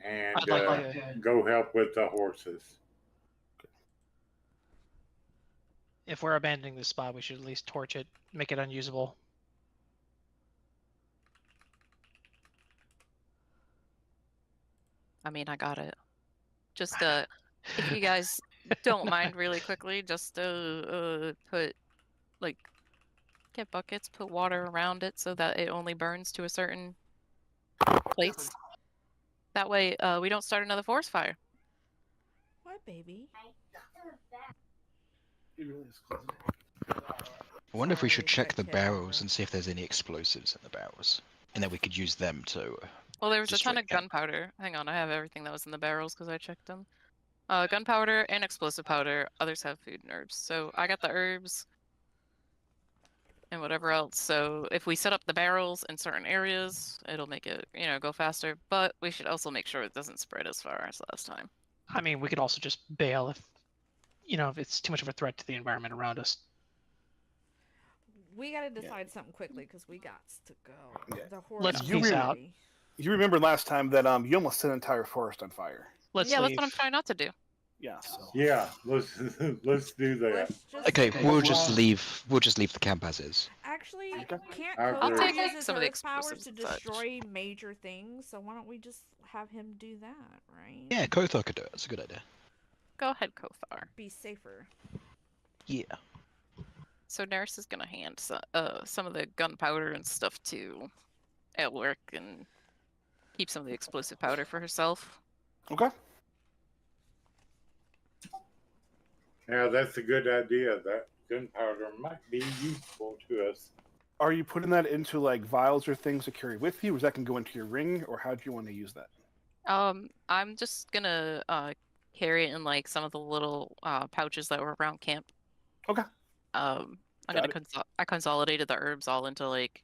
And I'd like to- go help with the horses. If we're abandoning this spot, we should at least torch it, make it unusable. I mean, I got it. Just if you guys don't mind, really quickly, just put get buckets, put water around it so that it only burns to a certain place. That way, we don't start another forest fire. What, baby? I wonder if we should Sorry, check the kid barrels over. and see if there's any explosives in the barrels, and then we could use them to. Well, there was a ton Destroy of gunpowder. Hang on, I have everything that was in the barrels because I checked them. Gunpowder and explosive powder. Others have food and herbs. So I got the herbs and whatever else. So if we set up the barrels in certain areas, it'll make it, go faster. But we should also make sure it doesn't spread as far as last time. I mean, we could also just bail if it's too much of a threat to the environment around us. We gotta decide something quickly because we got to go. Yeah. The horse Let's is peace out. ready. You remember last time that you almost set an entire forest on fire. Let's Yeah, leave. that's what I'm trying not to do. Yeah. So. Yeah, let's do that. Let's just Okay, we'll just leave. We'll just leave the camp as is. Actually, Okay. can't I'll Kothar take, use his some of the earth powers explosives to and such. destroy major things? So why don't we just have him do that, right? Yeah, Kothar could do it. That's a good idea. Go ahead, Kothar. Be safer. Yeah. So Nurse is gonna hand some of the gunpowder and stuff to Elric and keep some of the explosive powder for herself. Okay. Yeah, that's a good idea. That gunpowder might be useful to us. Are you putting that into like vials or things to carry with you, or is that can go into your ring, or how do you want to use that? I'm just gonna carry it in like some of the little pouches that were around camp. Okay. I consolidated the herbs all into like,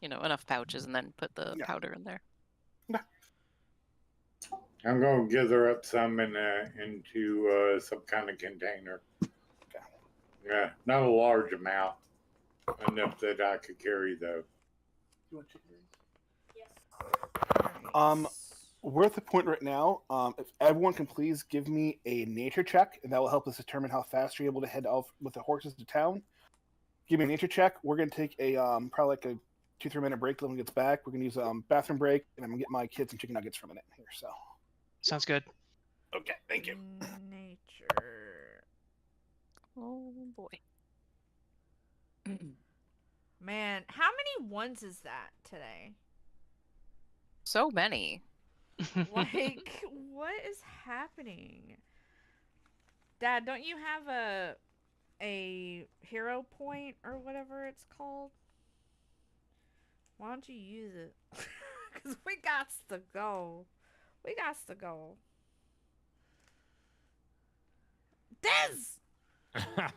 enough pouches and then put the powder in there. I'm going to gather up some into some kind of container. Okay. Yeah, not a large amount. Enough that I could carry, though. Alright. We're at the point right now. If everyone can please give me a nature check, and that will help us determine how fast you're able to head off with the horses to town. Give me a nature check. We're gonna take a probably like a 2-3 minute break till everyone gets back. We're gonna use a bathroom break, and I'm gonna get my kids some chicken nuggets for a minute here. So. Sounds good. Okay, thank you. Nature. Oh boy. Man, how many ones is that today? so many. Like, what is happening? Dad, don't you have a hero point or whatever it's called? Why don't you use it? Because we got to go. We got to go. Des! What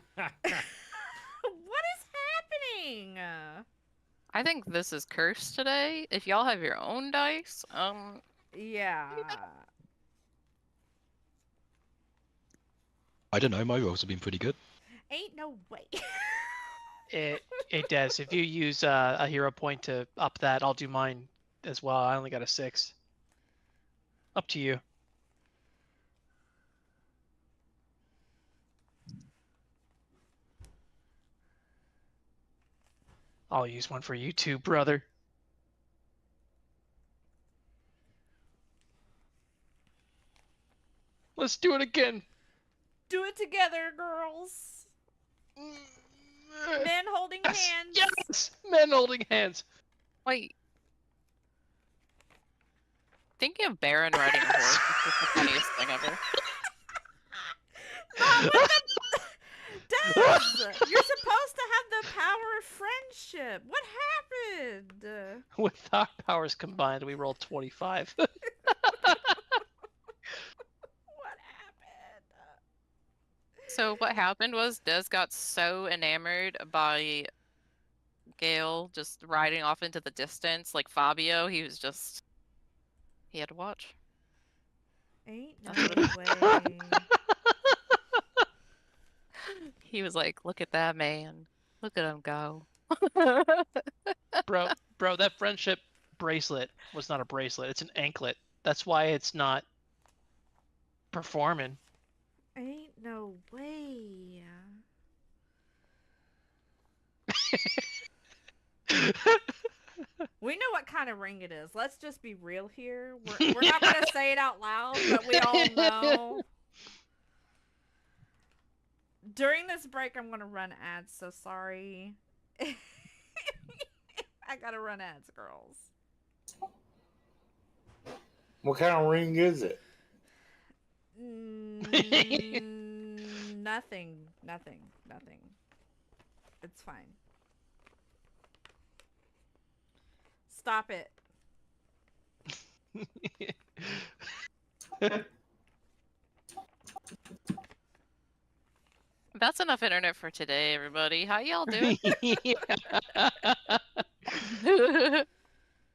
is happening? I think this is cursed today. If y'all have your own dice, Yeah. I don't know. My rolls have been pretty good. Ain't no way. It does. If you use a hero point to up that, I'll do mine as well. I only got a 6. Up to you. I'll use one for you too, brother. Let's do it again. Do it together, girls. Men holding Yes, hands. yes, men holding hands. wait. Thinking of Baron riding a horse is just the funniest thing ever. Not with the... Des, you're supposed to have the power of friendship. What happened? With our powers combined, we rolled 25. What happened? So what happened was Des got so enamored by Gale just riding off into the distance like Fabio, he had to watch. Ain't no That's way. He was like, look at that man. Look at him go. bro, that friendship bracelet was not a bracelet. It's an anklet. That's why it's not performing. Ain't no way. We know what kind of ring it is. Let's just be real here. We're not going to say it out loud, but we all know. During this break, I'm going to run ads, so sorry. I got to run ads, girls. What kind of ring is it? Nothing. It's fine. Stop it. That's enough internet for today, everybody. How y'all doing?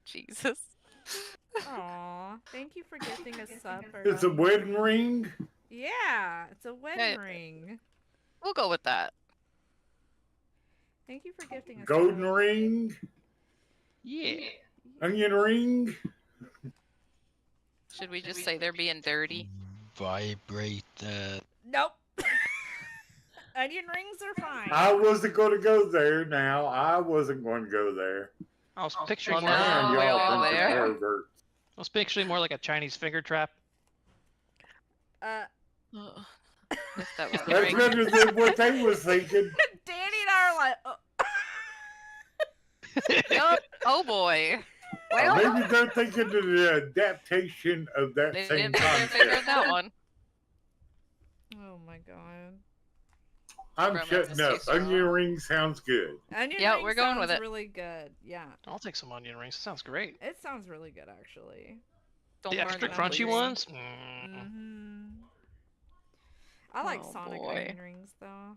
Jesus. Aw, thank you for gifting us supper. It's a wedding ring? Yeah, it's a wedding Hey. ring. We'll go with that. Thank you for gifting us Golden supper. ring? Yeah. Onion ring? Should we just say they're being dirty? Vibrator. Nope. Onion rings are fine. I wasn't going to go there now. I wasn't going to go there. I was picturing well, more. now- Man, we y'all all bunch of there. perverts. I was picturing more like a Chinese finger trap. If that was the That's ring. better than what they was thinking. Danny and I are like, Yup. Oh boy. Or Well, maybe they're thinking of the adaptation of that they same didn't put their finger on concept. that one. oh my god. I'm Romance shutting is up. too strong. Onion ring sounds good. Onion Yeah, ring we're going with sounds it. really good. Yeah, I'll take some onion rings. That sounds great. it sounds really good actually. Don't The burn extra the crunchy fingers. ones. Mm-hmm. I like Oh, Sonic boy. onion rings though.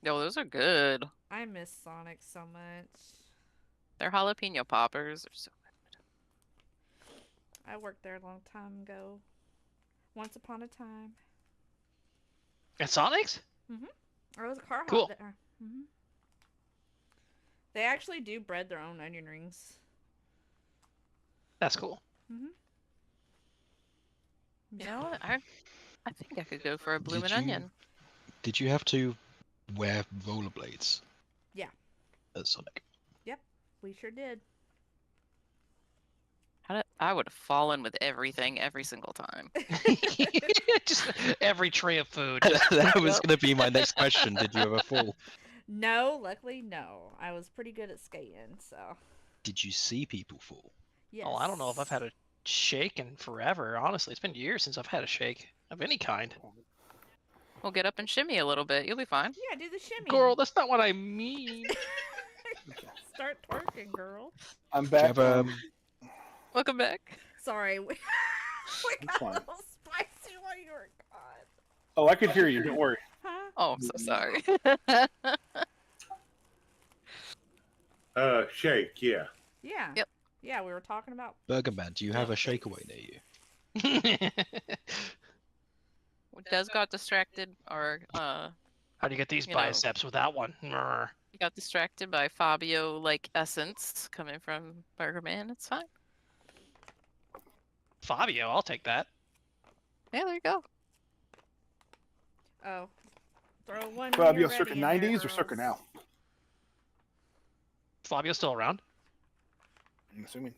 No, those are good. I miss Sonic so much. Their jalapeno poppers are so I worked there a long time ago. Once upon a time. At Sonic's? I was a car hop Cool. there. They actually do bread their own onion rings. That's cool. You know what? I think I could go for a bloomin' you- onion. Did you have to wear rollerblades? Yeah. At Sonic. We sure did. I would have fallen with everything every single time. Just every tray of food. That was going to be my next question. Did you ever fall? No, luckily no. I was pretty good at skating, so. Did you see people fall? Yes. Oh, I don't know if I've had a shake in forever. Honestly, it's been years since I've had a shake of any kind. We'll get up and shimmy a little bit. You'll be fine. Yeah, do the shimmy. Girl, that's not what I mean. Start twerking, girl. I'm Do you back. have Welcome back. Sorry, we It's got a fine. little spicy while you were gone. Oh, I could hear you. Don't worry. Huh? Oh, I'm so sorry. Shake, yeah. Yeah. Yep. Yeah, we were talking about. Burger Man, do you have a shakeaway near you? Des got distracted, or How do you get these You know. biceps without one? Brr. he got distracted by Fabio like essence coming from Burger Man. It's fine. Fabio, I'll take that. Yeah, there you go. Oh, throw one. Fabio, when you're circa ready in there, 90s or circa girls. now? Fabio's still around? I'm assuming.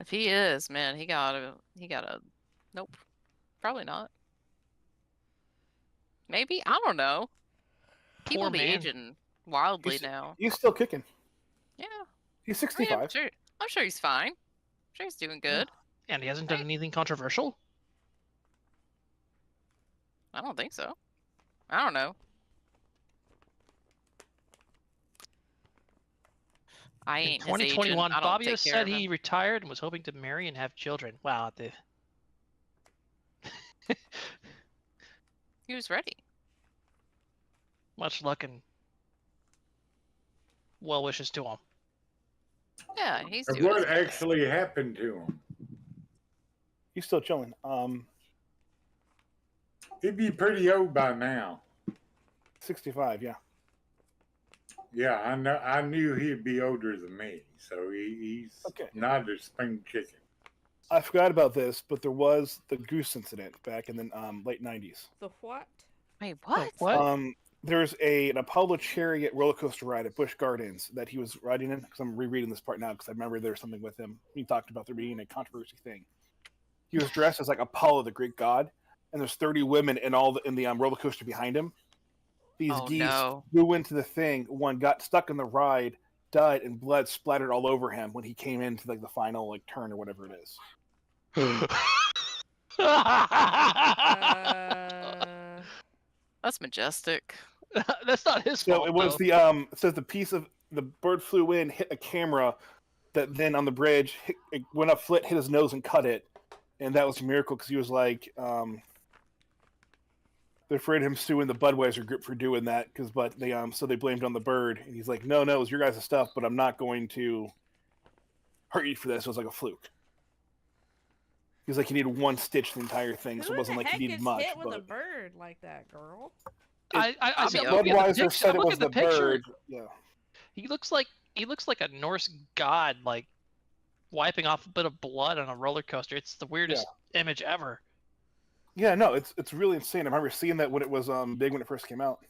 If he is, man, he got a nope. Probably not. Maybe, I don't know. People Poor be man. aging wildly He's- now. He's still kicking. Yeah. He's I mean, 65. I'm sure he's fine. I'm sure he's doing good. And he hasn't done anything controversial? I don't think so. I don't know. I In ain't his agent. 2021, I don't Fabio take care said of him. he retired and was hoping to marry and have children. Wow, He was ready. much luck and well wishes to him. Yeah, he's And doing what his thing. actually happened to him? He's still chilling. He'd be pretty old by now. 65, yeah. Yeah, I know. I knew he'd be older than me, so he's Okay. not a spring chicken. I forgot about this, but there was the goose incident back in the late 90s. The what? Wait, what? What? There's an Apollo chariot roller coaster ride at Busch Gardens that he was riding in. Because I'm rereading this part now because I remember there was something with him. He talked about there being a controversy thing. He was dressed as like Apollo, the Greek god, and there's 30 women in the roller coaster behind him. These Oh, geese no. flew into the thing. One got stuck in the ride, died, and blood splattered all over him when he came into like the final like turn or whatever it is. That's majestic. That's not his So fault. it was though. the it says the piece of the bird flew in, hit a camera, that then on the bridge it went up, hit his nose and cut it, and that was a miracle because he was like they're afraid of him suing the Budweiser group for doing that but they so they blamed it on the bird, and he's like, no, it was your guys' stuff, but I'm not going to hurt you for this. It was like a fluke. He's like, he needed one stitch the entire thing, so it wasn't like he needed much. Hit with But a bird like that, girl. I see, Fabio. I'm looking at the Budweiser picture- said I'm it looking was at the picture. bird. Yeah. He looks like a Norse god, like wiping off a bit of blood on a roller coaster. It's the weirdest image ever. Yeah, no, it's really insane. I remember seeing that when it was big when it first came out.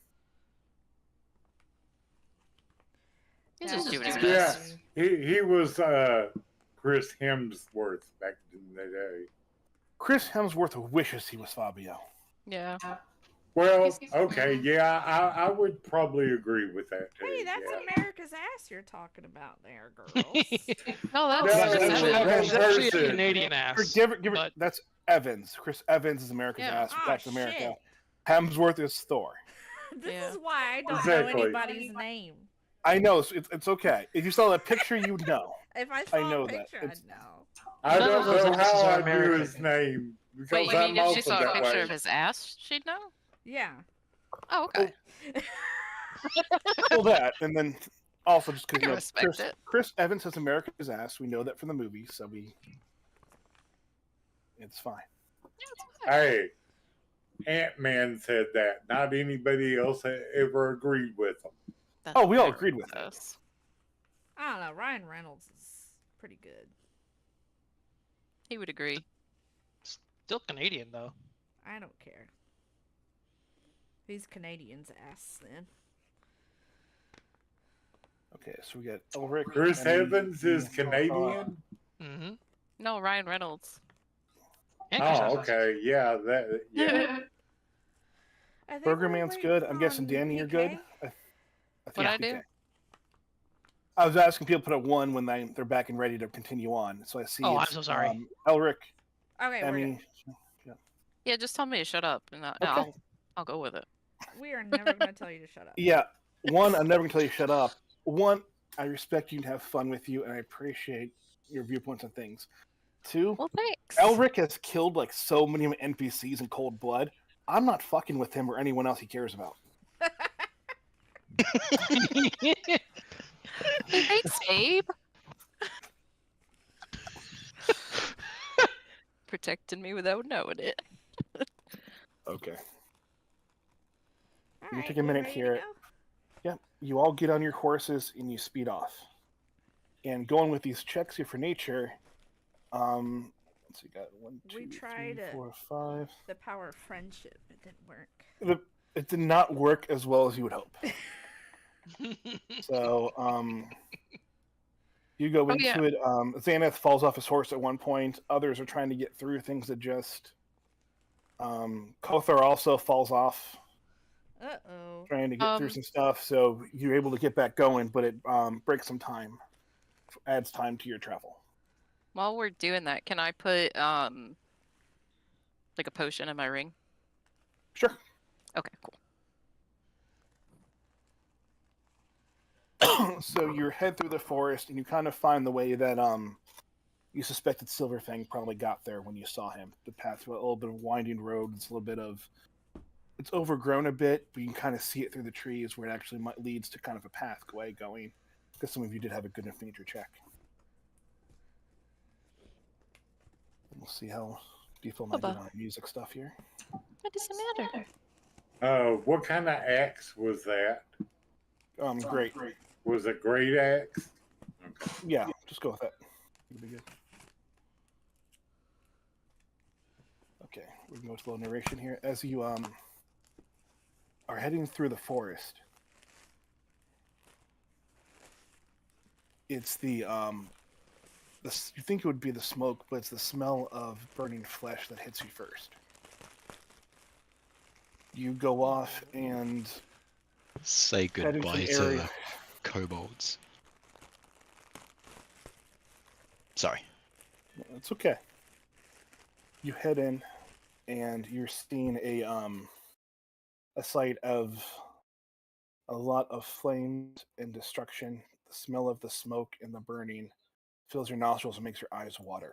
He's just doing his Yeah. best. He was Chris Hemsworth back in the day. Chris Hemsworth wishes he was Fabio. Yeah. Well, okay, yeah, I would probably agree with that too. Hey, that's yeah. America's ass you're talking about there, girls. No, that's No, It's that's actually- that's it's actually a person. Canadian ass. Give it, but- that's Evans. Chris Evans is America's Yeah. ass for Ah, Captain America. shit. Hemsworth is Thor. This Yeah. is why I don't Exactly. know anybody's name. I know, it's okay. If you saw that picture, you'd know. If I saw know a that. picture, It's- I'd know. I None don't of those know asses how are I knew American. his name because Wait, you I'm mean if she also saw a that picture way. of his ass, she'd know? Yeah. Oh, okay. Well, that, and then also just I because can respect it. Chris Evans has America's ass. We know that from the movie, so it's fine. Hey, Ant-Man said that. Not anybody else ever agreed with him. That's Oh, we all very agreed with it. gross. I don't know. Ryan Reynolds is pretty good. He would agree. Still Canadian though. I don't care. He's Canadian's ass then. Okay, so we got Ulrich. Chris and- Evans is Canadian. Mm-hmm. No, Ryan Reynolds. Oh, okay, yeah, that yeah. I think Burger we're Man's waiting good. I'm guessing on Danny, you're PK. good. I think What'd I PK. do? I was asking people to put a 1 when they're back and ready to continue on. So I see Oh, I'm it's so sorry. Elric, Okay, Emmy. Yeah, just tell me to shut up, and Okay. I'll go with it. we are never going to tell you to shut up. Yeah. 1, I'm never going to tell you to shut up. 1, I respect you and have fun with you, and I appreciate your viewpoints on things. 2, Well, thanks. Elric has killed like so many NPCs in cold blood. I'm not fucking with him or anyone else he cares about. Hey, thanks, Abe. Protecting me without knowing it. Okay. All You right, take a we minute ready here. to go? Yeah, you all get on your horses and you speed off. And going with these checks here for nature, let's see, got 1, 2, We 3, tried 4, 5. the power of friendship. It didn't work. It did not work as well as you would hope. So, you go into yeah. it. Xanath falls off his horse at one point. Others are trying to get through things that just. Kothar also falls off, Uh-oh. trying to get through some stuff. So you're able to get back going, but it breaks some time, adds time to your travel. While we're doing that, can I put like a potion in my ring? Sure. Okay, cool. So you head through the forest, and you kind of find the way that you suspected Silverfang probably got there when you saw him. The path through a little bit of winding road. It's a little bit of. It's overgrown a bit, but you can kind of see it through the trees where it actually leads to kind of a pathway going. Because some of you did have a good enough nature check. We'll see how default I did on music stuff here. What does it matter? What kind of axe was that? Great. Was it great axe? Okay. Yeah, just go with that. It'll be good. Okay, we can go to a little narration here. As you are heading through the forest, it's the you think it would be the smoke, but it's the smell of burning flesh that hits you first. You go off and say head into goodbye an to area. the kobolds. Sorry. It's okay. You head in, and you're seeing a sight of a lot of flames and destruction. The smell of the smoke and the burning fills your nostrils and makes your eyes water.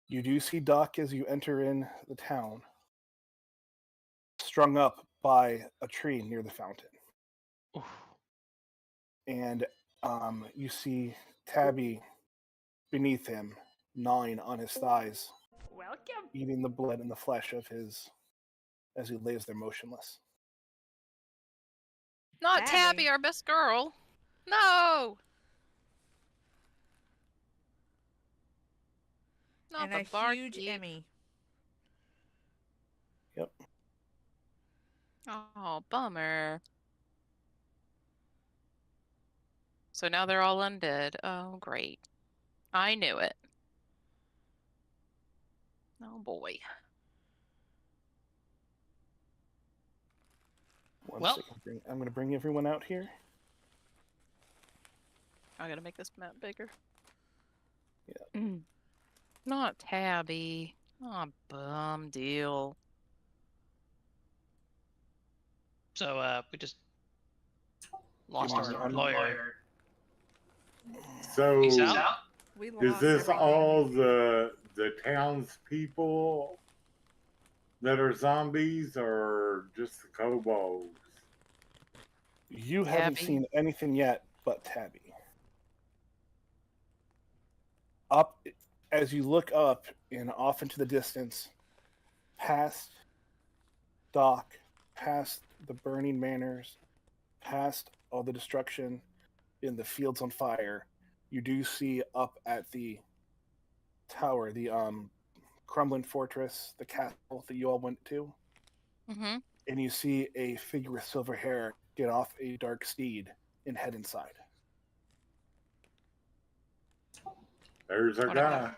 You do see Doc as you enter in the town, strung up by a tree near the fountain. Oof. And you see Tabby beneath him, gnawing on his thighs, Welcome. eating the blood and the flesh of his as he lays there motionless. Not Tabby, our best girl. No. Not And the a barkeep. huge Emmy. Yep. Oh, bummer. So now they're all undead. Oh, great. I knew it. Oh, boy. One Well- second. I'm going to bring everyone out here. I gotta make this map bigger. Yeah. Not Tabby. Oh, bum deal. So we just lost Give me our one. lawyer. So Peace out. We is lost this everything. all the townspeople that are zombies, or just the kobolds? You haven't Tabby. seen anything yet but Tabby. Up as you look up and off into the distance, past Dock, past the burning manors, past all the destruction in the fields on fire, you do see up at the tower, the crumbling fortress, the castle that you all went to, Mm-hmm. and you see a figure with silver hair get off a dark steed and head inside. There's our guy.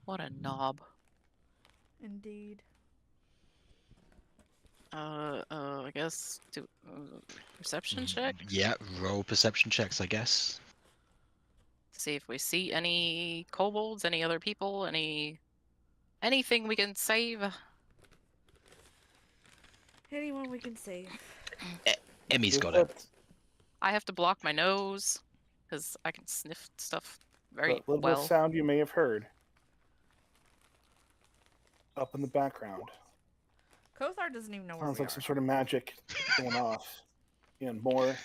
What a knob. Indeed. I guess do perception check Yeah, roll perception checks, I guess. to see if we see any kobolds, any other people, anything we can save. Anyone we can save. Emmy's Is got it. that I have to block my nose because I can sniff stuff very the little bit of well. sound you may have heard up in the background? Kothar doesn't even know where Sounds we like are. some sort of magic going off, and more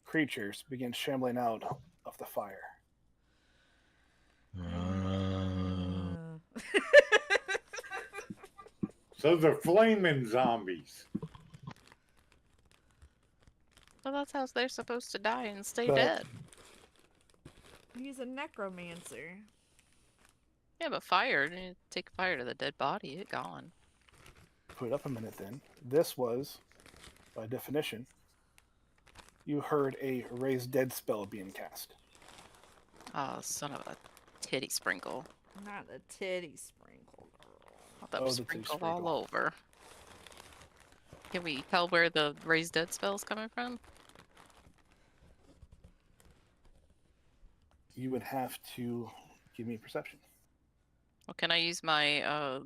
creatures begin shambling out of the fire. So they're flaming zombies. Well, that's how they're supposed to die and stay But- dead. He's a necromancer. Yeah, but fire, you take fire to the dead body, it gone. Put it up a minute then. This was, by definition, you heard a raise dead spell being cast. Oh, son of a titty sprinkle. Not a titty sprinkle, girl. Oh, that Oh, was the titty sprinkled all sprinkle. over. Can we tell where the raised dead spell's coming from? You would have to give me perception. Well, can I use my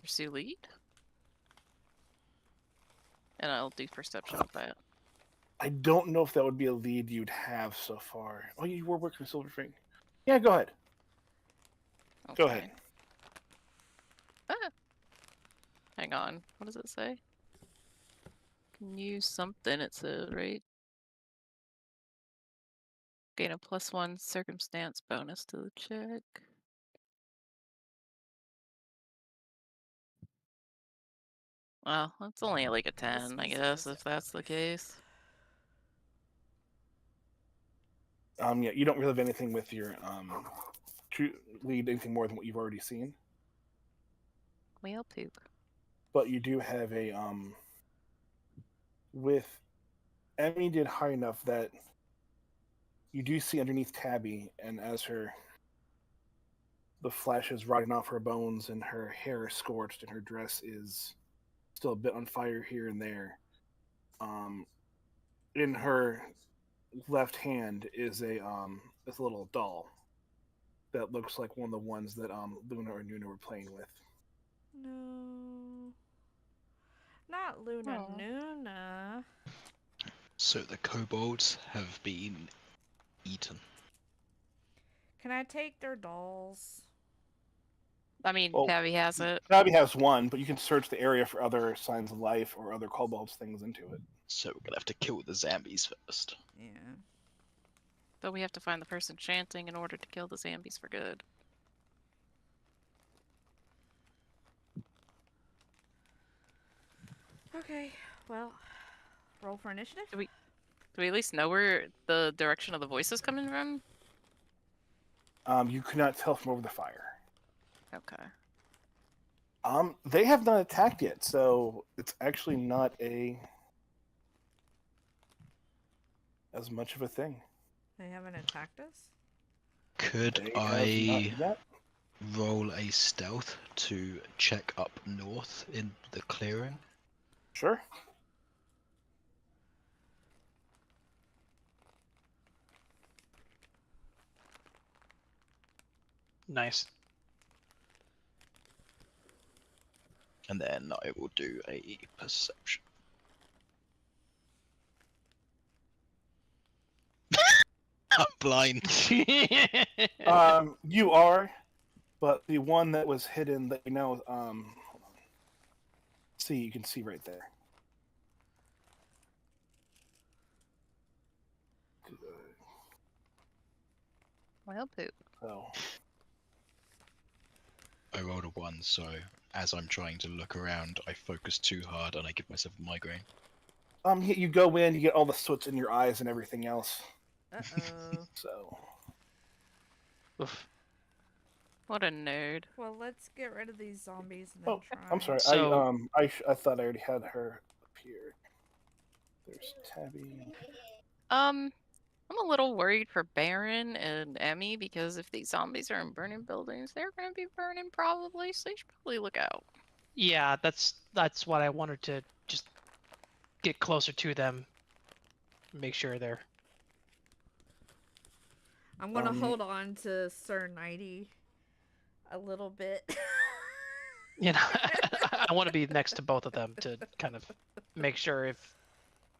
pursue lead? And I'll do perception with that. I don't know if that would be a lead you'd have so far. Oh, you were working with Silverfing. Yeah, go ahead. Go Okay. ahead. Ah. Hang on. What does it say? Can use something, it said, right? Gain a +1 circumstance bonus to the check. Well, it's only like a 10, I guess, if that's the case. Yeah, you don't really have anything with your true lead, anything more than what you've already seen. Whale poop. But you do have a with Emmy did high enough that you do see underneath Tabby, and as the flesh is rotting off her bones and her hair is scorched and her dress is still a bit on fire here and there. In her left hand is a little doll that looks like one of the ones that Luna or Nuna were playing with. No. Not Luna Aw. Nuna. So the kobolds have been eaten. Can I take their dolls? I mean, Well, Tabby has it. Tabby has one, but you can search the area for other signs of life or other kobolds things into it. So we're gonna have to kill the zombies first. Yeah. But we have to find the person chanting in order to kill the zombies for good. Okay, well, roll for initiative. Do we at least know where the direction of the voice is coming from? You could not tell from over the fire. Okay. They have not attacked yet, so it's actually not as much of a thing. They haven't attacked us? Could They have I not yet. roll a stealth to check up north in the clearing? Sure. Nice. And then I will do a perception. I'm blind. You are, but the one that was hidden that you know, hold on. See, you can see right there. Well, poop. So, I rolled a 1, so as I'm trying to look around, I focus too hard and I give myself a migraine. you go in, you get all the soots in your eyes and everything else. Uh-oh. So, Oof. What a nerd. Well, let's get rid of these zombies and then oh, try. I'm sorry. So- I thought I already had her up here. There's Tabby. I'm a little worried for Baron and Emmy because if these zombies are in burning buildings, they're going to be burning probably, so you should probably look out. Yeah, that's what I wanted to just get closer to them, make sure they're. I'm gonna hold on to Sir Nighty a little bit. You know, I want to be next to both of them to kind of make sure if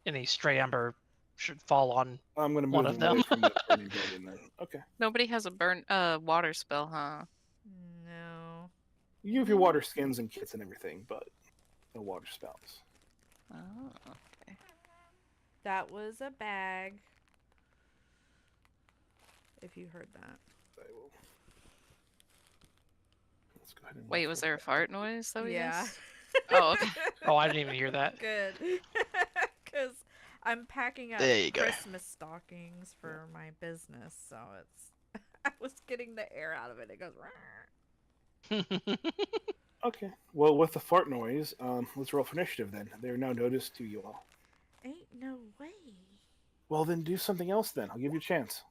any stray ember should fall on I'm going to one move of them away them. from the burning building then. Okay. Nobody has a water spell, huh? No. You have your water skins and kits and everything, but no water spells. Oh, okay. That was a bag. If you heard that. I will... Let's go ahead and Wait, was there a fart noise though? Yeah. Yes. Oh, okay. Oh, I didn't even hear that. Good. Because I'm packing up There you go. Christmas stockings for my business, so it's. I was getting the air out of it. It goes. Okay. Well, with the fart noise, let's roll for initiative then. They are now noticed to you all. Ain't no way. Well, then do something else then. I'll give you a chance.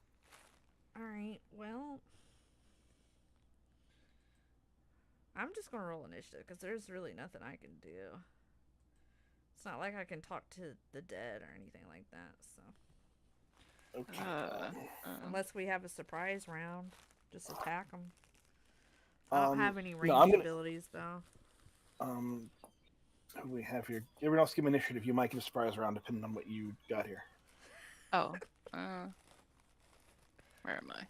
All right. Well, I'm just gonna roll initiative because there's really nothing I can do. It's not like I can talk to the dead or anything like that. So Okay. unless we have a surprise round, just attack them. I don't have any range no, I'm gonna- abilities though. Who do we have here? Everyone else give me initiative. You might get a surprise round depending on what you got here. Oh. Where am I?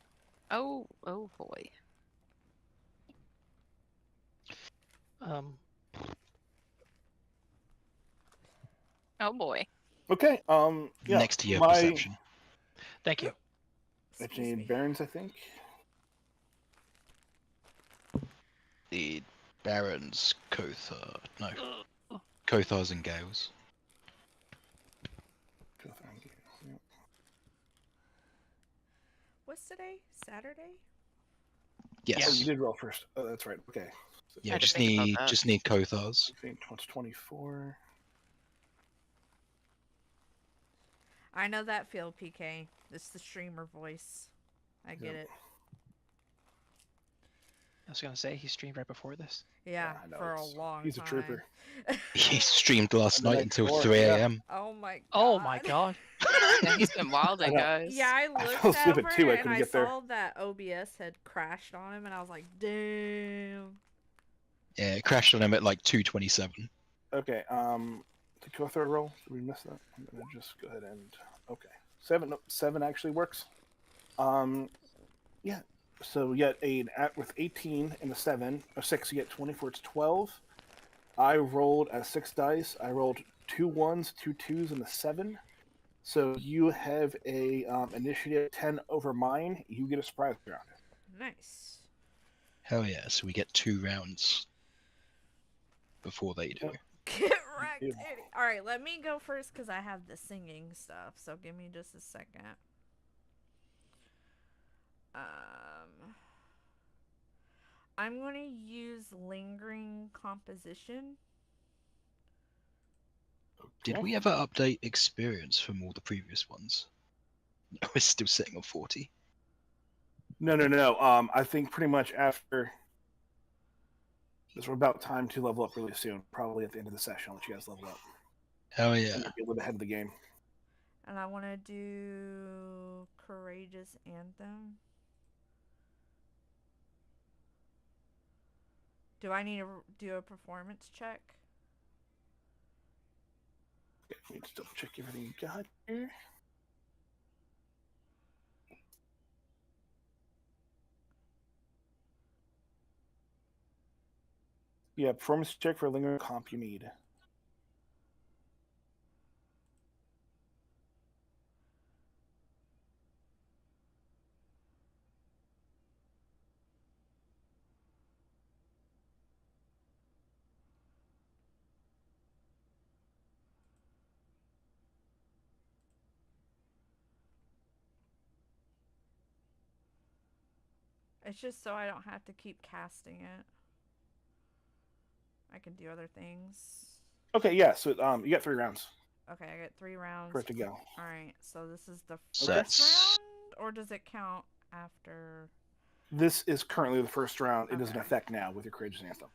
Oh boy. Oh boy. Okay. Yeah. Next to your my... perception. Thank you. It's Excuse me. Barons, I think. The Barons, Kothar. No. Kothars and Gales. What's today? Saturday? Yes. Oh, you did roll first. Oh, that's right. Okay. So Yeah, had to just think about need that. just need Kothars. I think it's 24. I know that feel, PK. It's the streamer voice. I get it. I was gonna say he streamed right before this. Yeah, I know, for a it's- long he's time. a trooper. He streamed last And the night night until before, 3 yeah. a.m. Oh my god. Oh my god. Yeah, he's been wilding, I know. guys. Yeah, I I looked fell asleep over at 2, I and couldn't I get there. saw that OBS had crashed on him, and I was like, damn. Yeah, it crashed on him at like 2:27. Okay. The Kothar roll. Did we miss that? I'm gonna just go ahead and. Okay. 7. No, 7 actually works. Yeah. So you get with 18 and a 7, a 6. You get 24. It's 12. I rolled a 6 dice. I rolled 2 1s, 2 2s, and a 7. So you have a initiative 10 over mine. You get a surprise round. Nice. Hell yeah! So we get 2 rounds before they do. Yep. Get wrecked. Yeah. All right, let me go first because I have the singing stuff. So give me just a second. I'm going to use lingering composition. Did we ever update experience from all the previous ones? No, we're still sitting on 40. No. I think pretty much after. Because we're about time to level up really soon. Probably at the end of the session, I'll let you guys level up. Hell yeah! Be a little bit ahead of the game. And I want to do Courageous Anthem. Do I need to do a performance check? Okay, let me just double check everything you got here. Yeah, performance check for lingering comp you need. It's just so I don't have to keep casting it. I can do other things. Okay, yeah, so you got 3 rounds. Okay, I get 3 rounds. For it to go. Alright, so this is the So first that's- round? Or does it count after? This is currently the first round. It doesn't Okay. affect now with your Courageous Anthem.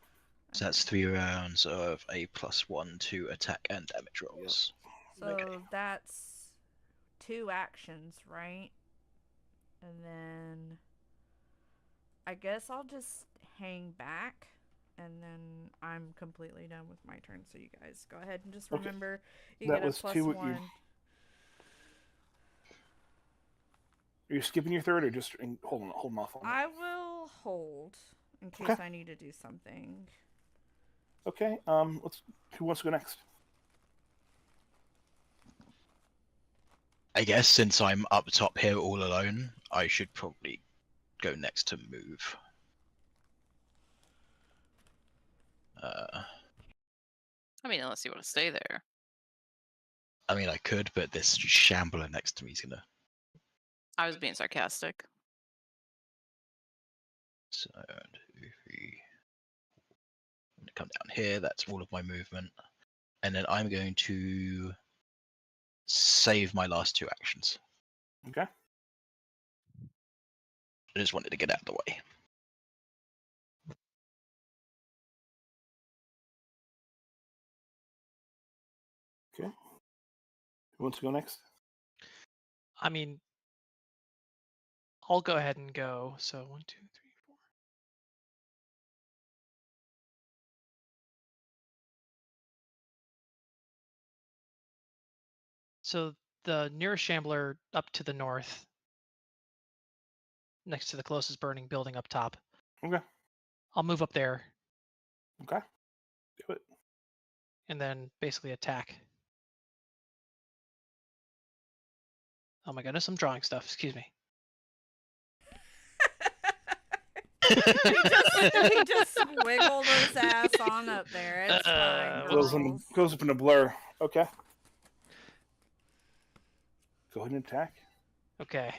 So that's 3 rounds of a +1 to attack and damage rolls. So Okay. that's 2 actions, right? And then I guess I'll just hang back, and then I'm completely done with my turn. So you guys go ahead and just Okay. remember you That get a was plus 2. 1. Are you skipping your third or just holding off on it? I will hold in case Okay. I need to do something. Okay. Who wants to go next? I guess since I'm up top here all alone, I should probably go next to move. I mean, unless you want to stay there. I mean, I could, but this shambler next to me is gonna. I was being sarcastic. So, 2, 3. I'm gonna come down here. That's all of my movement, and then I'm going to save my last 2 actions. Okay. I just wanted to get out of the way. Okay. Who wants to go next? I mean, I'll go ahead and go. So 1, 2, 3, 4. So the nearest shambler up to the north, next to the closest burning building up top. Okay. I'll move up there Okay. Do it. and then basically attack. Oh my goodness, I'm drawing stuff. Excuse me. he just wiggled his ass on up there. It's fine. Goes girls. up in a blur. Okay. Go ahead and attack. Okay.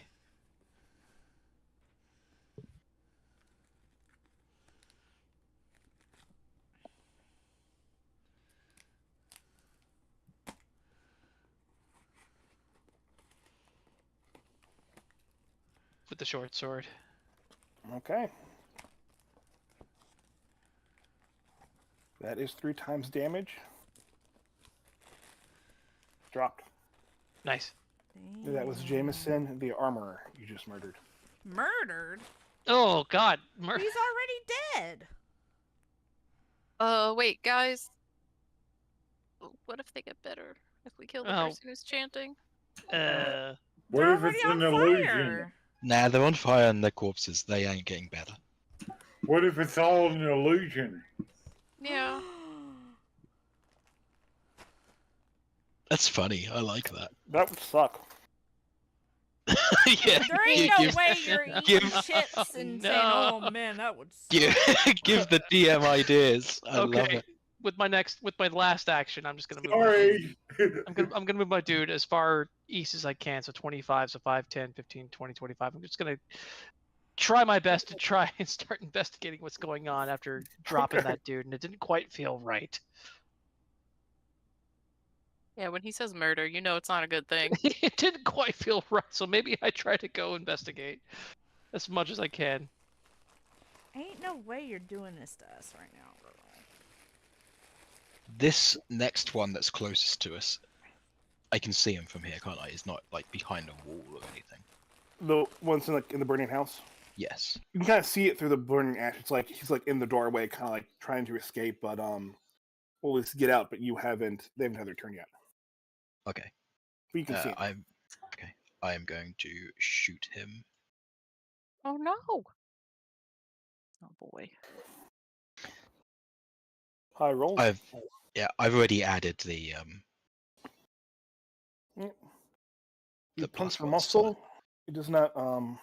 With the short sword. Okay. That is 3 times damage. Dropped. Nice. That was Jameson, the armorer you just murdered. Murdered? Oh God. He's already dead. Wait, guys. What if they get better? If we kill the person who's chanting? What They're if already it's on an illusion? fire. Nah, they're on fire and they're corpses. They ain't getting better. What if it's all an illusion? Yeah. That's funny. I like that. That would suck. Yeah. There ain't no way you're eating give- chips and saying, No. "Oh man, that would suck." give the DM ideas. I love Okay. it. With my last action, I'm just gonna move. Sorry. I'm gonna move my dude as far east as I can. So 25, so 5, 10, 15, 20, 25. I'm just gonna try my best to try and start investigating what's going on after dropping that dude, and it didn't quite feel right. Yeah, when he says murder, you know it's not a good thing. It didn't quite feel right, so maybe I try to go investigate as much as I can. Ain't no way you're doing this to us right now, girl. This next one that's closest to us, I can see him from here, can't I? He's not like behind a wall or anything. The ones in the burning house. Yes. You can kind of see it through the burning ash. It's like he's like in the doorway, kind of like trying to escape, but always get out. But they haven't had their turn yet. Okay. But you can see him. I am going to shoot him. Oh no. Oh boy. High roll. I've already added the You the punch the +1 muscle. It does not. Hold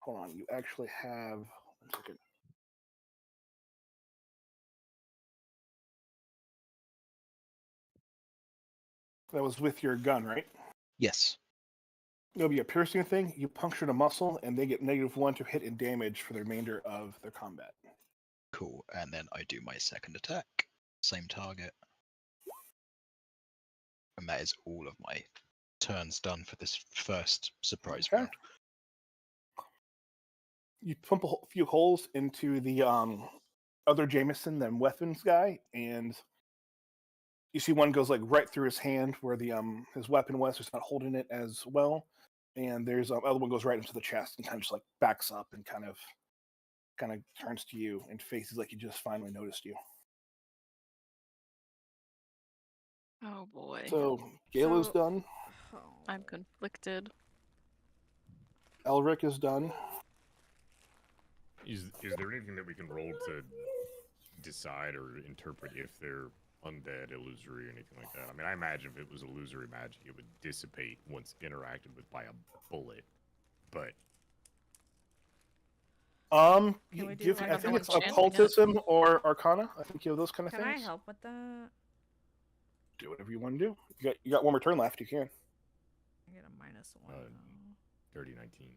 on. You actually have. 1 second. That was with your gun, right? Yes. It'll be a piercing thing. You puncture the muscle, and they get -1 to hit and damage for the remainder of their combat. Cool. And then I do my second attack. Same target. And that is all of my turns done for this first surprise Okay. round. you pump a few holes into the other Jameson than weapons guy, and you see one goes like right through his hand where the his weapon was. He's not holding it as well, and there's other one goes right into the chest and kind of just like backs up and kind of turns to you and faces like he just finally noticed you. Oh boy. So Galo's So- done. Oh. I'm conflicted. Elric is done. Is there anything that we can roll to decide or interpret if they're undead, illusory, or anything like that? I mean, I imagine if it was illusory magic, it would dissipate once interacted with by a bullet. But Can we do give, like I a think it's enchanting it? occultism or arcana. I think you have those kind of Can I things. help with that? Do whatever you want to do. You got one more turn left. You can. I get a -1. dirty 19.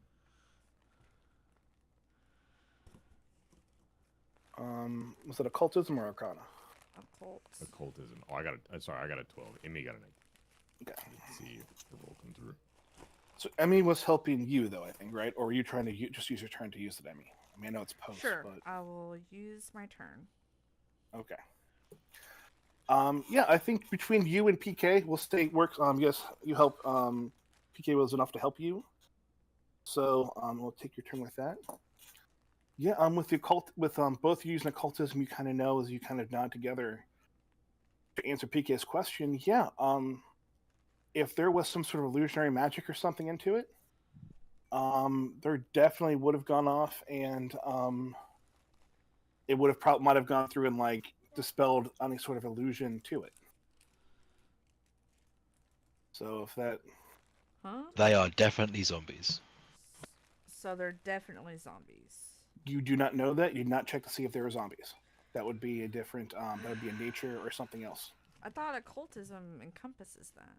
Was it occultism or arcana? Occult. Occultism. Oh, I got a 12. Emmy got a 19. Okay. Let's see if the roll comes through. So Emmy was helping you though, I think, right? Or were you trying to just use your turn to use it, Emmy? I mean, I know it's post, Sure, but I will use my turn. okay. Yeah, I think between you and PK, we'll stay work. Yes, you help. PK was enough to help you, so we'll take your turn with that. Yeah, with the occult, with both using occultism, you kind of know as you kind of nod together to answer PK's question. Yeah, if there was some sort of illusionary magic or something into it, there definitely would have gone off, and it would have might have gone through and like dispelled any sort of illusion to it. So if that, Huh? They are definitely zombies. So they're definitely zombies. you do not know that, you did not check to see if there were zombies. That would be a different. That would be a nature or something else. I thought occultism encompasses that.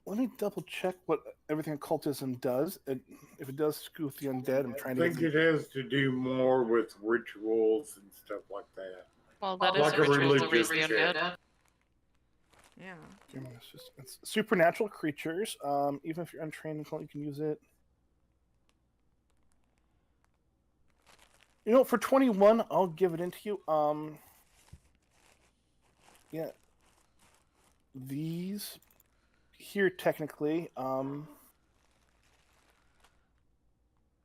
Let me double check what everything occultism does. If it does screw with the undead, I'm I trying to. think it has to do more with rituals and stuff like that. Well, that is Like a ritual to religious raise the check. undead. Yeah. It's supernatural creatures. Even if you're untrained, you can use it. You know, for 21, I'll give it into you. Yeah. These here technically,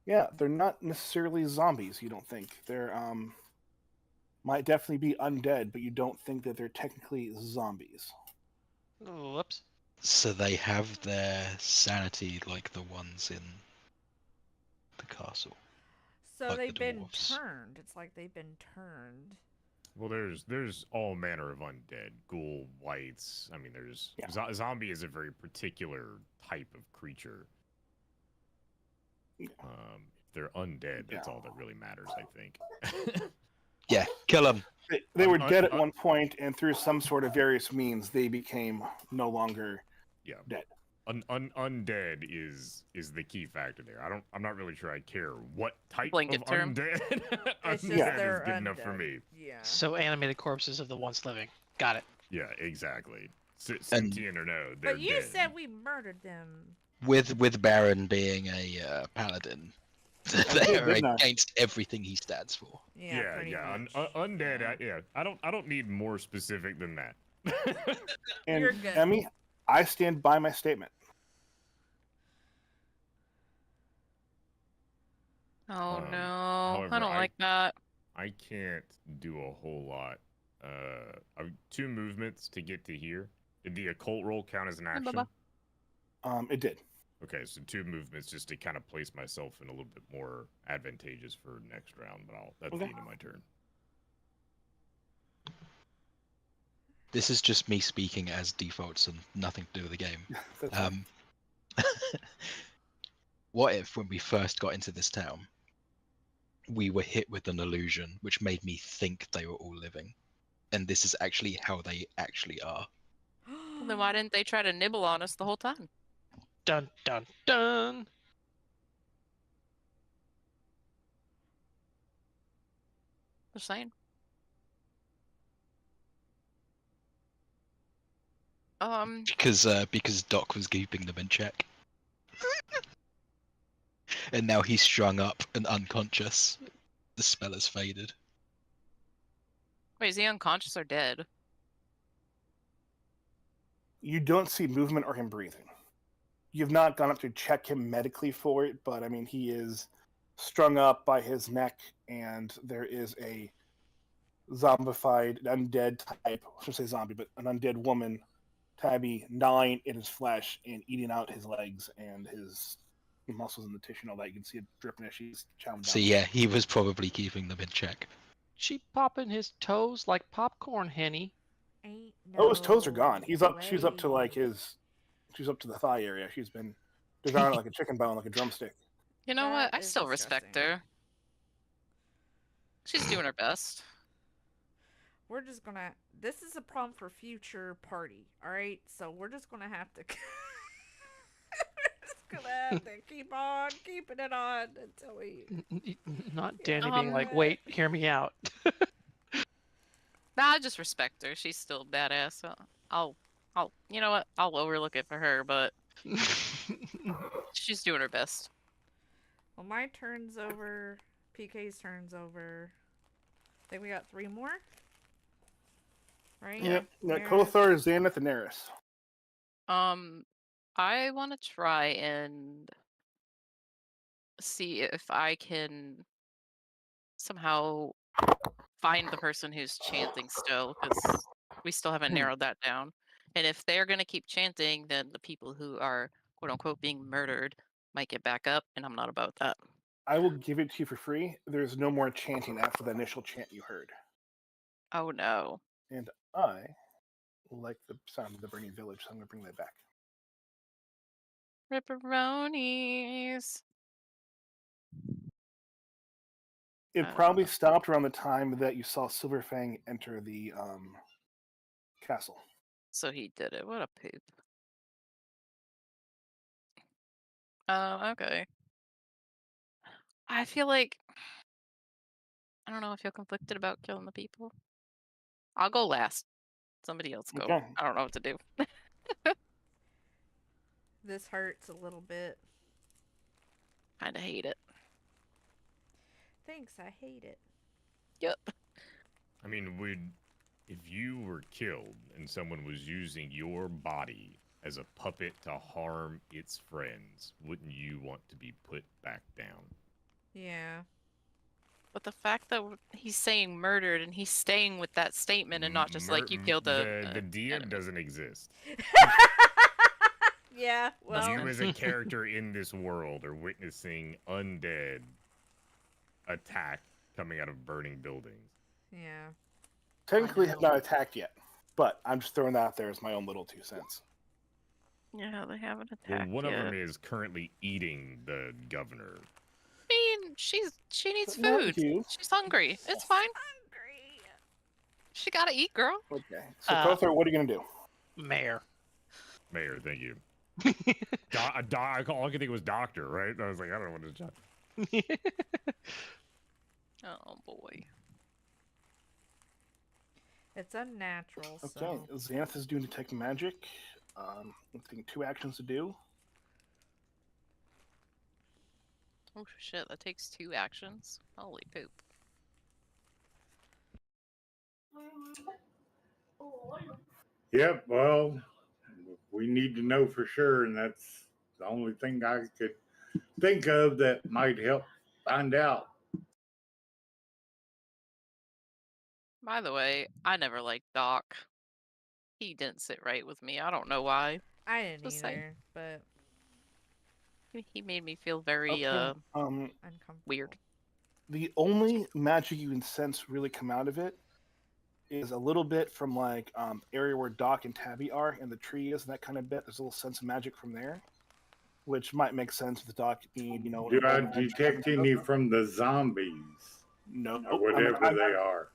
yeah, they're not necessarily zombies, you don't think. They're might definitely be undead, but you don't think that they're technically zombies. Whoops. So they have their sanity like the ones in the castle. So Like the they've been dwarfs. turned. It's like they've been turned. Well, there's all manner of undead, ghoul, wights. I mean, there's Yeah. zombie is a very particular type of creature. Yeah. If they're undead, that's all that really matters, I think. Yeah, kill them. They were dead at one point, and through some sort of various means, they became no longer dead. Undead is the key factor there. I'm not really sure I care what type Blanket of term. undead. It's just Undead they're is good enough for undead. me. Yeah. So animated corpses of the once living. Got it. Yeah, exactly. Sentient or no, they're But you dead. said we murdered them. With Baron being a paladin, they are They're not. against everything he stands for. Yeah, pretty much. Undead. Yeah. I don't need more specific than that. And You're good. Emmy, I stand by my statement. Oh no, however, I don't like that. I can't do a whole lot. Two movements to get to here. Did the occult roll count as an Hi, action? Bubba. It did. Okay, so two movements just to kind of place myself in a little bit more advantageous for next round, but that's the end of my turn. This is just me speaking as defaults and nothing to do with the game. That's fine. What if when we first got into this town, we were hit with an illusion which made me think they were all living, and this is actually how they actually are? Well, then why didn't they try to nibble on us the whole time? Dun dun dun. Just saying. Because Doc was keeping them in check. And now he's strung up and unconscious. The spell has faded. Wait, is he unconscious or dead? You don't see movement or him breathing. You've not gone up to check him medically for it, but I mean, he is strung up by his neck, and there is a zombified, undead type, I shouldn't say zombie, but an undead woman, Tabby, gnawing in his flesh and eating out his legs and his muscles and the tissue and all that. You can see it dripping as she's chowing So down. yeah, he was probably keeping them in check. She popping his toes like popcorn, Henny. Ain't Oh, his toes are no gone. She's up to like way. she's up to the thigh area. She's been devouring it like a chicken bone, like a drumstick. You know what? That I is still respect disgusting. her. She's doing her best. We're just gonna. This is a problem for future party. All right, so we're just gonna have to. We're just gonna have to keep on keeping it on until we. Not Danny being like, wait, hear me out. Nah, I just respect her. She's still badass. So I'll, you know what? I'll overlook it for her, but she's doing her best. Well, my turn's over. PK's turn's over. I think we got 3 more. Right? Yep. Yeah, Neris. Kothar, Xanath, and Neris. I want to try and see if I can somehow find the person who's chanting still, because we still haven't narrowed that down. And if they're going to keep chanting, then the people who are quote unquote being murdered might get back up, and I'm not about that. I will give it to you for free. There's no more chanting after the initial chant you heard. Oh no. And I like the sound of the burning village, so I'm going to bring that back. Ripperonis. It probably stopped around the time that you saw Silverfang enter the castle. So he did it. What a poop. Okay. I feel like I don't know. I feel conflicted about killing the people. I'll go last. Somebody else go. Okay. I don't know what to do. This hurts a little bit. Kinda hate it. Thanks, I hate it. Yep. I mean, if you were killed and someone was using your body as a puppet to harm its friends, wouldn't you want to be put back down? Yeah. But the fact that he's saying murdered and he's staying with that statement and not just like you killed the a DM enemy. doesn't exist. Yeah, well. You as a character in this world are witnessing undead attack coming out of burning buildings. Yeah. Technically have not attacked yet, but I'm just throwing that out there as my own little 2 cents. Yeah, they haven't attacked Well, one yet. of them is currently eating the governor. I mean, she needs But not food. you. She's hungry. It's fine. Hungry. She gotta eat, girl. Okay. So, Kothar, what are you going to do? Mayor. Mayor, thank you. All I could think was doctor, right? I was like, I don't know what to do. Oh boy. It's unnatural, Okay. so. Xanath is doing detect magic. I'm taking 2 actions to do. Oh shit, that takes 2 actions. Holy poop. Yep, well, we need to know for sure, and that's the only thing I could think of that might help find out. By the way, I never liked Doc. He didn't sit right with me. I don't know why. I didn't Just either, saying. but He made me feel very uncomfortable. weird. The only magic you can sense really come out of it is a little bit from like area where Doc and Tabby are and the tree is and that kind of bit. There's a little sense of magic from there, which might make sense with Doc being, Do I detect any from the zombies? No, Or whatever they are.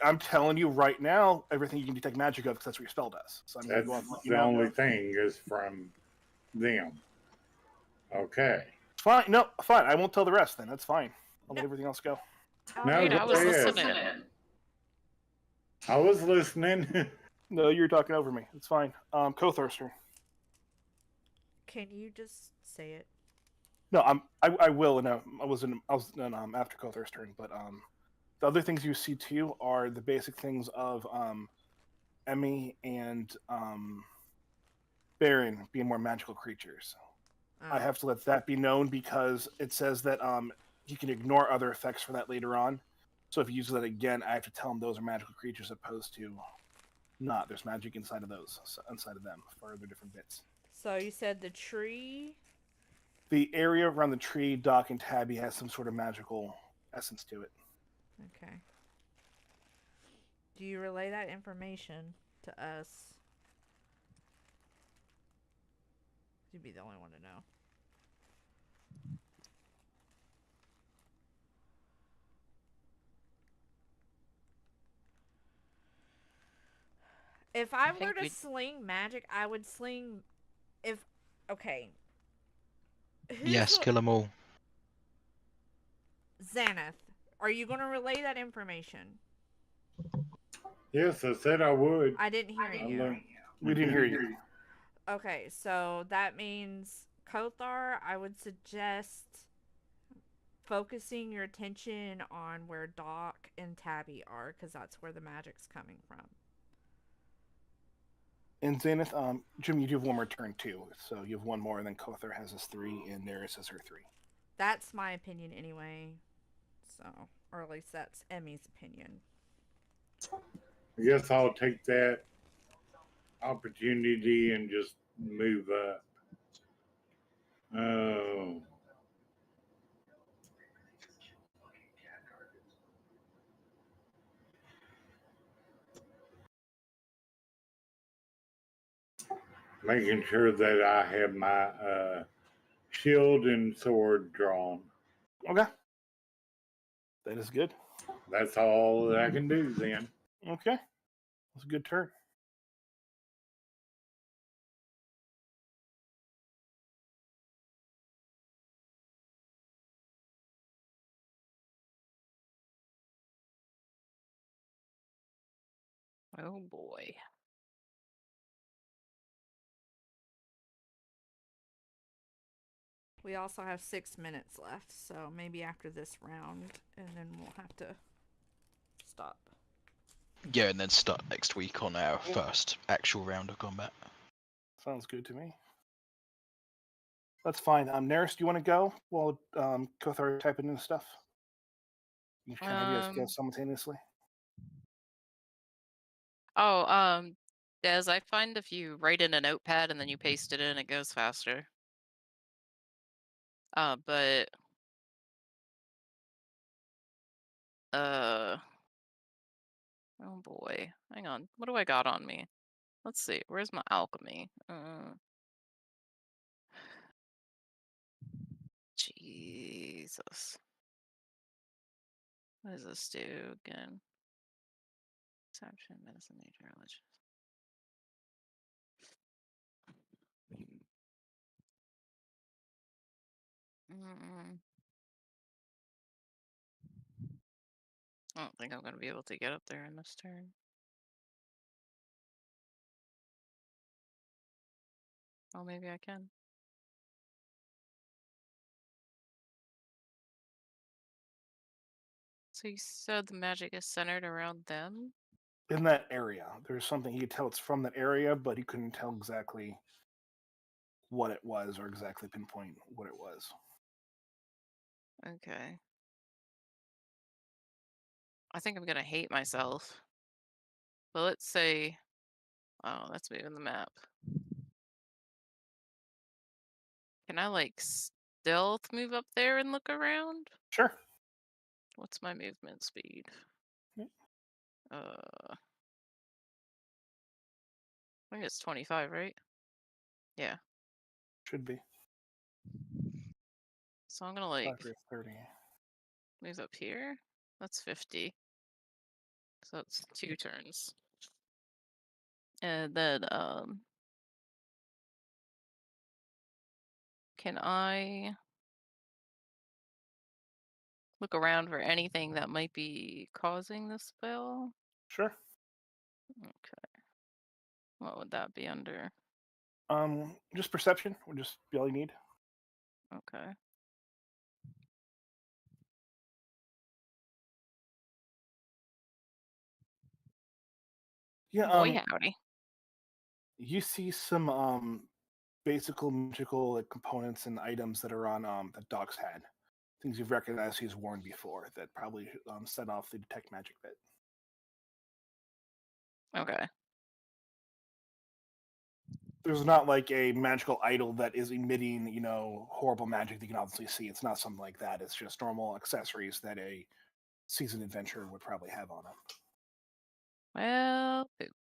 I'm telling you right now, everything you can detect magic of because that's what your spell does. So I'm going That's to go on and let you the know. only thing is from them. Okay. Fine, no, fine. I won't tell the rest then. That's fine. I'll let No. everything else go. No, Dude, I go was ahead. listening. I was listening. No, you're talking over me. It's fine. Kothor's turn. Can you just say it? No, I will. No, I was after Kothor's turn, but the other things you see too are the basic things of Emmy and Baron being more magical creatures. I have to let that be known because it says that he can ignore other effects for that later on. So if he uses that again, I have to tell him those are magical creatures opposed to not. There's magic inside of those, inside of them for their different bits. So you said the tree. The area around the tree, Doc, and Tabby has some sort of magical essence to it. Okay. Do you relay that information to us? You'd be the only one to know. If I were to sling magic, I would sling. If okay, Yes, kill them all. Xanath, are you going to relay that information? Yes, I said I would. I didn't hear you. We didn't hear you. Okay, so that means Kothar, I would suggest focusing your attention on where Doc and Tabby are, because that's where the magic's coming from. And Xanath, Jim, you do have one more turn too. So you have one more, and then Kothar has his 3, and Neris has her 3. That's my opinion anyway. So, or at least that's Emmy's opinion. I guess I'll take that opportunity and just move up. Oh. Making sure that I have my shield and sword drawn. Okay. That is good. That's all that I can do then. Okay. That's a good turn. Oh boy. We also have 6 minutes left, so maybe after this round, and then we'll have to stop. Yeah, and then start next week on our first actual round of combat. Sounds good to me. That's fine. Neris, do you want to go while Kothar typing in stuff? You can have you guys go simultaneously. Des, I find if you write in a notepad and then you paste it in, it goes faster. But oh boy, hang on. What do I got on me? Let's see. Where's my alchemy? Jesus. What does this do again? Perception, medicine, nature, religion. I don't think I'm going to be able to get up there in this turn. Oh, maybe I can. So you said the magic is centered around them? In that area, there's something he could tell it's from that area, but he couldn't tell exactly what it was or exactly pinpoint what it was. Okay. I think I'm going to hate myself. But let's say... Oh, that's moving the map. Can I, like, stealth move up there and look around? Sure. What's my movement speed? Yeah. I think it's 25, right? Yeah. Should be. So I'm gonna, like, 30. move up here. That's 50. So that's 2 turns. And then, can I look around for anything that might be causing the spell? Sure. Okay. What would that be under? Just perception would just be all you need. Okay. Yeah. Boy, howdy. You see some basic magical like, components and items that are on that Doc's had. Things you've recognized he's worn before that probably set off the detect magic bit. Okay. There's not like a magical idol that is emitting, horrible magic that you can obviously see. It's not something like that. It's just normal accessories that a seasoned adventurer would probably have on him. Well, poop.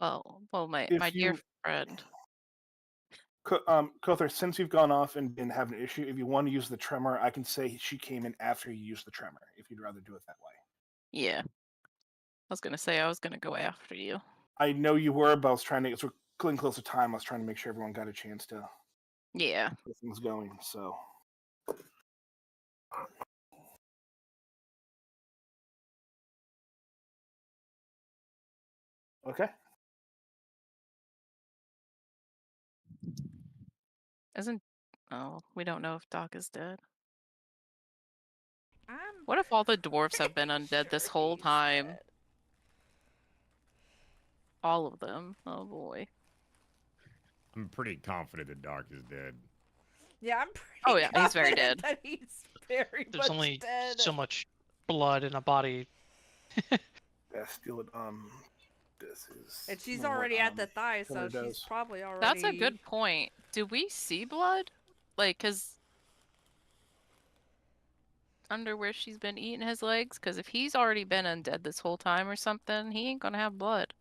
Well, my If dear you, friend. Kothar, since you've gone off and been having an issue, if you want to use the tremor, I can say she came in after you used the tremor. If you'd rather do it that way. Yeah. I was gonna say I was gonna go after you. I know you were, but I was trying to. It's getting close to time. I was trying to make sure everyone got a chance to Yeah. get things going. So. Okay. Isn't Oh, we don't know if Doc is dead. I'm What if all the dwarfs have been pretty undead this sure whole he's time? dead. All of them. Oh boy. I'm pretty confident that Doc is dead. Yeah, I'm pretty Oh, yeah, he's very confident dead. that he's very There's much only dead. so much blood in a body. Steal it. This is. And she's what, already at the thigh, so Tremor she's does. probably already. That's a good point. Do we see blood? Like, cause under where she's been eating his legs? Cause if he's already been undead this whole time or something, he ain't gonna have blood.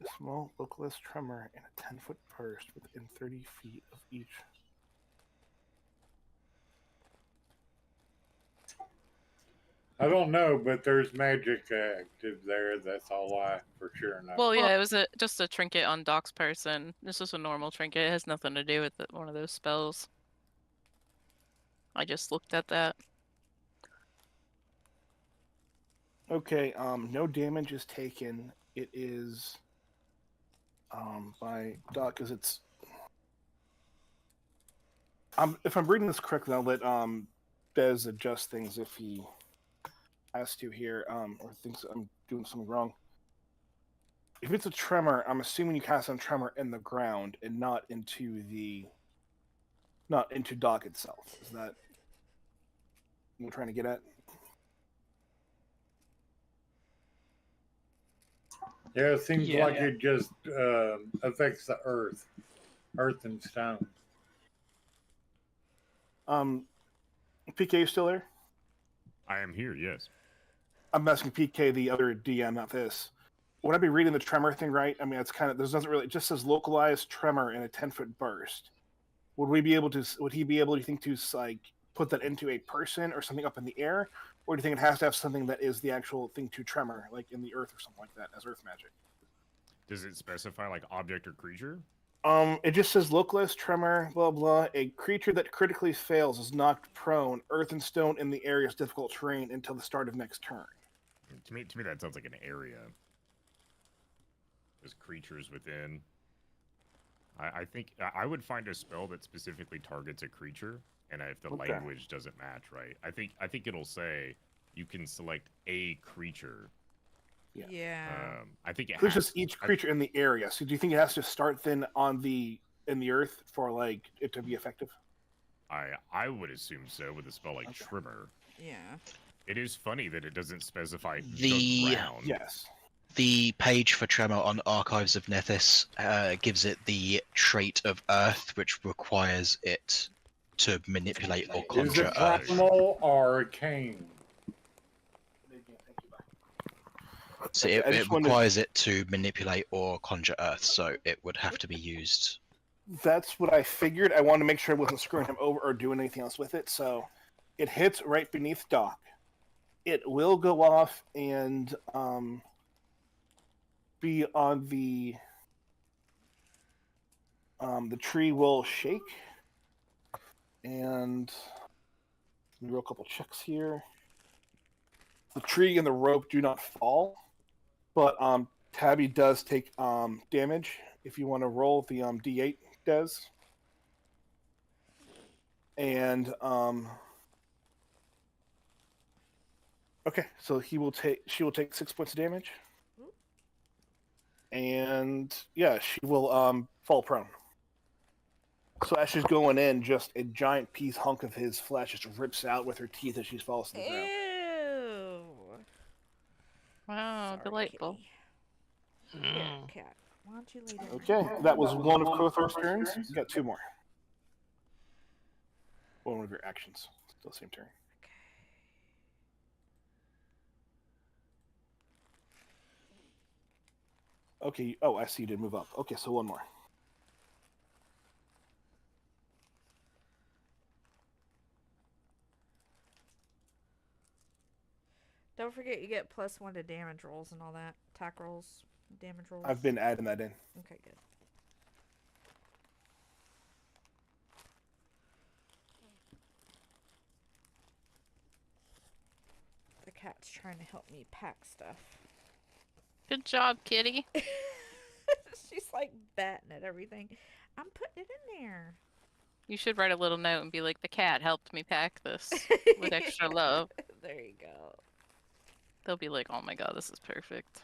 A small localized tremor in a 10-foot burst within 30 feet of each. I don't know, but there's magic active there. That's all I for sure know. Well, yeah, it was just a trinket on Doc's person. It's just a normal trinket. It has nothing to do with one of those spells. I just looked at that. Okay, no damage is taken. It is by Doc because it's if I'm reading this correctly, I'll let Bez adjust things if he has to here, or thinks I'm doing something wrong. If it's a tremor, I'm assuming you cast on tremor in the ground and not into Doc itself. Is that what you're trying to get at? Yeah, it seems Yeah. like it just affects the earth and stone. PK, you still there? I am here, yes. I'm asking PK, the other DM, not this. Would I be reading the tremor thing right? I mean, it's kind of it just says localized tremor in a 10-foot burst. Would he be able to, you think, to like put that into a person or something up in the air? Or do you think it has to have something that is the actual thing to tremor, like in the earth or something like that, as earth magic? Does it specify like object or creature? It just says localized tremor, blah blah. A creature that critically fails is knocked prone. Earth and stone in the area is difficult terrain until the start of next turn. To me, that sounds like an area. There's creatures within. I think I would find a spell that specifically targets a creature, and if the Okay. language doesn't match, right? I think it'll say you can select a creature. Yeah. I think it It's has just each creature in the area. So do you think it has to start then in the earth for like it to be effective? I would assume so with a spell like Okay. Trimmer. Yeah. It is funny that it doesn't specify The- the ground. Yes. The page for Tremor on Archives of Nethys gives it the trait of Earth, which requires it to manipulate or Is conjure it Earth. primal or arcane? So Okay, I it just wanted- requires it to manipulate or conjure Earth, so it would have to be used. That's what I figured. I wanted to make sure I wasn't screwing him over or doing anything else with it. So it hits right beneath Doc. It will go off and be on the tree will shake. And let me roll a couple checks here. The tree and the rope do not fall, but Tabby does take damage. If you want to roll the D8, Des. And okay, so she will take 6 points of damage. And yeah, she will fall prone. So as she's going in, just a giant hunk of his flesh just rips out with her teeth as she falls to the ground. Ew. Wow, Sorry, delightful. Kitty. Here, cat. Why don't you lay down? Okay, that was one of Kothor's turns. You got 2 more. One of your actions. Still same turn. Okay. Oh, I see you did move up. Okay, so one more. Don't forget you get +1 to damage rolls and all that. Attack rolls, damage rolls. I've been adding that in. Okay, good. The cat's trying to help me pack stuff. Good job, kitty. She's like batting at everything. I'm putting it in there. You should write a little note and be like, the cat helped me pack this with extra love. There you go. They'll be like, oh my god, this is perfect.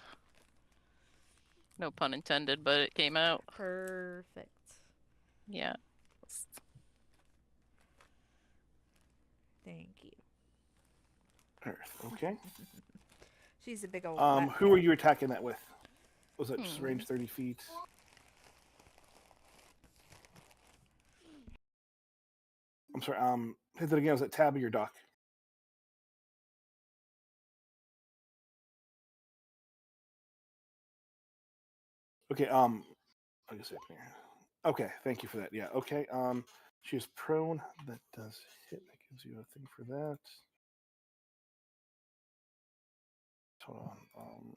No pun intended, but it came out. Perfect. Yeah. Thank you. Earth. Okay. She's a big old. Who are you attacking that with? Was it just range 30 feet? I'm sorry. Hit that again. Was it Tabby or Doc? Okay. I guess here. Okay. Thank you for that. Yeah. Okay. She's prone. That does hit. That gives you a thing for that. Hold on.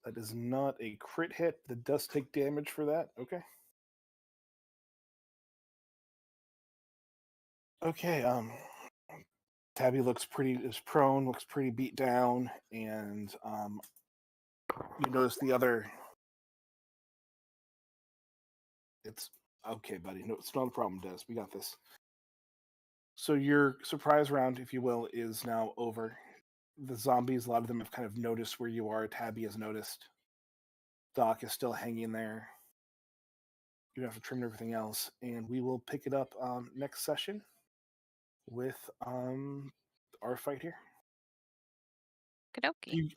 That is not a crit hit. That does take damage for that. Okay. Okay. Tabby is prone, looks pretty beat down, and you notice the other. It's okay, buddy. No, it's not a problem, Des. We got this. So your surprise round, if you will, is now over. The zombies, a lot of them have kind of noticed where you are. Tabby has noticed. Doc is still hanging there. You have to trim everything else, and we will pick it up next session with our fight here. Okie dokie. You,